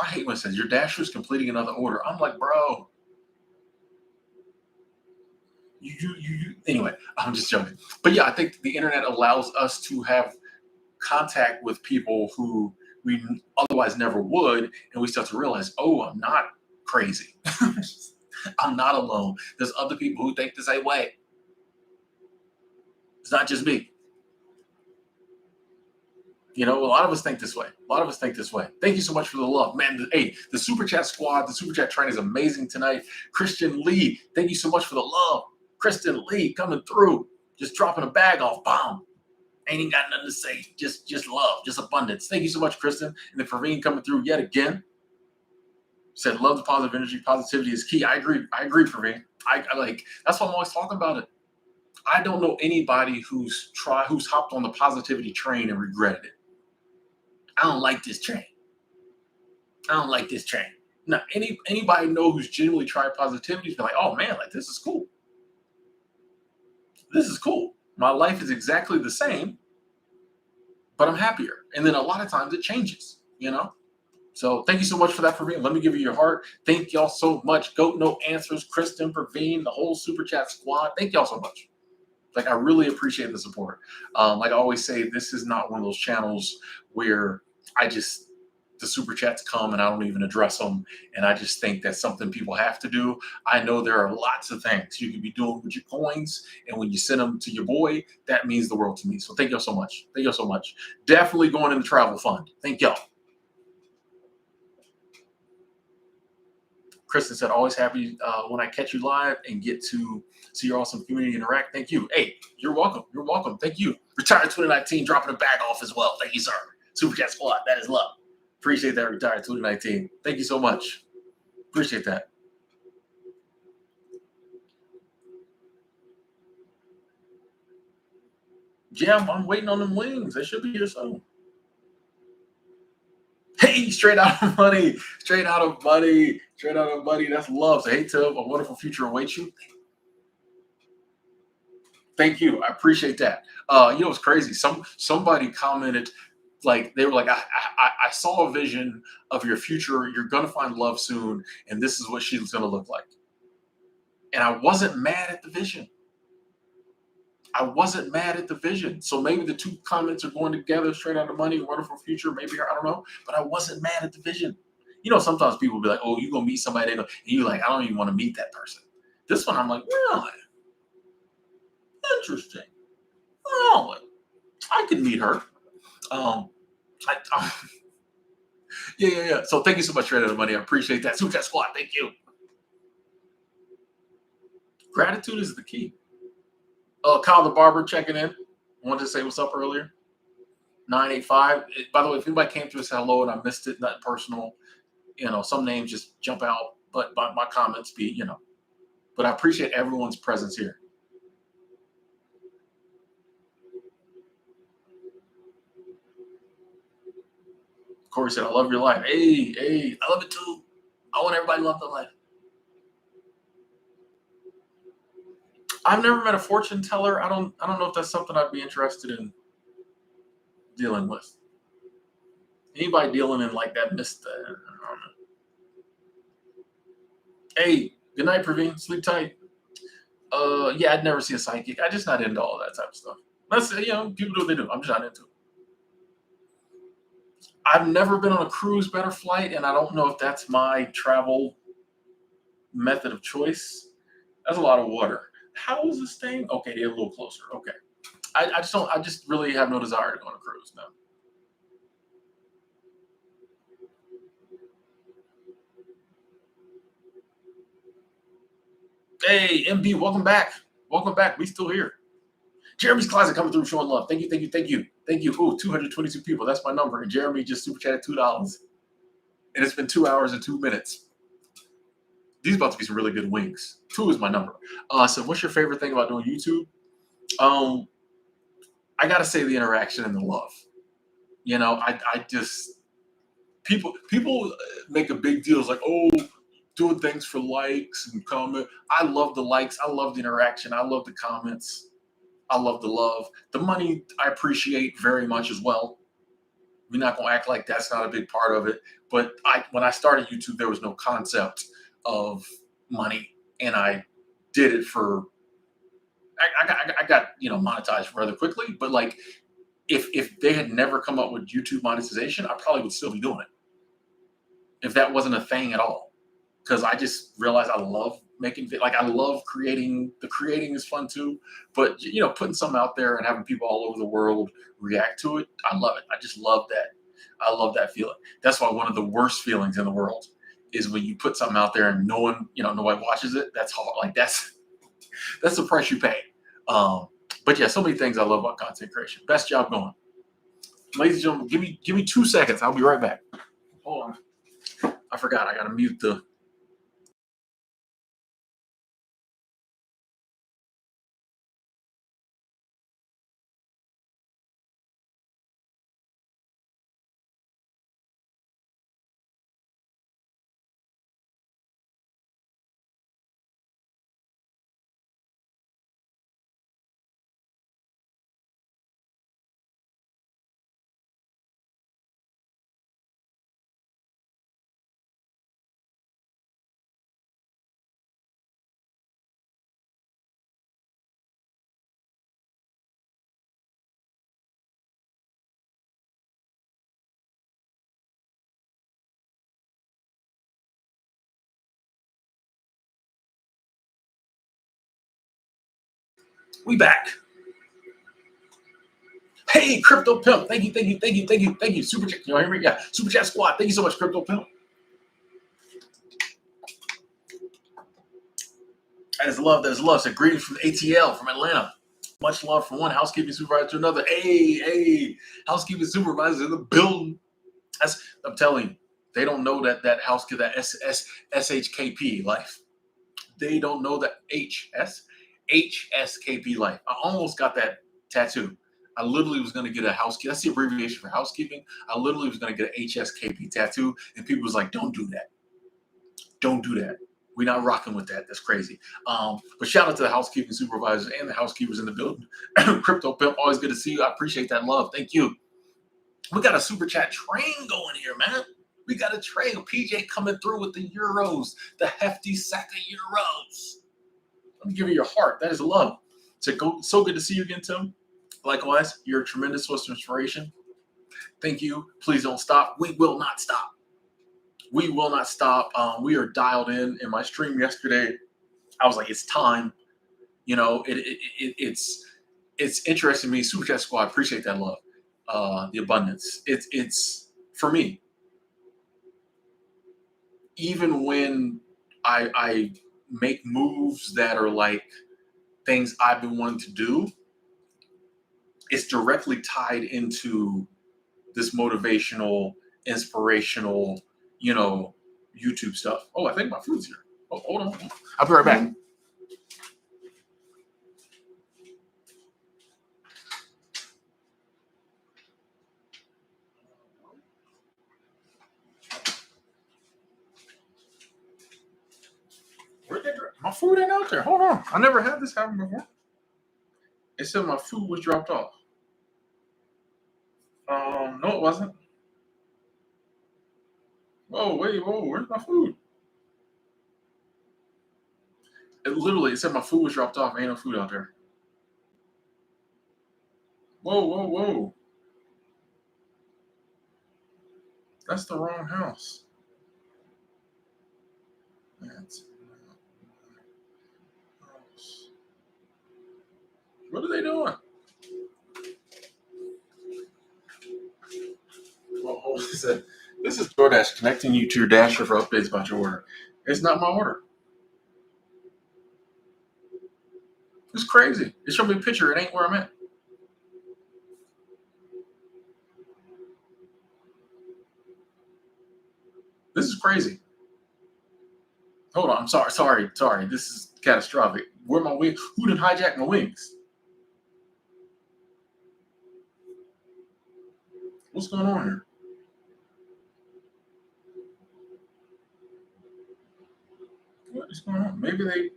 I hate when it says your dasher is completing another order. I'm like, bro, anyway, I'm just joking. But yeah, I think the internet allows us to have contact with people who we otherwise never would. And we start to realize, oh, I'm not crazy. I'm not alone. There's other people who think the same way. It's not just me. You know, a lot of us think this way. A lot of us think this way. Thank you so much for the love, man. Hey, the Super Chat Squad, the Super Chat Train is amazing tonight. Christian Lee, thank you so much for the love. Kristen Lee coming through, just dropping a bag off. Bomb. Ain't even got nothing to say. Just love, just abundance. Thank you so much, Kristen. And then Praveen coming through yet again. Said love the positive energy. Positivity is key. I agree, Praveen. I like. That's why I'm always talking about it. I don't know anybody who's hopped on the positivity train and regretted it. I don't like this train. I don't like this train. Now, anybody know who's genuinely tried positivity is like, oh man, like this is cool. This is cool. My life is exactly the same, but I'm happier. And then a lot of times it changes, you know? So thank you so much for that, Praveen. Let me give you your heart. Thank y'all so much. Goat No Answers, Kristen, Praveen, the whole Super Chat Squad. Thank y'all so much. Like, I really appreciate the support. Like I always say, this is not one of those channels where I just the super chats come and I don't even address them. And I just think that's something people have to do. I know there are lots of things you can be doing with your coins. And when you send them to your boy, that means the world to me. So thank y'all so much. Thank y'all so much. Definitely going in the travel fund. Thank y'all. Kristen said, always happy when I catch you live and get to see your awesome community interact. Thank you. Hey, you're welcome. You're welcome. Thank you. Retired 2019, dropping a bag off as well. Thank you, sir. Super Chat Squad. That is love. Appreciate that, Retired 2019. Thank you so much. Appreciate that. Yeah, I'm waiting on them wings. They should be here soon. Hey, straight out of money. Straight out of money. Straight out of money. That's love. So, hey, Tim, a wonderful future awaits you. Thank you. I appreciate that. You know, it's crazy. Somebody commented, like they were like, I saw a vision of your future. You're gonna find love soon, and this is what she's gonna look like. And I wasn't mad at the vision. I wasn't mad at the vision. So maybe the two comments are going together, straight out of money, wonderful future. Maybe I don't know, but I wasn't mad at the vision. You know, sometimes people be like, "Oh, you gonna meet somebody," and you like, "I don't even want to meet that person." This one, I'm like, "Really interesting. Really, I could meet her." Um, I yeah. So thank you so much for that money. I appreciate that. Super Chat Squad, thank you. Gratitude is the key. Kyle the Barber checking in. Wanted to say what's up earlier. 985. By the way, if anybody came through and said hello and I missed it, nothing personal. You know, some names just jump out, but my comments be, you know. But I appreciate everyone's presence here. Corey said, I love your life. Hey, I love it too. I want everybody to love their life. I've never met a fortune teller. I don't know if that's something I'd be interested in dealing with. Anybody dealing in like that missed I don't know. Hey, good night, Praveen. Sleep tight. Yeah, I'd never see a psychic. I just not into all that type of stuff. That's people do what they do. I'm just not into it. I've never been on a cruise, better flight, and I don't know if that's my travel method of choice. That's a lot of water. How is this thing? Okay, they're a little closer. Okay. I just don't. I just really have no desire to go on a cruise now. Hey, MB, welcome back. Welcome back. We still here. Jeremy's Closet coming through showing love. Thank you. Ooh, 222 people. That's my number. And Jeremy just super chatted $2. And it's been 2 hours and 2 minutes. These about to be some really good wings. 2 is my number. So what's your favorite thing about doing YouTube? Um, I gotta say the interaction and the love. You know, I just people make a big deal. It's like, oh, doing things for likes and comment. I love the likes. I love the interaction. I love the comments. I love the love. The money I appreciate very much as well. We're not gonna act like that's not a big part of it. But when I started YouTube, there was no concept of money, and I did it for. I got monetized rather quickly, but like if they had never come up with YouTube monetization, I probably would still be doing it if that wasn't a thing at all. Because I just realized I love making like I love creating. The creating is fun too, but putting something out there and having people all over the world react to it, I love it. I just love that. I love that feeling. That's why one of the worst feelings in the world is when you put something out there and no one, nobody watches it. That's hard. Like that's the price you pay. Um, but yeah, so many things I love about content creation. Best job going. Ladies and gentlemen, give me 2 seconds. I'll be right back. Hold on. I forgot. I gotta mute the We back. Hey, Crypto Pimp. Thank you. Super Chat. You know, hear me? Yeah. Super Chat Squad. Thank you so much, Crypto Pimp. That is love. That is love. So greetings from ATL from Atlanta. Much love from one housekeeping supervisor to another. Hey, housekeeping supervisor in the building. I'm telling you, they don't know that SHKP life. They don't know that HSKP life. I almost got that tattoo. I literally was going to get a housekeeping. That's the abbreviation for housekeeping. I literally was going to get an HSKP tattoo, and people was like, "Don't do that. Don't do that. We're not rocking with that. That's crazy." But shout out to the housekeeping supervisors and the housekeepers in the building. Crypto Pimp, always good to see you. I appreciate that love. Thank you. We got a super chat train going here, man. We got a train. PJ coming through with the euros, the hefty sack of euros. Let me give you your heart. That is love. So good to see you again, Tim. Likewise, you're a tremendous source of inspiration. Thank you. Please don't stop. We will not stop. We will not stop. We are dialed in my stream yesterday. I was like, it's time. You know, it's interesting to me. Super Chat Squad, appreciate that love. The abundance. It's for me. Even when I make moves that are like things I've been wanting to do, it's directly tied into this motivational, inspirational, YouTube stuff. Oh, I think my food's here. Oh, hold on. I'll be right back. My food ain't out there. Hold on. I never had this happen before. It said my food was dropped off. No, it wasn't. Whoa, where's my food? It said my food was dropped off. Ain't no food out there. Whoa. That's the wrong house. What are they doing? Oh, this is DoorDash connecting you to your Dasher for updates about your order. It's not my order. It's crazy. It showed me a picture. It ain't where I'm at. This is crazy. Hold on. I'm sorry. This is catastrophic. Where are my wings? Who did hijack my wings? What's going on here? What is going on? Maybe they...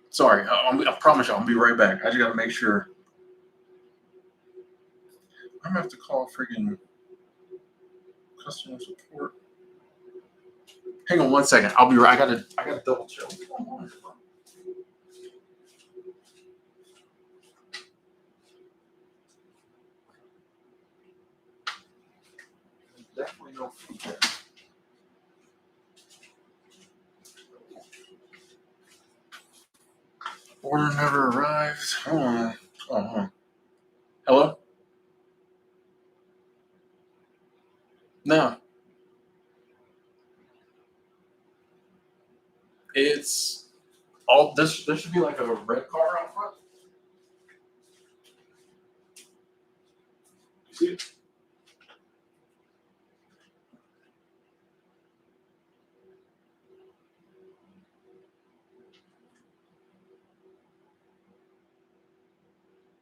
Sorry. I promise you, I'll be right back. I just got to make sure. I'm going to have to call friggin' customer support. Hang on one second. I'll be right. I gotta double check. What's going on? Definitely no food there. Order never arrives. Hold on. Oh, hello? No. It's all this. There should be like a red car out front. You see it?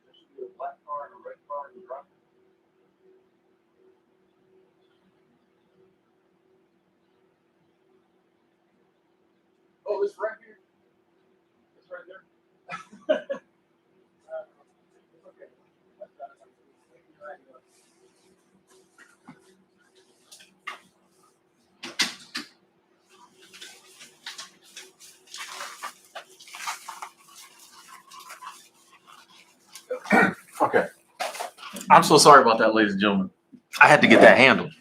There should be a black car and a red car in the front. Oh, it's right here. It's right there. It's okay. Okay. I'm so sorry about that, ladies and gentlemen. I had to get that handled.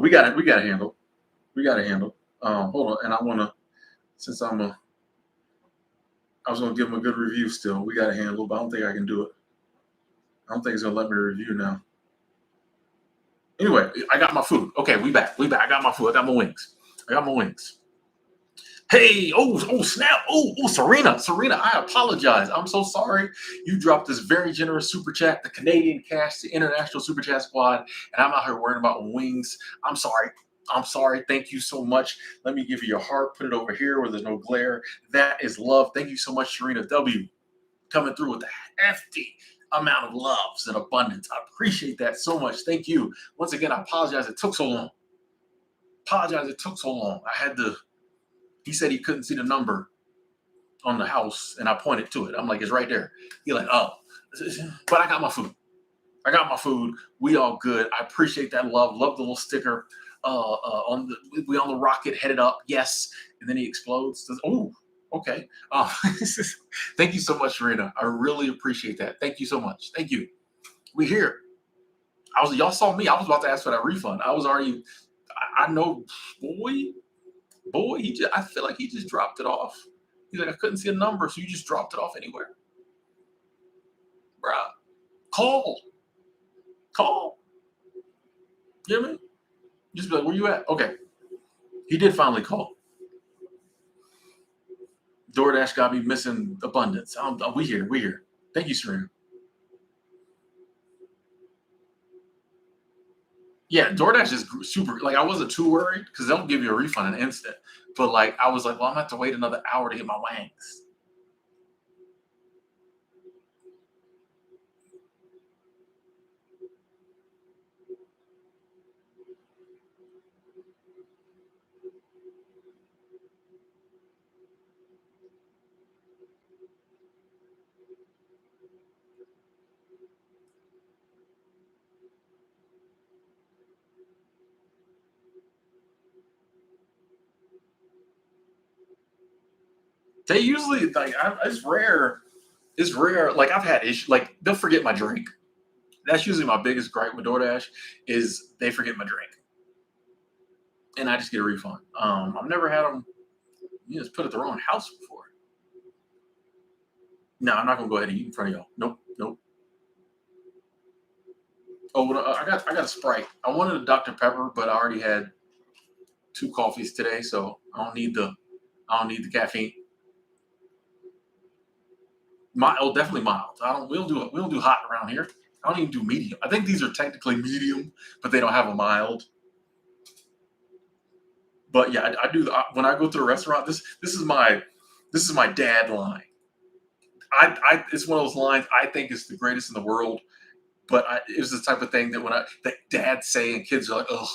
We got it handled. We got to handle. Hold on, and I want to since I was gonna give him a good review. Still, we got to handle, but I don't think I can do it. I don't think it's gonna let me review now. Anyway, I got my food. Okay, we back. We back. I got my food. I got my wings. I got my wings. Hey, snap. Serena, I apologize. I'm so sorry. You dropped this very generous super chat, the Canadian Cash, the International Super Chat Squad, and I'm out here worrying about wings. I'm sorry. I'm sorry. Thank you so much. Let me give you your heart. Put it over here where there's no glare. That is love. Thank you so much, Serena W. Coming through with a hefty amount of loves and abundance. I appreciate that so much. Thank you. Once again, I apologize it took so long. I had to, he said he couldn't see the number on the house, and I pointed to it. I'm like, it's right there. He's like, oh, but I got my food. We all good. I appreciate that love. Love the little sticker. We on the rocket headed up. Yes, and then he explodes. Says, oh, okay. Thank you so much, Serena. I really appreciate that. Thank you so much. Thank you. We here. Y'all saw me. I was about to ask for that refund. I was already. I know, boy. I feel like he just dropped it off. He's like, I couldn't see a number, so you just dropped it off anywhere, bruh. Call. You hear me? Just be like, where you at? Okay. He did finally call. DoorDash got me missing abundance. We here. Thank you, Serena. Yeah, DoorDash is super. Like, I wasn't too worried because they'll give you a refund in an instant. But like, I was like, well, I'm gonna have to wait another hour to get my wings. They usually like it's rare. It's rare. Like I've had issues. Like they'll forget my drink. That's usually my biggest gripe with DoorDash is they forget my drink, and I just get a refund. I've never had them. You just put it at the wrong house before. No, I'm not gonna go ahead and eat in front of y'all. Nope. Oh, well, I got a Sprite. I wanted a Dr Pepper, but I already had 2 coffees today, so I don't need the caffeine. Mild, definitely mild. We don't do hot around here. I don't even do medium. I think these are technically medium, but they don't have a mild. But yeah, I do. When I go to a restaurant, this is my dad line. It's one of those lines I think is the greatest in the world. But it was the type of thing that dads say and kids are like, ugh.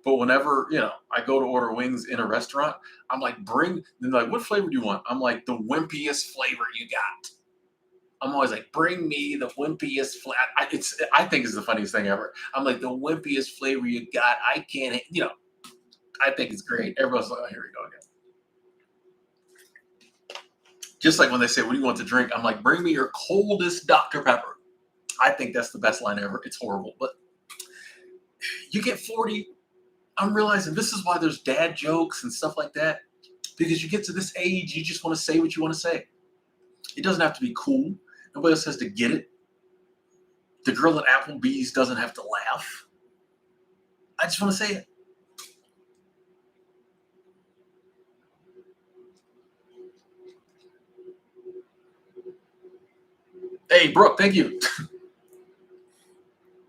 But whenever I go to order wings in a restaurant, I'm like, They're like, what flavor do you want? I'm like, the wimpiest flavor you got. I'm always like, bring me the wimpiest flavor. I think it's the funniest thing ever. I'm like, the wimpiest flavor you got. I can't. I think it's great. Everyone's like, oh, here we go again. Just like when they say, what do you want to drink? I'm like, bring me your coldest Dr. Pepper. I think that's the best line ever. It's horrible, but you get 40. I'm realizing this is why there's dad jokes and stuff like that. Because you get to this age, you just want to say what you want to say. It doesn't have to be cool. Nobody else has to get it. The girl at Applebee's doesn't have to laugh. I just want to say it. Hey, Brooke, thank you.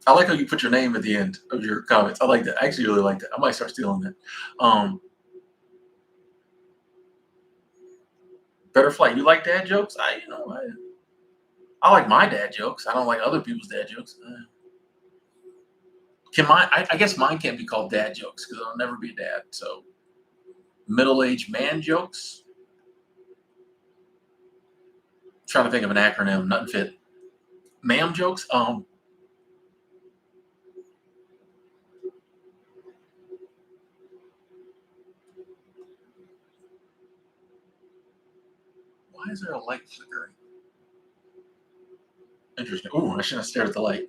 I like how you put your name at the end of your comments. I like that. I actually really like that. I might start stealing that. Better flight. You like dad jokes? I like my dad jokes. I don't like other people's dad jokes. Can mine? I guess mine can't be called dad jokes because I'll never be a dad. So middle-aged man jokes. I'm trying to think of an acronym. Nothing fit. Ma'am jokes. Why is there a light flickering? Interesting. Ooh, I shouldn't have stared at the light.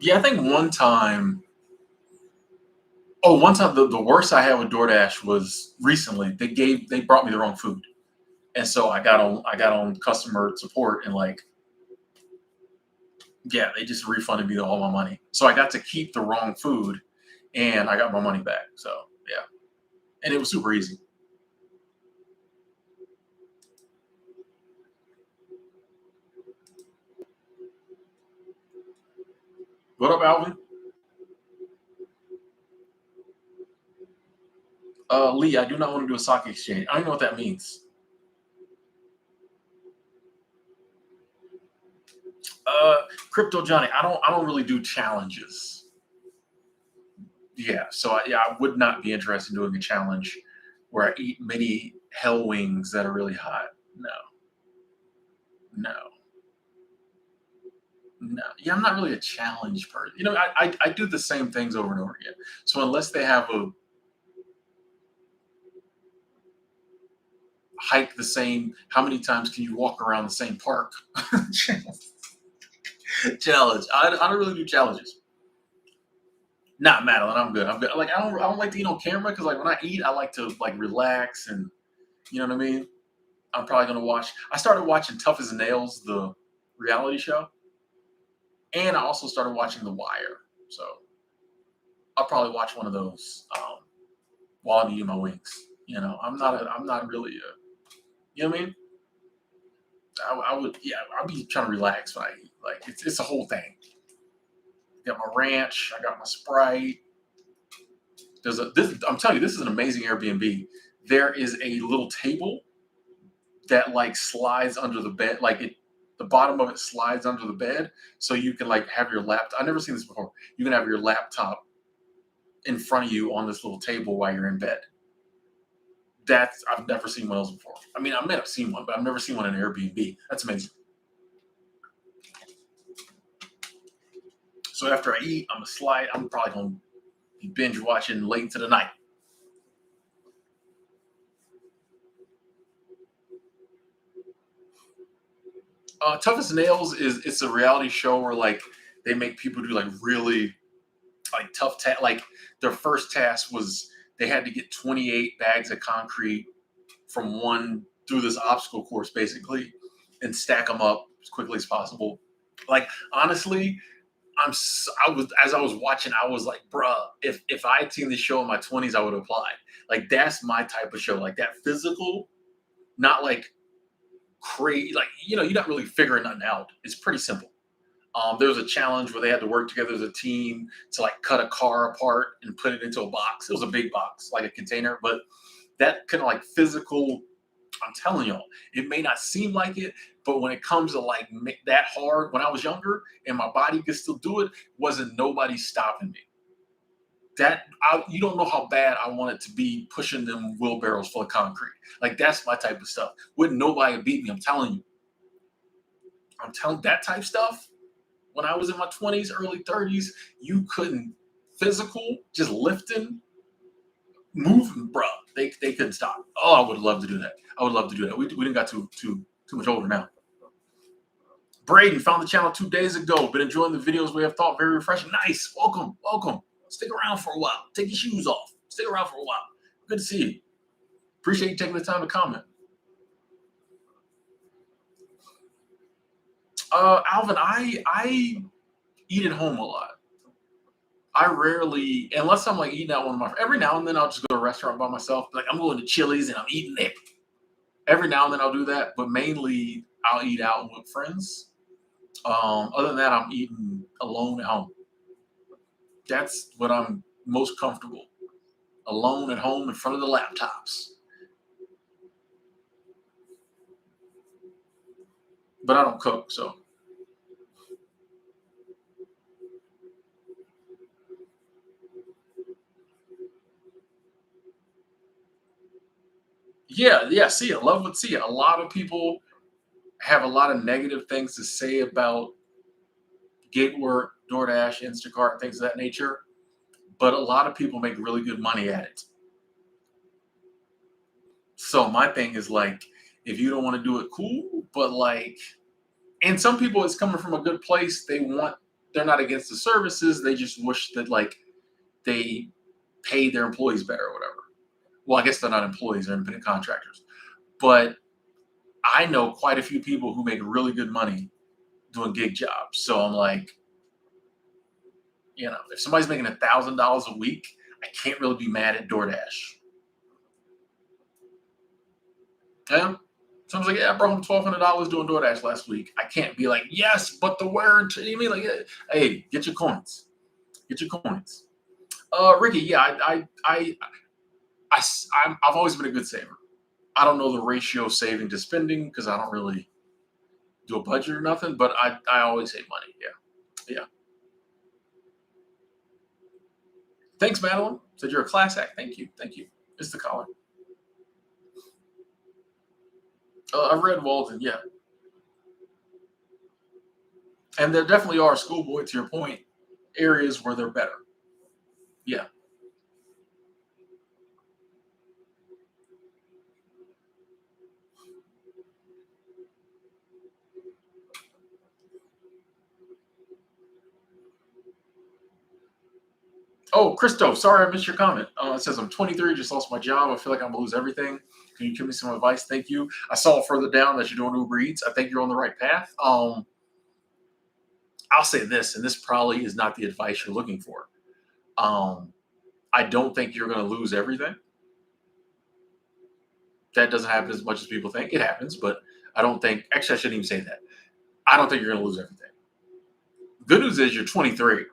Yeah, I think one time. Oh, one time the worst I had with DoorDash was recently. They brought me the wrong food, and so I got on customer support and like yeah, they just refunded me all my money. So I got to keep the wrong food, and I got my money back. So yeah, and it was super easy. What up, Alvin? Lee, I do not want to do a stock exchange. I don't know what that means. Uh, Crypto Johnny, I don't really do challenges. Yeah, so yeah, I would not be interested in doing a challenge where I eat many hell wings that are really hot. No, no, no. Yeah, I'm not really a challenge person. I do the same things over and over again. So unless they have a hike the same, how many times can you walk around the same park? Challenge. I don't really do challenges. Not Madeline. I'm good. I'm good. Like I don't like to eat on camera because like when I eat, I like to like relax and you know what I mean. I'm probably gonna watch. I started watching Tough as Nails, the reality show, and I also started watching The Wire. So I'll probably watch one of those while I'm eating my wings. I'm not really a. You know what I mean? I would. Yeah, I'll be trying to relax when I eat. Like it's a whole thing. Got my ranch. I got my Sprite. There's a this. I'm telling you, this is an amazing Airbnb. There is a little table that like slides under the bed, like the bottom of it slides under the bed, so you can like have your laptop. I've never seen this before. You can have your laptop in front of you on this little table while you're in bed. That's I've never seen one of those before. I mean, I may have seen one, but I've never seen one in Airbnb. That's amazing. So after I eat, I'm a slide. I'm probably gonna be binge watching late into the night. Toughest Nails is it's a reality show where like they make people do like really like tough like their first task was they had to get 28 bags of concrete from one through this obstacle course basically and stack them up as quickly as possible. Like honestly, I was as I was watching, I was like, bruh, if I had seen this show in my 20s, I would have applied. Like that's my type of show, like that physical, not like crazy. Like you're not really figuring nothing out. It's pretty simple. There was a challenge where they had to work together as a team to like cut a car apart and put it into a box. It was a big box, like a container, but that kind of like physical. I'm telling y'all, it may not seem like it, but when it comes to like that hard, when I was younger and my body could still do it, wasn't nobody stopping me. You don't know how bad I wanted to be pushing them wheelbarrows full of concrete. Like that's my type of stuff. Wouldn't nobody beat me? I'm telling you. I'm telling that type stuff when I was in my 20s, early 30s, you couldn't physical, just lifting, moving, bro. They couldn't stop. Oh, I would love to do that. I would love to do that. We didn't got too much older now. Braden found the channel 2 days ago. Been enjoying the videos we have thought very refreshing. Nice. Welcome. Welcome. Stick around for a while. Take your shoes off. Stick around for a while. Good to see you. Appreciate you taking the time to comment. Alvin, I eat at home a lot. I rarely, unless I'm like eating out one of my. Every now and then I'll just go to a restaurant by myself. Like I'm going to Chili's and I'm eating there. Every now and then I'll do that, but mainly I'll eat out with friends. Other than that, I'm eating alone at home. That's what I'm most comfortable. Alone at home in front of the laptops. But I don't cook, so yeah, yeah. See it, love would see it. A lot of people have a lot of negative things to say about gig work, DoorDash, Instacart, things of that nature. But a lot of people make really good money at it. So my thing is like, if you don't want to do it, cool. But like, and some people it's coming from a good place. they're not against the services. They just wish that like they pay their employees better or whatever. Well, I guess they're not employees; they're independent contractors. But I know quite a few people who make really good money doing gig jobs. So I'm like, if somebody's making $1,000 a week, I can't really be mad at DoorDash. Yeah. So I was like, yeah, I brought home $1,200 doing DoorDash last week. I can't be like, yes, but the wear and tear. You mean like, hey, get your coins, get your coins. Ricky, yeah, I've always been a good saver. I don't know the ratio saving to spending because I don't really do a budget or nothing, but I always save money. Yeah, yeah. Thanks, Madeline. Said you're a class act. Thank you, thank you. It's the collar. I've read Walden, yeah, and there definitely are schoolboy. To your point, areas where they're better. Yeah. Oh, Christo, sorry I missed your comment. It says I'm 23, just lost my job. I feel like I'm gonna lose everything. Can you give me some advice? Thank you. I saw further down that you're doing Uber Eats. I think you're on the right path. I'll say this, and this probably is not the advice you're looking for. Um, I don't think you're gonna lose everything. That doesn't happen as much as people think. It happens, but I don't think. Actually, I shouldn't even say that. I don't think you're gonna lose everything. Good news is you're 23.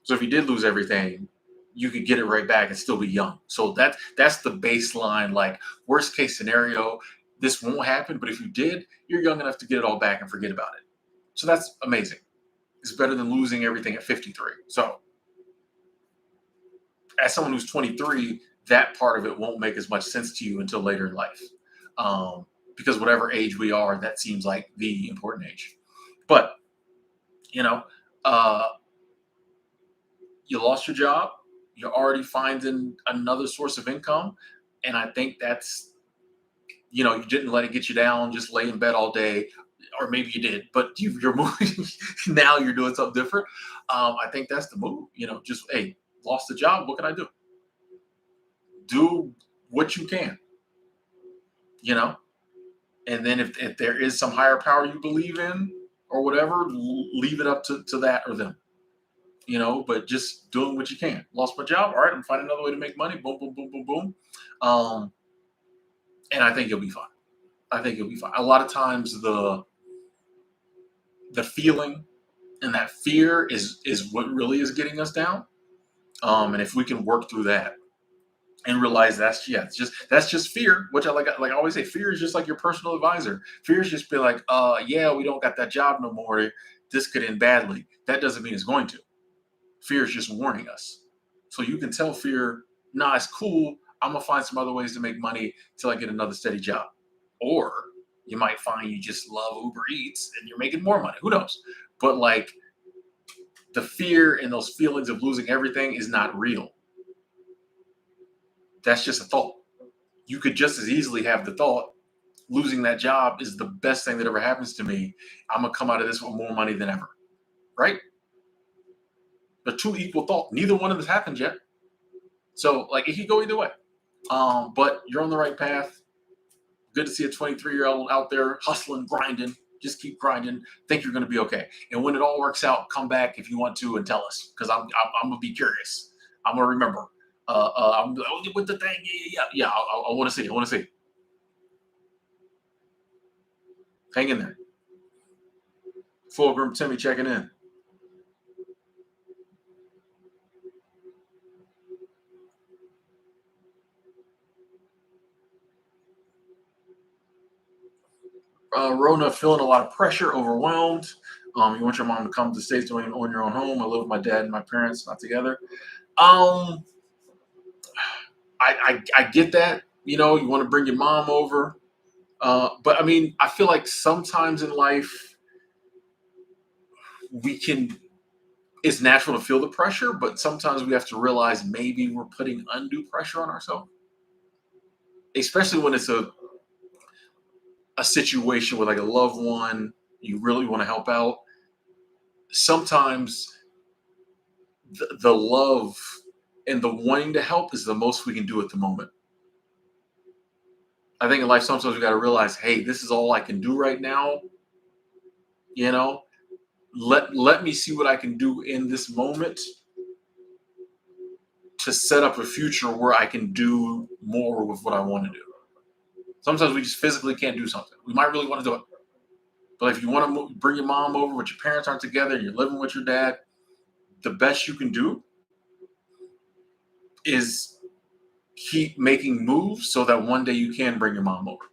So if you did lose everything, you could get it right back and still be young. So that's the baseline. Like worst case scenario, this won't happen. But if you did, you're young enough to get it all back and forget about it. So that's amazing. It's better than losing everything at 53. So as someone who's 23, that part of it won't make as much sense to you until later in life. Because whatever age we are, that seems like the important age. But you know, uh, you lost your job, you're already finding another source of income. And I think that's, you didn't let it get you down, just lay in bed all day, or maybe you did, but you're moving. Now you're doing something different. I think that's the move, just, hey, lost the job. What can I do? Do what you can, you know? And then if there is some higher power you believe in or whatever, leave it up to that or them. But just doing what you can. Lost my job. All right, I'm finding another way to make money. Boom, boom, boom, boom, boom. Um, and I think you'll be fine. I think you'll be fine. A lot of times the feeling and that fear is what really is getting us down. And if we can work through that and realize that's just fear, which I always say, fear is just like your personal advisor. Fear is just be like, yeah, we don't got that job no more. This could end badly. That doesn't mean it's going to. Fear is just warning us. So you can tell fear, nah, it's cool. I'm gonna find some other ways to make money till I get another steady job. Or you might find you just love Uber Eats and you're making more money. Who knows? But like the fear and those feelings of losing everything is not real. That's just a thought. You could just as easily have the thought, losing that job is the best thing that ever happens to me. I'm gonna come out of this with more money than ever. Right? The two equal thought. Neither one of this happened yet. So like it could go either way. But you're on the right path. Good to see a 23-year-old out there hustling, grinding. Just keep grinding. Think you're going to be okay. And when it all works out, come back if you want to and tell us, because I'm gonna be curious. I'm gonna remember. I'm with the thing. Yeah. I want to see. I want to see. Hang in there. Fulgrim Timmy checking in. Rona feeling a lot of pressure, overwhelmed. You want your mom to come to the States when you own your own home. I live with my dad and my parents, not together. Um, I get that. You want to bring your mom over. But I mean, I feel like sometimes in life we can. It's natural to feel the pressure, but sometimes we have to realize maybe we're putting undue pressure on ourselves, especially when it's a situation with like a loved one you really want to help out. sometimes the love and the wanting to help is the most we can do at the moment. I think in life sometimes we got to realize, hey, this is all I can do right now. You know, let me see what I can do in this moment to set up a future where I can do more with what I want to do. Sometimes we just physically can't do something. We might really want to do it, but if you want to bring your mom over, but your parents aren't together, and you're living with your dad, the best you can do is keep making moves so that one day you can bring your mom over.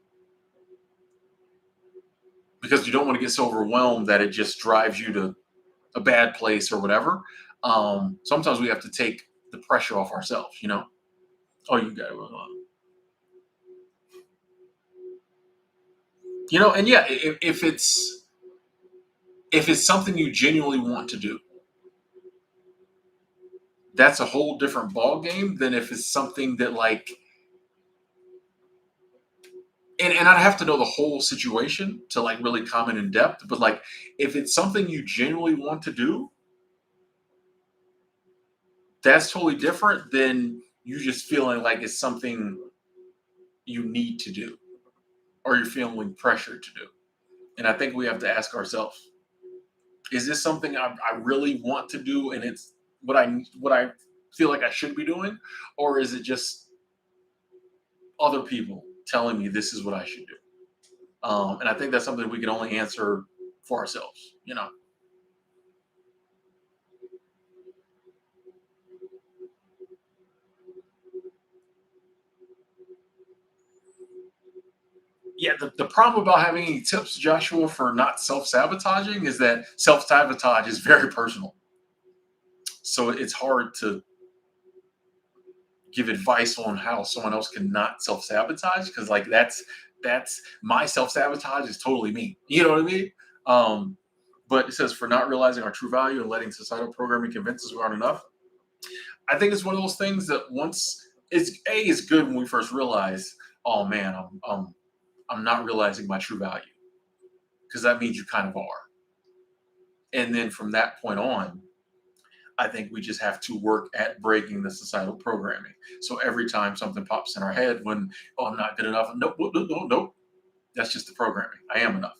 Because you don't want to get so overwhelmed that it just drives you to a bad place or whatever. Sometimes we have to take the pressure off ourselves, you know? Oh, you got it. You know, and yeah, if it's something you genuinely want to do, that's a whole different ball game than if it's something that like and I'd have to know the whole situation to like really comment in depth, but like if it's something you genuinely want to do, that's totally different than you just feeling like it's something you need to do or you're feeling pressure to do. And I think we have to ask ourselves, is this something I really want to do and it's what I feel like I should be doing? Or is it just other people telling me this is what I should do? And I think that's something we can only answer for ourselves, you know? Yeah, the problem about having any tips, Joshua, for not self sabotaging is that self sabotage is very personal. So it's hard to give advice on how someone else can not self sabotage because, like, that's my self sabotage is totally me. You know what I mean? Um, but it says for not realizing our true value and letting societal programming convince us we aren't enough. I think it's one of those things that once it's good when we first realize, oh man, I'm not realizing my true value because that means you kind of are. And then from that point on, I think we just have to work at breaking the societal programming. So every time something pops in our head when, oh, I'm not good enough, nope, nope, nope, nope, nope. That's just the programming. I am enough.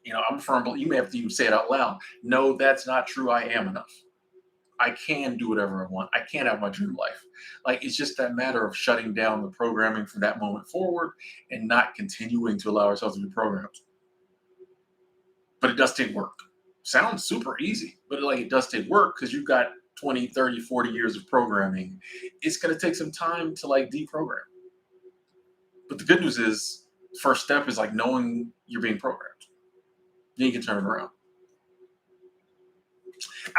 You know, I'm firm, but you may have to even say it out loud. No, that's not true. I am enough. I can do whatever I want. I can have my dream life. Like it's just that matter of shutting down the programming from that moment forward and not continuing to allow ourselves to be programmed. But it does take work. Sounds super easy, but like it does take work because you've got 20, 30, 40 years of programming. It's going to take some time to like deprogram. But the good news is, first step is like knowing you're being programmed. Then you can turn it around.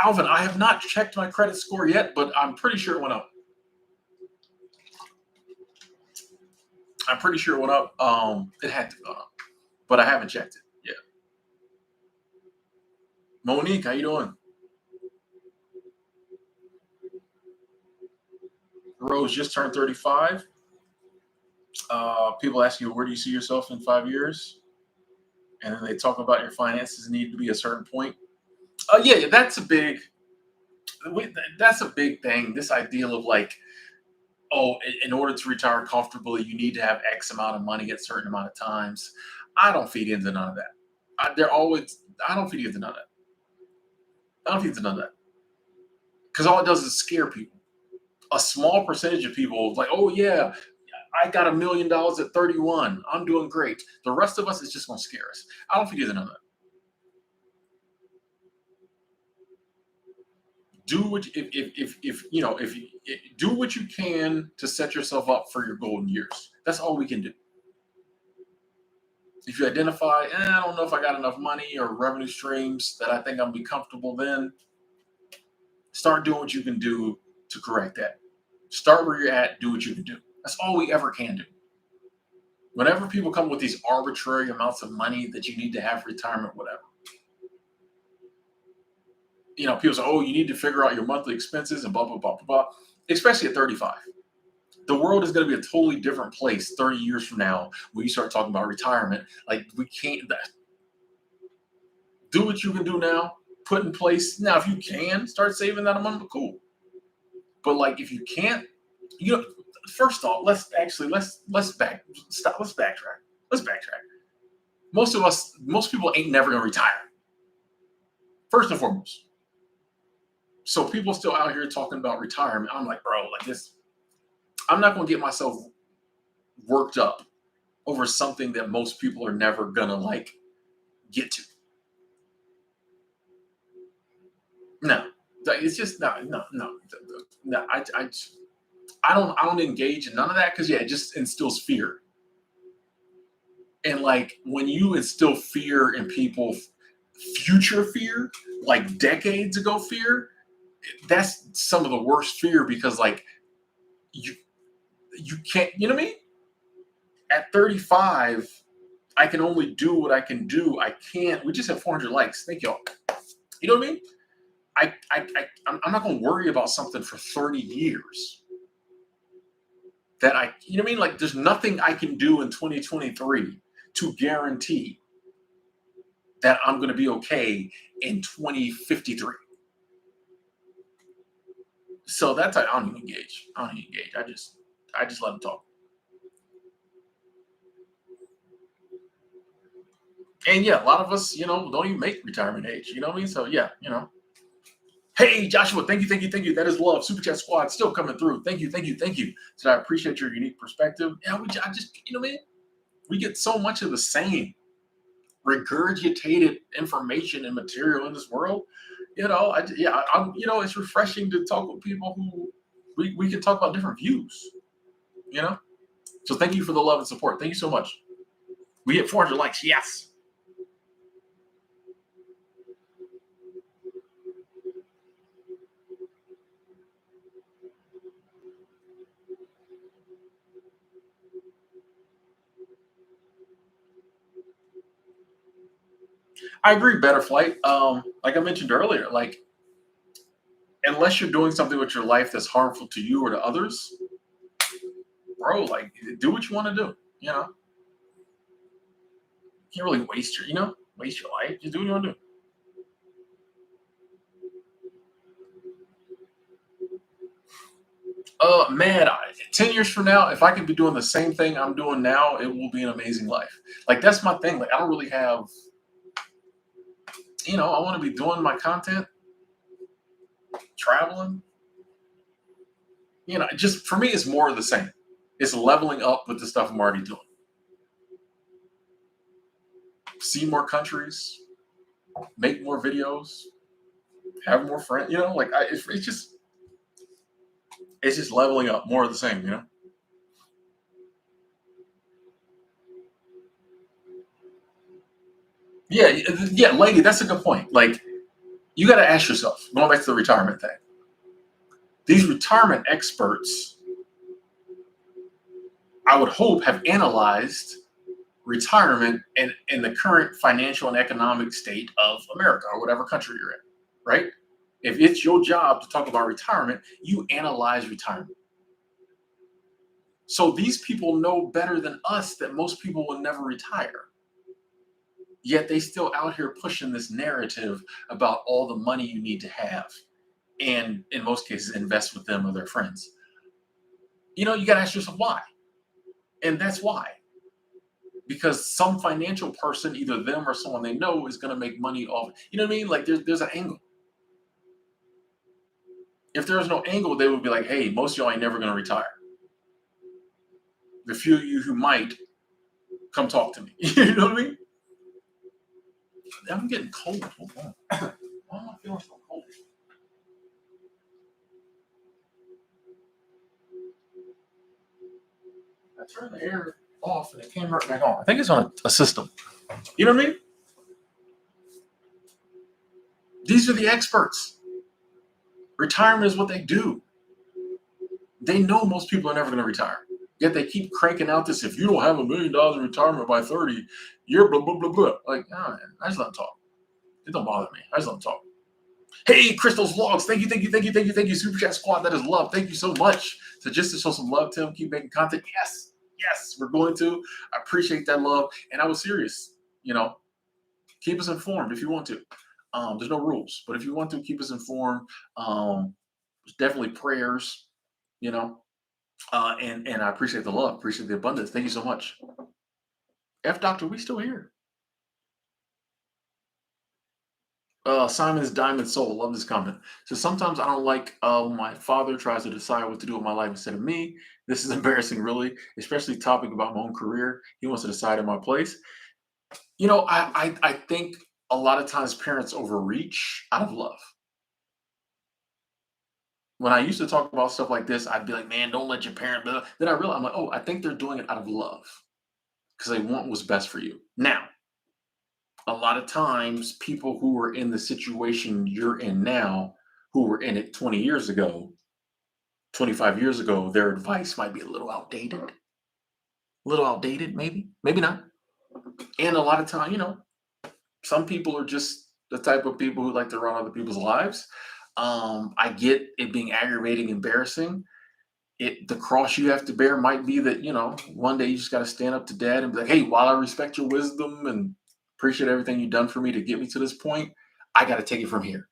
Alvin, I have not checked my credit score yet, but I'm pretty sure it went up. I'm pretty sure it went up. It had to go up, but I haven't checked it yet. Monique, how you doing? Rose just turned 35. People ask you, where do you see yourself in 5 years? And then they talk about your finances need to be a certain point. Yeah, that's a big thing. This ideal of like, oh, in order to retire comfortably, you need to have X amount of money at a certain amount of times. I don't feed into none of that. They're always. I don't feed into none of that. I don't feed into none of that because all it does is scare people. A small percentage of people like, oh yeah, I got $1 million at 31. I'm doing great. The rest of us is just going to scare us. I don't feed into none of that. Do what if you know if you do what you can to set yourself up for your golden years. That's all we can do. If you identify, I don't know if I got enough money or revenue streams that I think I'm be comfortable, then start doing what you can do to correct that. Start where you're at, do what you can do. That's all we ever can do. Whenever people come with these arbitrary amounts of money that you need to have for retirement, whatever, people say, oh, you need to figure out your monthly expenses and blah, blah, blah, blah, blah, especially at 35. The world is going to be a totally different place 30 years from now when you start talking about retirement. Like, we can't do what you can do now put in place. Now, if you can start saving that amount, cool. But like, if you can't, you know, first off, let's backtrack. Let's backtrack. Most people ain't never gonna retire. First and foremost. So people still out here talking about retirement. I'm like, bro, like this, I'm not gonna get myself worked up over something that most people are never gonna like get to. No, it's just no. I don't engage in none of that because yeah, it just instills fear. And like when you instill fear in people, future fear, like decades ago fear, that's some of the worst fear because like you you can't, you know what I mean? At 35, I can only do what I can do. I can't. We just have 400 likes. Thank y'all. You know what I mean? I'm not going to worry about something for 30 years that you know what I mean? Like there's nothing I can do in 2023 to guarantee that I'm going to be okay in 2053. So that's I don't even engage. I don't even engage. I just let them talk. And yeah, a lot of us, you know, don't even make retirement age. You know what I mean? So yeah, you know. Hey, Joshua, thank you. That is love. Super Chat Squad still coming through. Thank you. So I appreciate your unique perspective. Yeah, I just, you know what I mean? We get so much of the same regurgitated information and material in this world. You know, you know, it's refreshing to talk with people who we can talk about different views. You know, so thank you for the love and support. Thank you so much. We hit 400 likes. Yes. I agree, better flight. Like I mentioned earlier, like unless you're doing something with your life that's harmful to you or to others, bro, like do what you want to do. You know, you can't really waste your life. Just do what you want to do. Man, 10 years from now, if I could be doing the same thing I'm doing now, it will be an amazing life. Like that's my thing. Like I don't really have, you know, I want to be doing my content, traveling. You know, just for me, it's more of the same. It's leveling up with the stuff I'm already doing. See more countries, make more videos, have more friends. You know, like it's just leveling up, more of the same. You know. Yeah, yeah, lady, that's a good point. Like, you got to ask yourself, going back to the retirement thing, these retirement experts, I would hope, have analyzed retirement in the current financial and economic state of America or whatever country you're in, right? If it's your job to talk about retirement, you analyze retirement. So these people know better than us that most people will never retire. Yet they still out here pushing this narrative about all the money you need to have and in most cases invest with them or their friends. You know, you got to ask yourself why. And that's why. Because some financial person, either them or someone they know, is going to make money off. You know what I mean? Like there's an angle. If there was no angle, they would be like, hey, most of y'all ain't never going to retire. The few of you who might, come talk to me. You know what I mean? I'm getting cold. Hold on. Why am I feeling so cold? I turned the air off and it came right back on. I think it's on a system. You know what I mean? These are the experts. Retirement is what they do. They know most people are never going to retire. Yet they keep cranking out this, if you don't have $1 million in retirement by 30, you're blah, blah, blah, blah. Like, oh, man, I just let them talk. It don't bother me. I just let them talk. Hey, Crystal's Vlogs. Thank you. Super Chat Squad. That is love. Thank you so much. So just to show some love to him, keep making content. Yes, we're going to. I appreciate that love. And I was serious. You know, keep us informed if you want to. There's no rules. But if you want to keep us informed, um, definitely prayers, you know. And I appreciate the love, appreciate the abundance. Thank you so much. F Doctor, we still here. Simon's Diamond Soul. Love this comment. So sometimes I don't like my father tries to decide what to do with my life instead of me. This is embarrassing, really, especially topic about my own career. He wants to decide in my place. I think a lot of times parents overreach out of love. When I used to talk about stuff like this, I'd be like, "Man, don't let your parent." Blah." Then I realized, I'm like, "Oh, I think they're doing it out of love because they want what's best for you." Now, a lot of times, people who are in the situation you're in now, who were in it 20 years ago, 25 years ago, their advice might be a little outdated, maybe not. And a lot of time, some people are just the type of people who like to run other people's lives. I get it being aggravating, embarrassing. The cross you have to bear might be that one day you just got to stand up to dad and be like, hey, while I respect your wisdom and appreciate everything you've done for me to get me to this point, I got to take it from here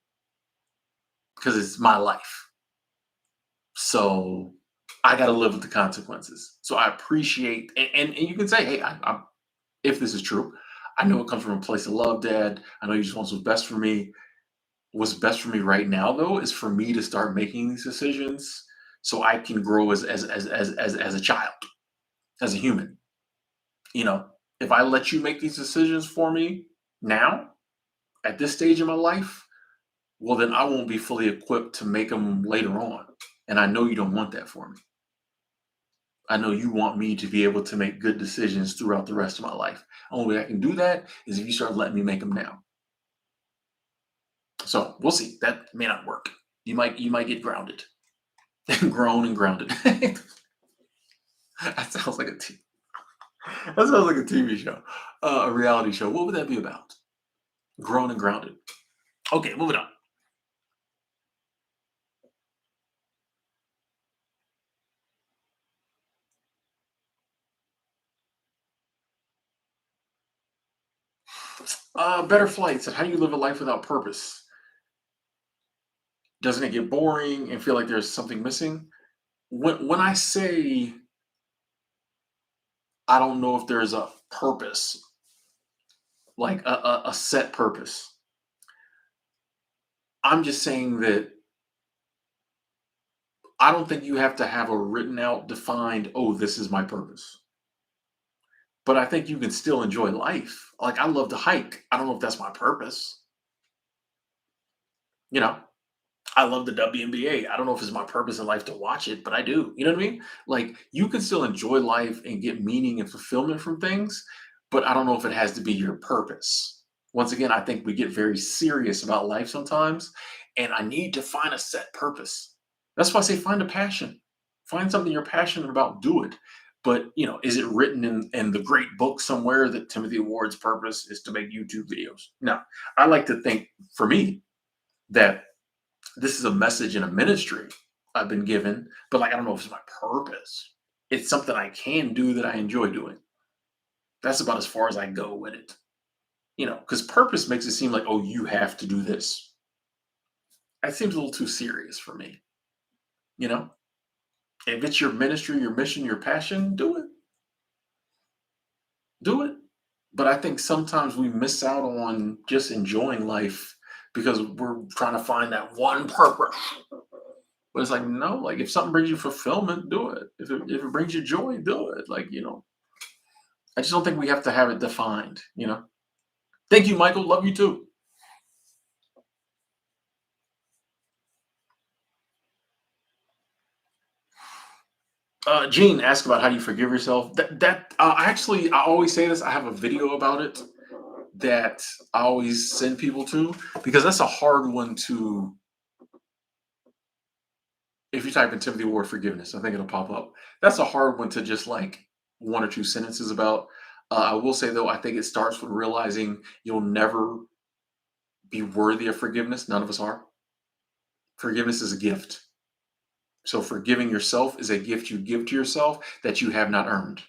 because it's my life. So I got to live with the consequences. So I appreciate, and you can say, hey, if this is true, I know it comes from a place of love, Dad. I know you just want what's best for me. What's best for me right now, though, is for me to start making these decisions so I can grow as a child, as a human. You know, if I let you make these decisions for me now, at this stage of my life, well, then I won't be fully equipped to make them later on. And I know you don't want that for me. I know you want me to be able to make good decisions throughout the rest of my life. Only way I can do that is if you start letting me make them now. So we'll see. That may not work. You might get grounded, grown and grounded. that sounds like a t- that sounds like a TV show, a reality show. What would that be about? Grown and grounded. Okay, moving on. Better flights. How do you live a life without purpose? Doesn't it get boring and feel like there's something missing? When I say I don't know if there's a purpose, like a set purpose, I'm just saying that I don't think you have to have a written out, defined, oh, this is my purpose. But I think you can still enjoy life. Like I love to hike. I don't know if that's my purpose. You know, I love the WNBA. I don't know if it's my purpose in life to watch it, but I do. You know what I mean? Like you can still enjoy life and get meaning and fulfillment from things, but I don't know if it has to be your purpose. Once again, I think we get very serious about life sometimes, and I need to find a set purpose. That's why I say find a passion. Find something you're passionate about, do it. But is it written in the great book somewhere that Timothy Ward's purpose is to make YouTube videos? No. I like to think for me that this is a message in a ministry I've been given, but like I don't know if it's my purpose. It's something I can do that I enjoy doing. That's about as far as I go with it. Because purpose makes it seem like, oh, you have to do this. That seems a little too serious for me. You know, if it's your ministry, your mission, your passion, do it. Do it. But I think sometimes we miss out on just enjoying life because we're trying to find that one purpose. But it's like, no, like if something brings you fulfillment, do it. If it brings you joy, do it. Like, I just don't think we have to have it defined. Thank you, Michael. Love you too. Gene asked about how do you forgive yourself. I always say this. I have a video about it that I always send people to because that's a hard one to. If you type in Timothy Ward forgiveness, I think it'll pop up. That's a hard one to just like one or two sentences about. I will say though, I think it starts with realizing you'll never be worthy of forgiveness. None of us are. Forgiveness is a gift. So forgiving yourself is a gift you give to yourself that you have not earned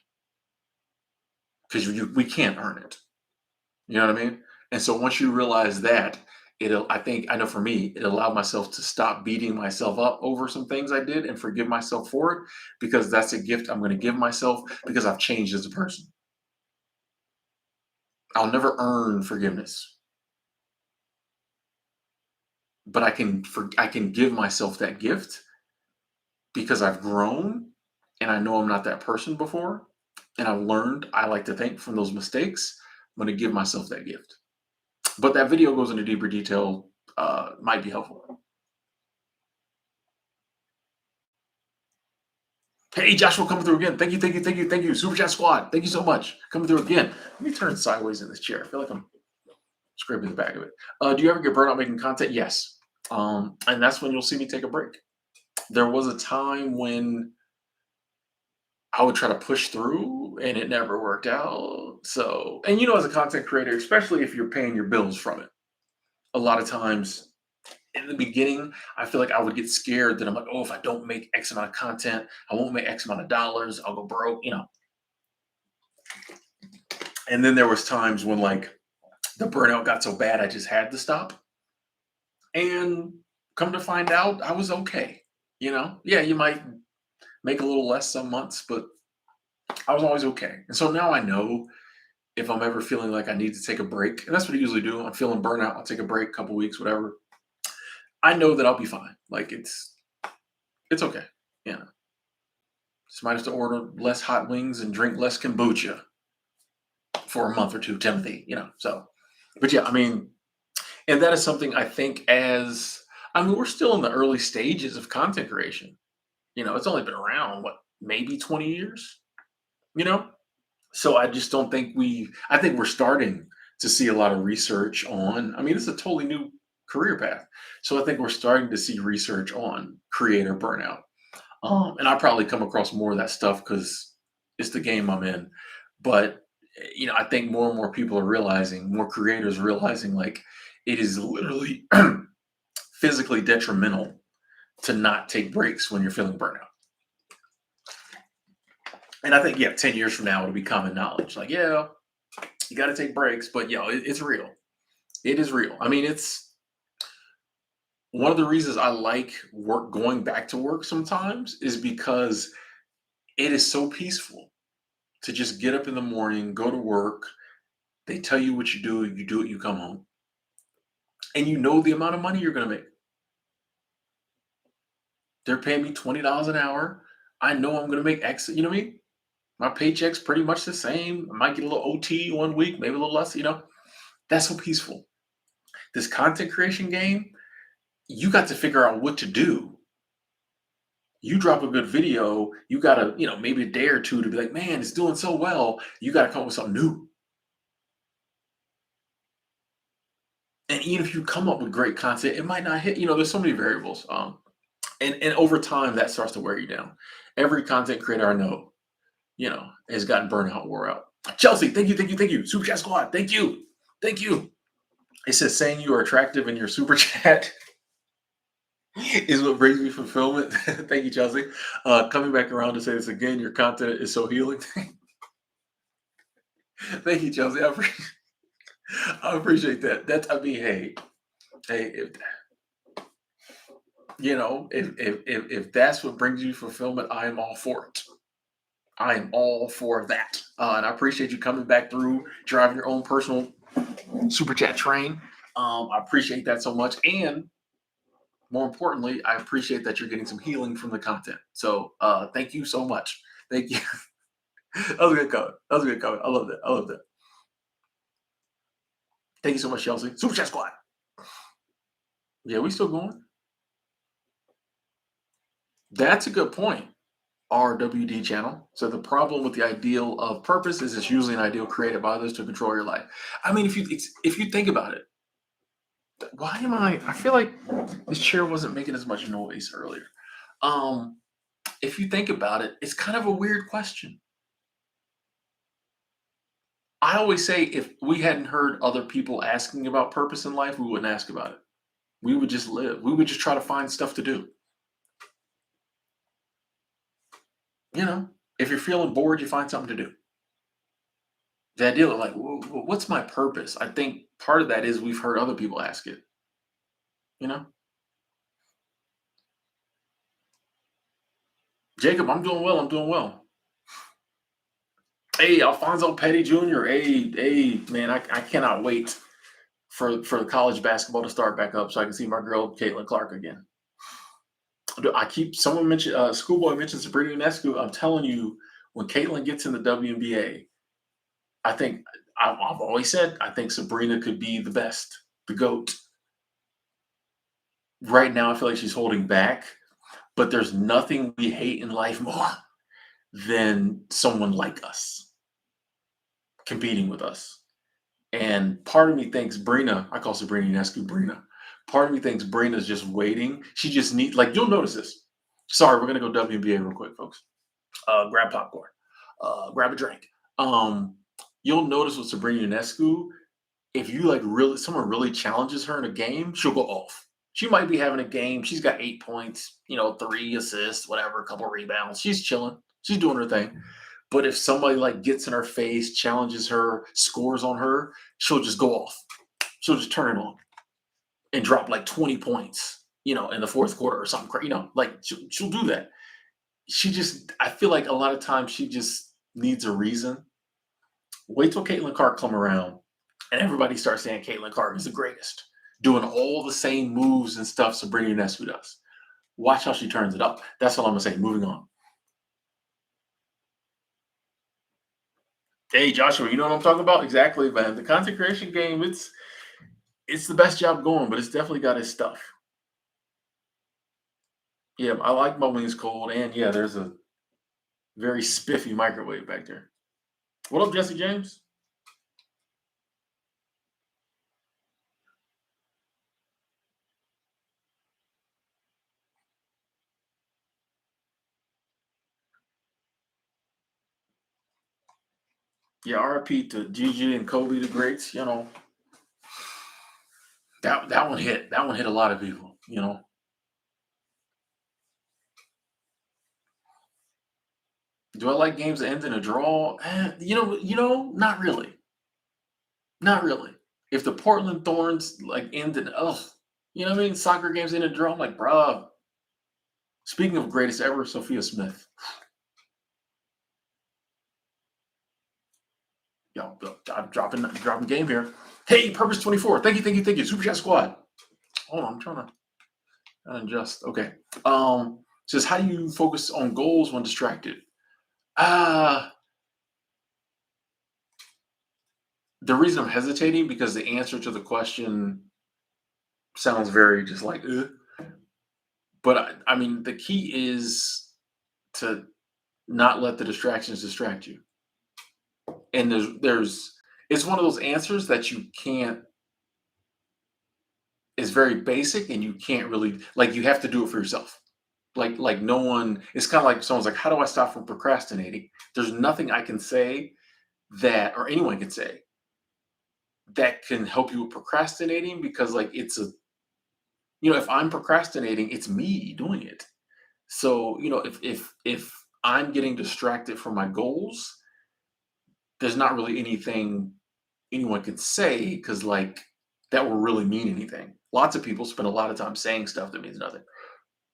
because we can't earn it. You know what I mean? And so once you realize that, I think I know for me, it allowed myself to stop beating myself up over some things I did and forgive myself for it because that's a gift I'm going to give myself because I've changed as a person. I'll never earn forgiveness, but I can give myself that gift because I've grown and I know I'm not that person before and I've learned, I like to think, from those mistakes. I'm going to give myself that gift. But that video goes into deeper detail, might be helpful. Hey, Joshua, coming through again. Thank you, thank you, thank you, thank you. Super Chat Squad, thank you so much. Coming through again. Let me turn sideways in this chair. I feel like I'm scraping the back of it. Do you ever get burnt out making content? Yes. And that's when you'll see me take a break. There was a time when I would try to push through and it never worked out. So, and as a content creator, especially if you're paying your bills from it, a lot of times in the beginning, I feel like I would get scared that I'm like, oh, if I don't make X amount of content, I won't make X amount of dollars. I'll go broke. And then there was times when like the burnout got so bad, I just had to stop. And come to find out, I was okay. Yeah, you might make a little less some months, but I was always okay. And so now I know if I'm ever feeling like I need to take a break, and that's what I usually do. I'm feeling burnout, I'll take a break, couple weeks, whatever. I know that I'll be fine. Like it's okay. Yeah. Just might have to order less hot wings and drink less kombucha for a month or two, Timothy. So but yeah, I mean, and that is something I think we're still in the early stages of content creation. It's only been around what, maybe 20 years, you know? So I just don't think I think we're starting to see a lot of research on, it's a totally new career path. So I think we're starting to see research on creator burnout. And I probably come across more of that stuff because it's the game I'm in. But I think more and more people are realizing, more creators realizing, like it is literally physically detrimental to not take breaks when you're feeling burnout. And I think, yeah, 10 years from now, it'll be common knowledge. Like, yeah, you got to take breaks, but it's real. It is real. It's one of the reasons I like going back to work sometimes is because it is so peaceful to just get up in the morning, go to work. They tell you what you do it, you come home. And you know the amount of money you're going to make. They're paying me $20 an hour. I know I'm going to make X, you know what I mean? My paycheck's pretty much the same. I might get a little OT one week, maybe a little less. That's so peaceful. This content creation game, you got to figure out what to do. You drop a good video, you got to, maybe a day or two to be like, man, it's doing so well. You got to come up with something new. And even if you come up with great content, it might not hit. There's so many variables. And over time, that starts to wear you down. Every content creator I know, has gotten burnout, wore out. Chelsea, thank you, thank you, thank you. Super Chat Squad, thank you, thank you. It says saying you are attractive in your super chat is what brings me fulfillment. Thank you, Chelsea. Coming back around to say this again, your content is so healing. Thank you, Chelsea. I appreciate that. Hey, if that's what brings you fulfillment, I am all for it. I am all for that. And I appreciate you coming back through, driving your own personal super chat train. I appreciate that so much. And more importantly, I appreciate that you're getting some healing from the content. So thank you so much. Thank you. That was a good comment. I love that. Thank you so much, Chelsea. Super Chat Squad. Yeah, we still going? That's a good point. RWD channel. So the problem with the ideal of purpose is it's usually an ideal created by others to control your life. If you think about it, why am I feel like this chair wasn't making as much noise earlier. If you think about it, it's kind of a weird question. I always say if we hadn't heard other people asking about purpose in life, we wouldn't ask about it. We would just live. We would just try to find stuff to do. If you're feeling bored, you find something to do. The idea of like, what's my purpose? I think part of that is we've heard other people ask it. you know. Jacob, I'm doing well. I'm doing well. Hey, Alfonso Petty Jr. Hey, man, I cannot wait for college basketball to start back up so I can see my girl Caitlin Clark again. I keep someone mentioned Schoolboy mentioned Sabrina Ionescu. I'm telling you, when Caitlin gets in the WNBA, I think I've always said I think Sabrina could be the best, the GOAT. Right now, I feel like she's holding back, but there's nothing we hate in life more than someone like us competing with us. And part of me thinks Brina, I call Sabrina Ionescu Brina. Part of me thinks Brina's just waiting. She just needs, like, you'll notice this. Sorry, we're gonna go WNBA real quick, folks. Grab popcorn, grab a drink. Um, you'll notice with Sabrina Ionescu, if you like really someone really challenges her in a game, she'll go off. She might be having a game. She's got 8 points, 3 assists, whatever, a couple rebounds. She's chilling. She's doing her thing. But if somebody like gets in her face, challenges her, scores on her, she'll just go off. She'll just turn it on and drop like 20 points, in the fourth quarter or something. Like she'll do that. I feel like a lot of times she just needs a reason. Wait till Caitlin Clark come around and everybody starts saying Caitlin Clark is the greatest, doing all the same moves and stuff Sabrina Ionescu does. Watch how she turns it up. That's all I'm gonna say. Moving on. Hey Joshua, you know what I'm talking about? Exactly, man. The content creation game, it's the best job going, but it's definitely got its stuff. Yeah, I like my wings cold, and yeah, there's a very spiffy microwave back there. What up, Jesse James? Yeah, RIP to Gigi and Kobe the greats. That one hit. That one hit a lot of people. Do I like games that end in a draw? Not really. Not really. If the Portland Thorns like end in you know what I mean? Soccer games end in a draw. I'm like, bruh. Speaking of greatest ever, Sophia Smith. Yo, I'm dropping game here. Hey, Purpose 24. Thank you, thank you, thank you. Super Chat Squad. Hold on, I'm trying to adjust. Okay. Says how do you focus on goals when distracted? Uh the reason I'm hesitating because the answer to the question sounds very just like, ugh. But I mean, the key is to not let the distractions distract you. And there's it's one of those answers that you can't. It's very basic, and you can't really like. You have to do it for yourself. Like no one. It's kind of like someone's like, "How do I stop from procrastinating?" There's nothing I can say that, or anyone can say that can help you with procrastinating because like it's a if I'm procrastinating, it's me doing it. So, if I'm getting distracted from my goals, there's not really anything anyone can say because like that will really mean anything. Lots of people spend a lot of time saying stuff that means nothing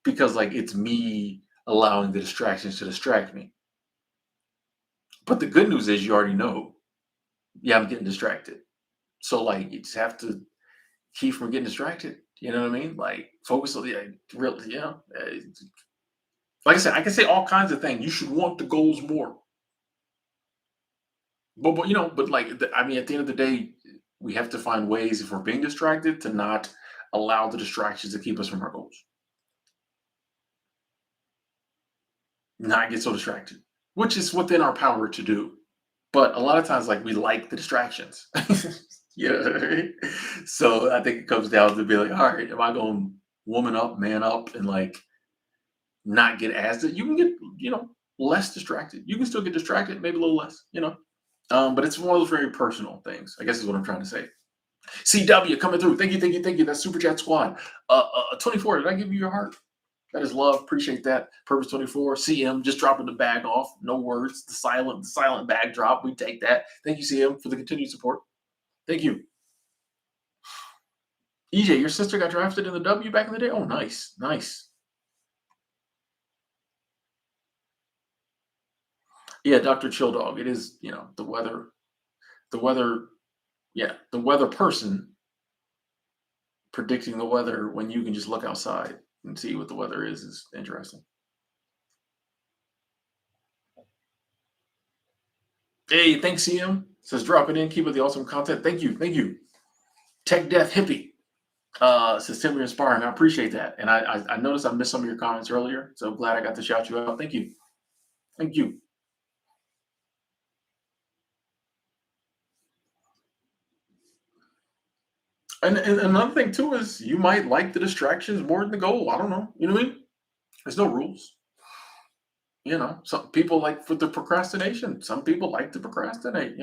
because like it's me allowing the distractions to distract me. But the good news is you already know, yeah, I'm getting distracted. So like you just have to keep from getting distracted. You know what I mean? Like focus on really, like I said, I can say all kinds of things. You should want the goals more. But like I mean, at the end of the day, we have to find ways if we're being distracted to not allow the distractions to keep us from our goals. Not get so distracted, which is within our power to do. But a lot of times, like we like the distractions. Yeah. So I think it comes down to be like, all right, am I going to woman up, man up, and like not get as you can get, less distracted. You can still get distracted, maybe a little less. But it's one of those very personal things, I guess is what I'm trying to say. CW coming through. Thank you, thank you, thank you. That's Super Chat Squad. 24, did I give you your heart? That is love. Appreciate that. Purpose 24. CM just dropping the bag off. No words. The silent bag drop. We take that. Thank you, CM, for the continued support. Thank you. EJ, your sister got drafted in the W back in the day? Oh, nice, nice. Yeah, Dr. Chill Dog. It is, the weather, yeah, the weather person predicting the weather when you can just look outside and see what the weather is interesting. Hey, thanks, CM. Says drop it in, keep it the awesome content. Thank you, thank you. Tech Death Hippie. Says Timber Inspiring. I appreciate that. And I noticed I missed some of your comments earlier. So glad I got to shout you out. Thank you. Thank you. And another thing too is you might like the distractions more than the goal. I don't know. You know what I mean? There's no rules. Some people like for the procrastination. Some people like to procrastinate.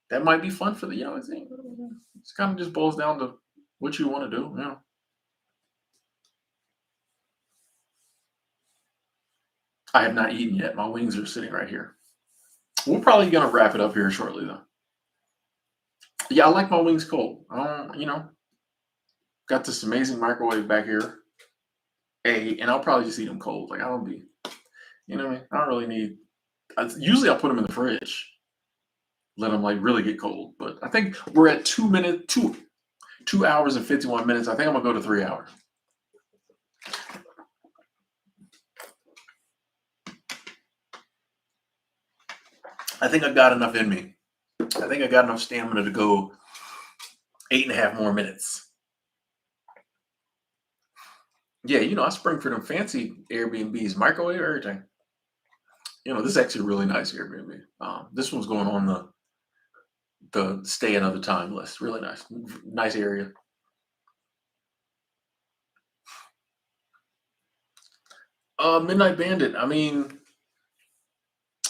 That might be fun for the. It's kind of just boils down to what you want to do. I have not eaten yet. My wings are sitting right here. We're probably gonna wrap it up here shortly though. Yeah, I like my wings cold. Got this amazing microwave back here. And I'll probably just eat them cold. Like I don't be, you know what I mean? I don't really need. Usually I'll put them in the fridge, let them like really get cold. But I think we're at 2 hours and 51 minutes. I think I'm gonna go to 3 hours. I think I got enough in me. I think I got enough stamina to go 8.5 more minutes. Yeah, I spring for them fancy Airbnbs, microwave, everything. This is actually a really nice Airbnb. This one's going on the stay another time list. Really nice, nice area. Midnight Bandit. I mean,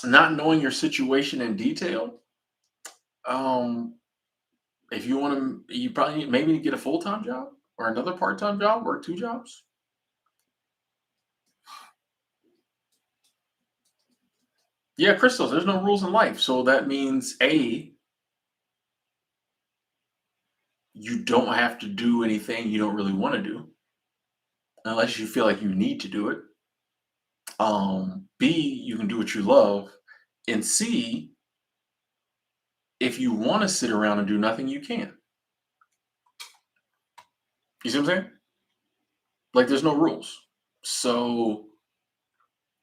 not knowing your situation in detail. Um, if you want to, you probably maybe need to get a full time job or another part time job, work two jobs. Yeah, crystals. There's no rules in life, so that means you don't have to do anything you don't really want to do unless you feel like you need to do it. B, you can do what you love, and C, if you want to sit around and do nothing, you can. You see what I'm saying? Like there's no rules. So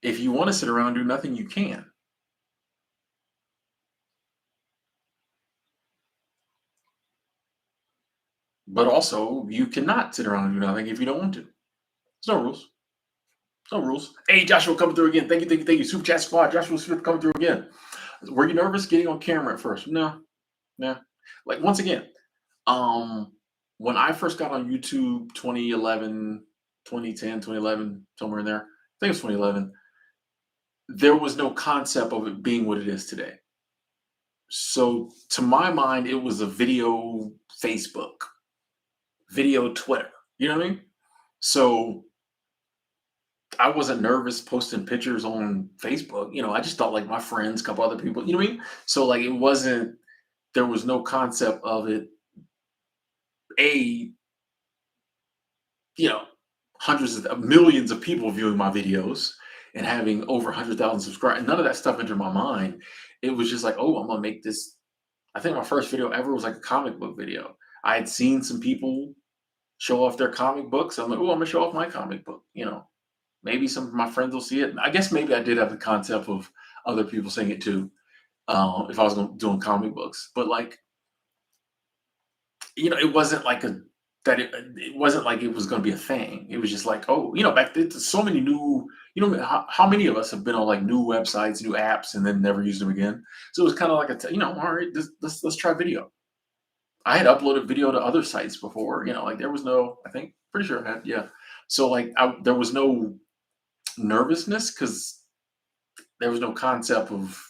if you want to sit around and do nothing, you can. But also, you cannot sit around and do nothing if you don't want to. There's no rules. No rules. Hey, Joshua coming through again. Thank you, thank you, thank you. Super Chat Squad. Joshua Smith coming through again. Were you nervous getting on camera at first? No, no. Like once again, um, when I first got on YouTube 2011, 2010, 2011, somewhere in there, I think it was 2011, there was no concept of it being what it is today. So to my mind, it was a video Facebook, video Twitter. You know what I mean? So I wasn't nervous posting pictures on Facebook. I just thought like my friends, a couple other people, you know what I mean? So like it wasn't, there was no concept of it, a, you know, hundreds of millions of people viewing my videos and having over 100,000 subscribers. None of that stuff entered my mind. It was just like, oh, I'm gonna make this. I think my first video ever was like a comic book video. I had seen some people show off their comic books. I'm like, oh, I'm gonna show off my comic book. Maybe some of my friends will see it. I guess maybe I did have the concept of other people seeing it too, if I was doing comic books. But like, it wasn't like it wasn't like it was going to be a thing. It was just like, oh, back then, so many new, how many of us have been on like new websites, new apps, and then never used them again. So it was kind of like all right, let's try video. I had uploaded video to other sites before, like there was no, I think, pretty sure I had, yeah. So like, there was no nervousness because there was no concept of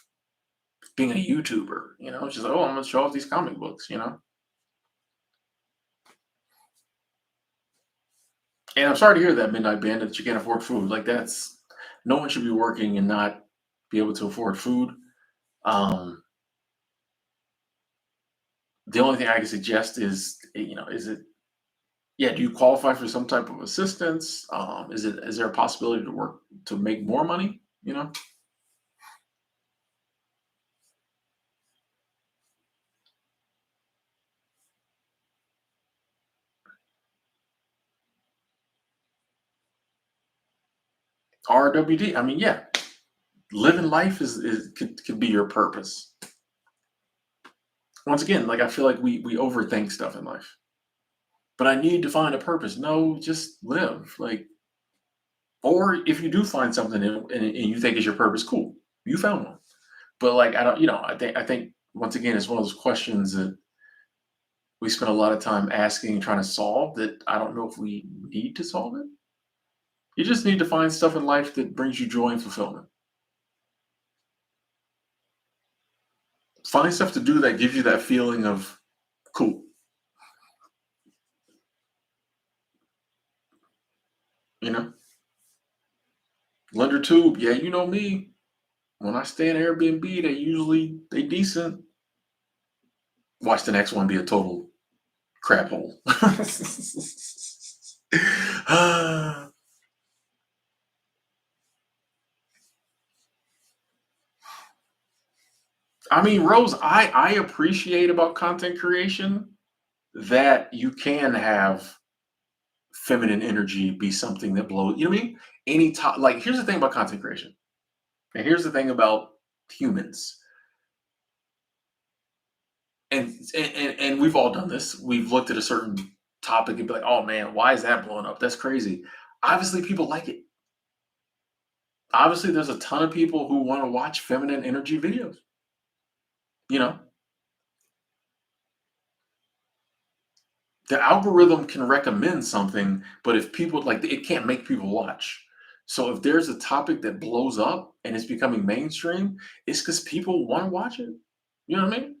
being a YouTuber. It's just like, oh, I'm gonna show off these comic books. And I'm sorry to hear that, Midnight Bandit, that you can't afford food. Like that's no one should be working and not be able to afford food. Um, the only thing I can suggest is, is it Yeah, do you qualify for some type of assistance? Is there a possibility to work to make more money? You know, RWD. I mean, yeah, living life is could be your purpose. Once again, like I feel like we overthink stuff in life. But I need to find a purpose. No, just live. Like, or if you do find something and you think is your purpose, cool, you found one. But like, I don't, I think once again, it's one of those questions that we spend a lot of time asking and trying to solve that I don't know if we need to solve it. You just need to find stuff in life that brings you joy and fulfillment. Find stuff to do that gives you that feeling of cool. You know, Lender Tube. Yeah, you know me. When I stay in Airbnb, they decent. Watch the next one be a total crap hole. I mean, Rose, I appreciate about content creation that you can have feminine energy be something that blows. You know what I mean? Any top, like here's the thing about content creation, and here's the thing about humans, and we've all done this. We've looked at a certain topic and be like, oh man, why is that blowing up? That's crazy. Obviously, people like it. Obviously, there's a ton of people who want to watch feminine energy videos. You know, the algorithm can recommend something, but if people like it can't make people watch. So if there's a topic that blows up and it's becoming mainstream, it's because people want to watch it. You know what I mean?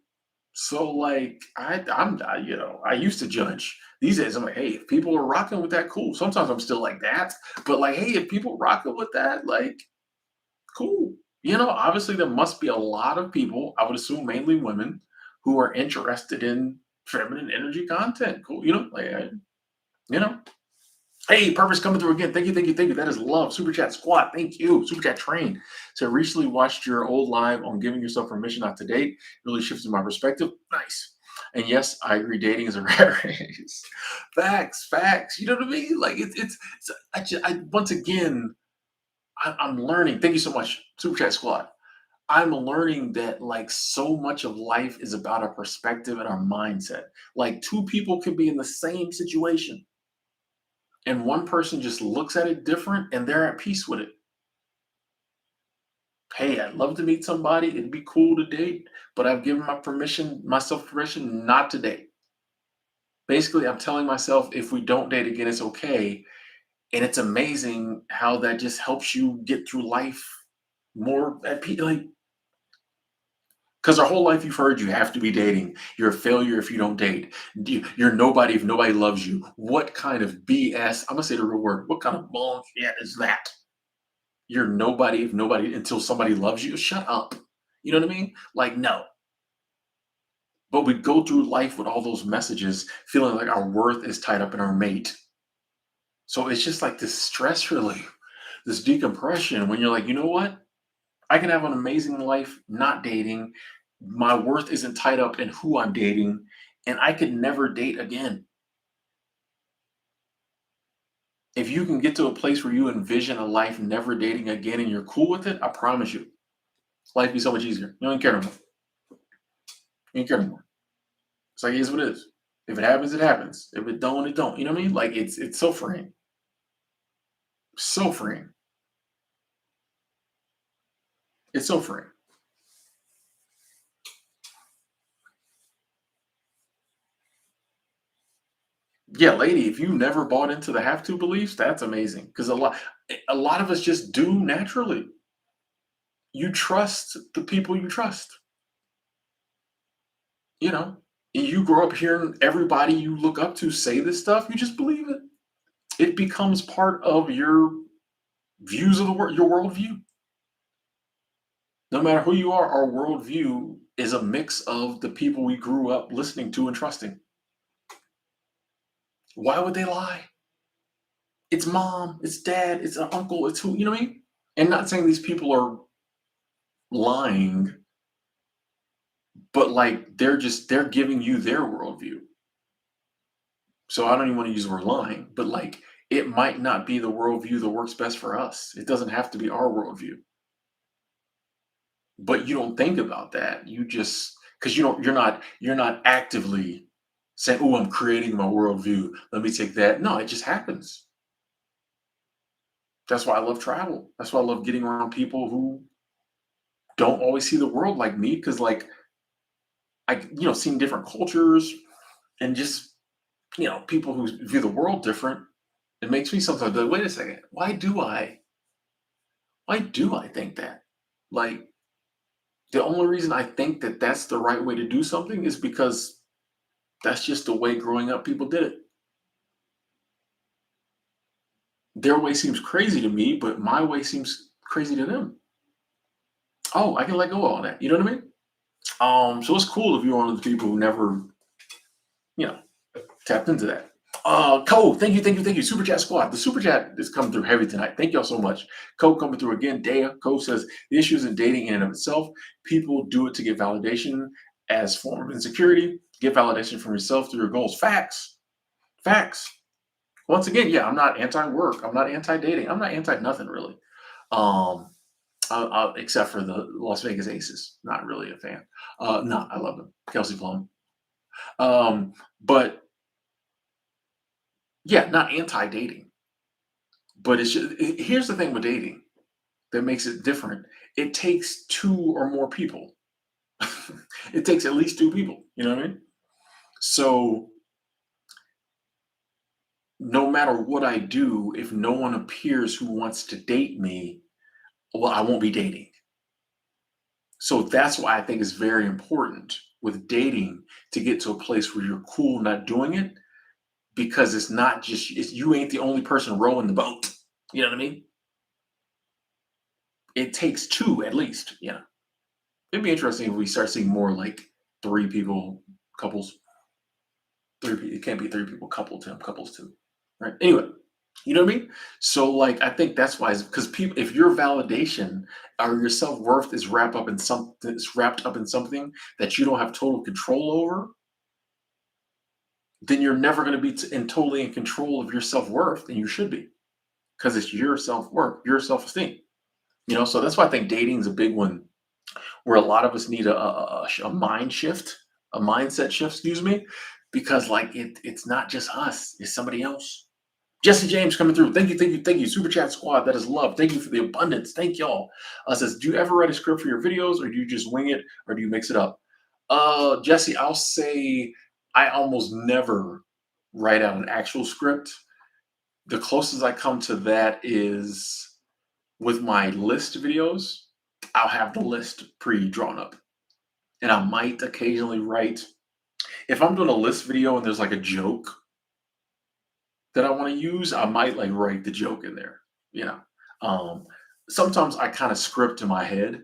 So like I used to judge. These days I'm like, hey, if people are rocking with that, cool. Sometimes I'm still like that, but like, hey, if people rocking with that, like, cool. Obviously there must be a lot of people, I would assume mainly women, who are interested in feminine energy content. Cool. You know. Hey, purpose coming through again. Thank you, thank you, thank you. That is love. Super chat squad. Thank you. Super chat train. So I recently watched your old live on giving yourself permission not to date. Really shifted my perspective. Nice. And yes, I agree. Dating is a rat race. Facts, facts. You know what I mean? Like it's once again, I'm learning. Thank you so much, Super Chat Squad. I'm learning that like so much of life is about our perspective and our mindset. Like two people can be in the same situation and one person just looks at it different and they're at peace with it. Hey, I'd love to meet somebody. It'd be cool to date, but I've given myself permission not to date. Basically, I'm telling myself if we don't date again, it's okay. And it's amazing how that just helps you get through life more at peace. Like, because our whole life you've heard you have to be dating. You're a failure if you don't date. You're nobody if nobody loves you. What kind of BS? I'm gonna say the real word. What kind of bullshit is that? You're nobody if nobody until somebody loves you. Shut up. You know what I mean? Like, no. But we go through life with all those messages, feeling like our worth is tied up in our mate. So it's just like this stress relief, this decompression when you're like, you know what? I can have an amazing life not dating. My worth isn't tied up in who I'm dating, and I could never date again. If you can get to a place where you envision a life never dating again and you're cool with it, I promise you, life be so much easier. You don't care anymore. You don't care anymore. It's like it is what it is. If it happens, it happens. If it don't, it don't. You know what I mean? Like it's so freeing. So freeing. It's so freeing. Yeah, lady, if you never bought into the have to beliefs, that's amazing. Because a lot of us just do naturally. You trust the people you trust. You know, you grow up hearing everybody you look up to say this stuff, you just believe it. It becomes part of your views of the world, your worldview. No matter who you are, our worldview is a mix of the people we grew up listening to and trusting. Why would they lie? It's mom, it's dad, it's an uncle, it's who, you know what I mean? And not saying these people are lying, but like they're giving you their worldview. So I don't even want to use the word lying, but like it might not be the worldview that works best for us. It doesn't have to be our worldview. But you don't think about that. You just because you're not actively saying, "Oh, I'm creating my worldview. Let me take that." No, it just happens. That's why I love travel. That's why I love getting around people who don't always see the world like me. Because like seeing different cultures and just people who view the world different. It makes me sometimes be like, wait a second, why do I think that? Like the only reason I think that that's the right way to do something is because that's just the way growing up people did it. Their way seems crazy to me, but my way seems crazy to them. Oh, I can let go of all that. You know what I mean? So it's cool if you're one of the people who never, you know, tapped into that. Cole, thank you. Super Chat Squad. The Super Chat is coming through heavy tonight. Thank y'all so much. Cole coming through again. Dea, Cole says, the issue isn't dating in and of itself. People do it to get validation as form of insecurity. Get validation from yourself through your goals. Facts. Facts. Once again, yeah, I'm not anti-work. I'm not anti-dating. I'm not anti-nothing really. Um, except for the Las Vegas Aces. Not really a fan. No, I love them. Kelsey Plum. But yeah, not anti-dating. But here's the thing with dating that makes it different. It takes two or more people. It takes at least two people. You know what I mean? So no matter what I do, if no one appears who wants to date me, well, I won't be dating. So that's why I think it's very important with dating to get to a place where you're cool not doing it because it's not just you ain't the only person rowing the boat. You know what I mean? It takes two at least. Yeah. It'd be interesting if we start seeing more like three people, couples. It can't be three people, couples too. Right. Anyway, you know what I mean? So like I think that's why because people if your validation or your self-worth is wrapped up in something that you don't have total control over, then you're never going to be totally in control of your self-worth, and you should be because it's your self-worth, your self-esteem. So that's why I think dating is a big one where a lot of us need a mind shift, a mindset shift, excuse me, because like it's not just us, it's somebody else. Jesse James coming through. Thank you. Super Chat Squad, that is love. Thank you for the abundance. Thank y'all. Says, do you ever write a script for your videos or do you just wing it or do you mix it up? Jesse, I'll say I almost never write out an actual script. The closest I come to that is with my list videos. I'll have the list pre-drawn up. And I might occasionally write, if I'm doing a list video and there's like a joke that I want to use, I might like write the joke in there. You know, um, sometimes I kind of script in my head,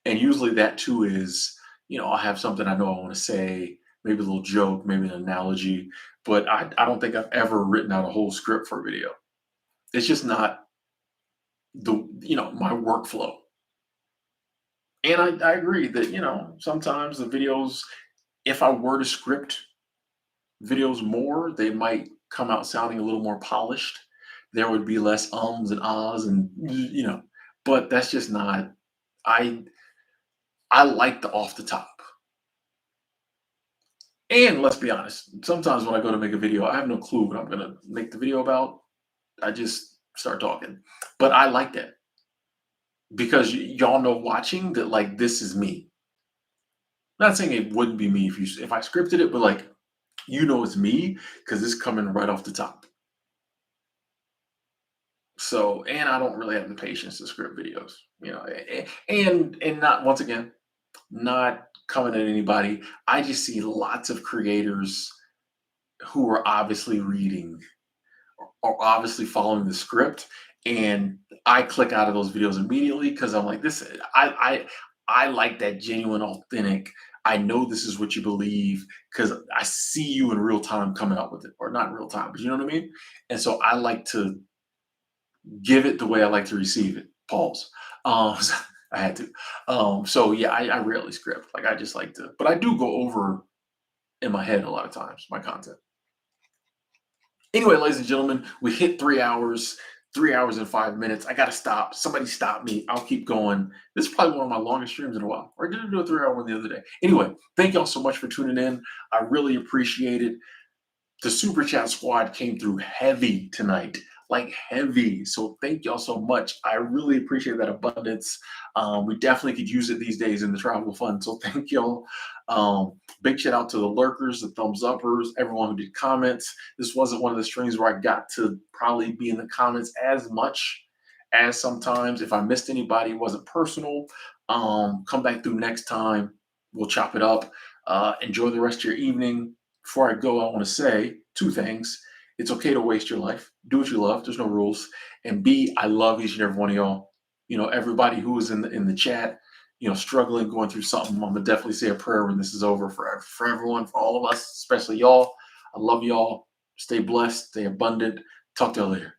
and usually that too is, I'll have something I know I want to say, maybe a little joke, maybe an analogy, but I don't think I've ever written out a whole script for a video. It's just not my workflow. And I agree that, sometimes the videos, if I were to script videos more, they might come out sounding a little more polished. There would be less ums and ahs but that's just not I I like the off the top. And let's be honest, sometimes when I go to make a video, I have no clue what I'm gonna make the video about. I just start talking. But I like that because y'all know watching that like this is me. Not saying it wouldn't be me if I scripted it, but like it's me because it's coming right off the top. So, and I don't really have the patience to script videos, and not once again, not coming at anybody. I just see lots of creators who are obviously reading or obviously following the script, and I click out of those videos immediately because I'm like, this. I like that genuine, authentic. I know this is what you believe because I see you in real time coming up with it, or not in real time, but you know what I mean? And so I like to give it the way I like to receive it. Pause. So I had to. So yeah, I rarely script. Like I just like to, but I do go over in my head a lot of times my content. Anyway, ladies and gentlemen, we hit 3 hours, 3 hours and 5 minutes. I gotta stop. Somebody stop me. I'll keep going. This is probably one of my longest streams in a while. Or I did do a 3 hour one the other day. Anyway, thank y'all so much for tuning in. I really appreciate it. The super chat squad came through heavy tonight, like heavy. So thank y'all so much. I really appreciate that abundance. We definitely could use it these days in the travel fund. So thank y'all. Big shout out to the lurkers, the thumbs uppers, everyone who did comments. This wasn't one of the streams where I got to probably be in the comments as much as sometimes. If I missed anybody, it wasn't personal. Come back through next time. We'll chop it up. Enjoy the rest of your evening. Before I go, I want to say two things. It's okay to waste your life. Do what you love. There's no rules. And B, I love each and every one of y'all. You know, everybody who is in the chat, you know, struggling, going through something. I'm gonna definitely say a prayer when this is over for everyone, for all of us, especially y'all. I love y'all. Stay blessed. Stay abundant. Talk to y'all later.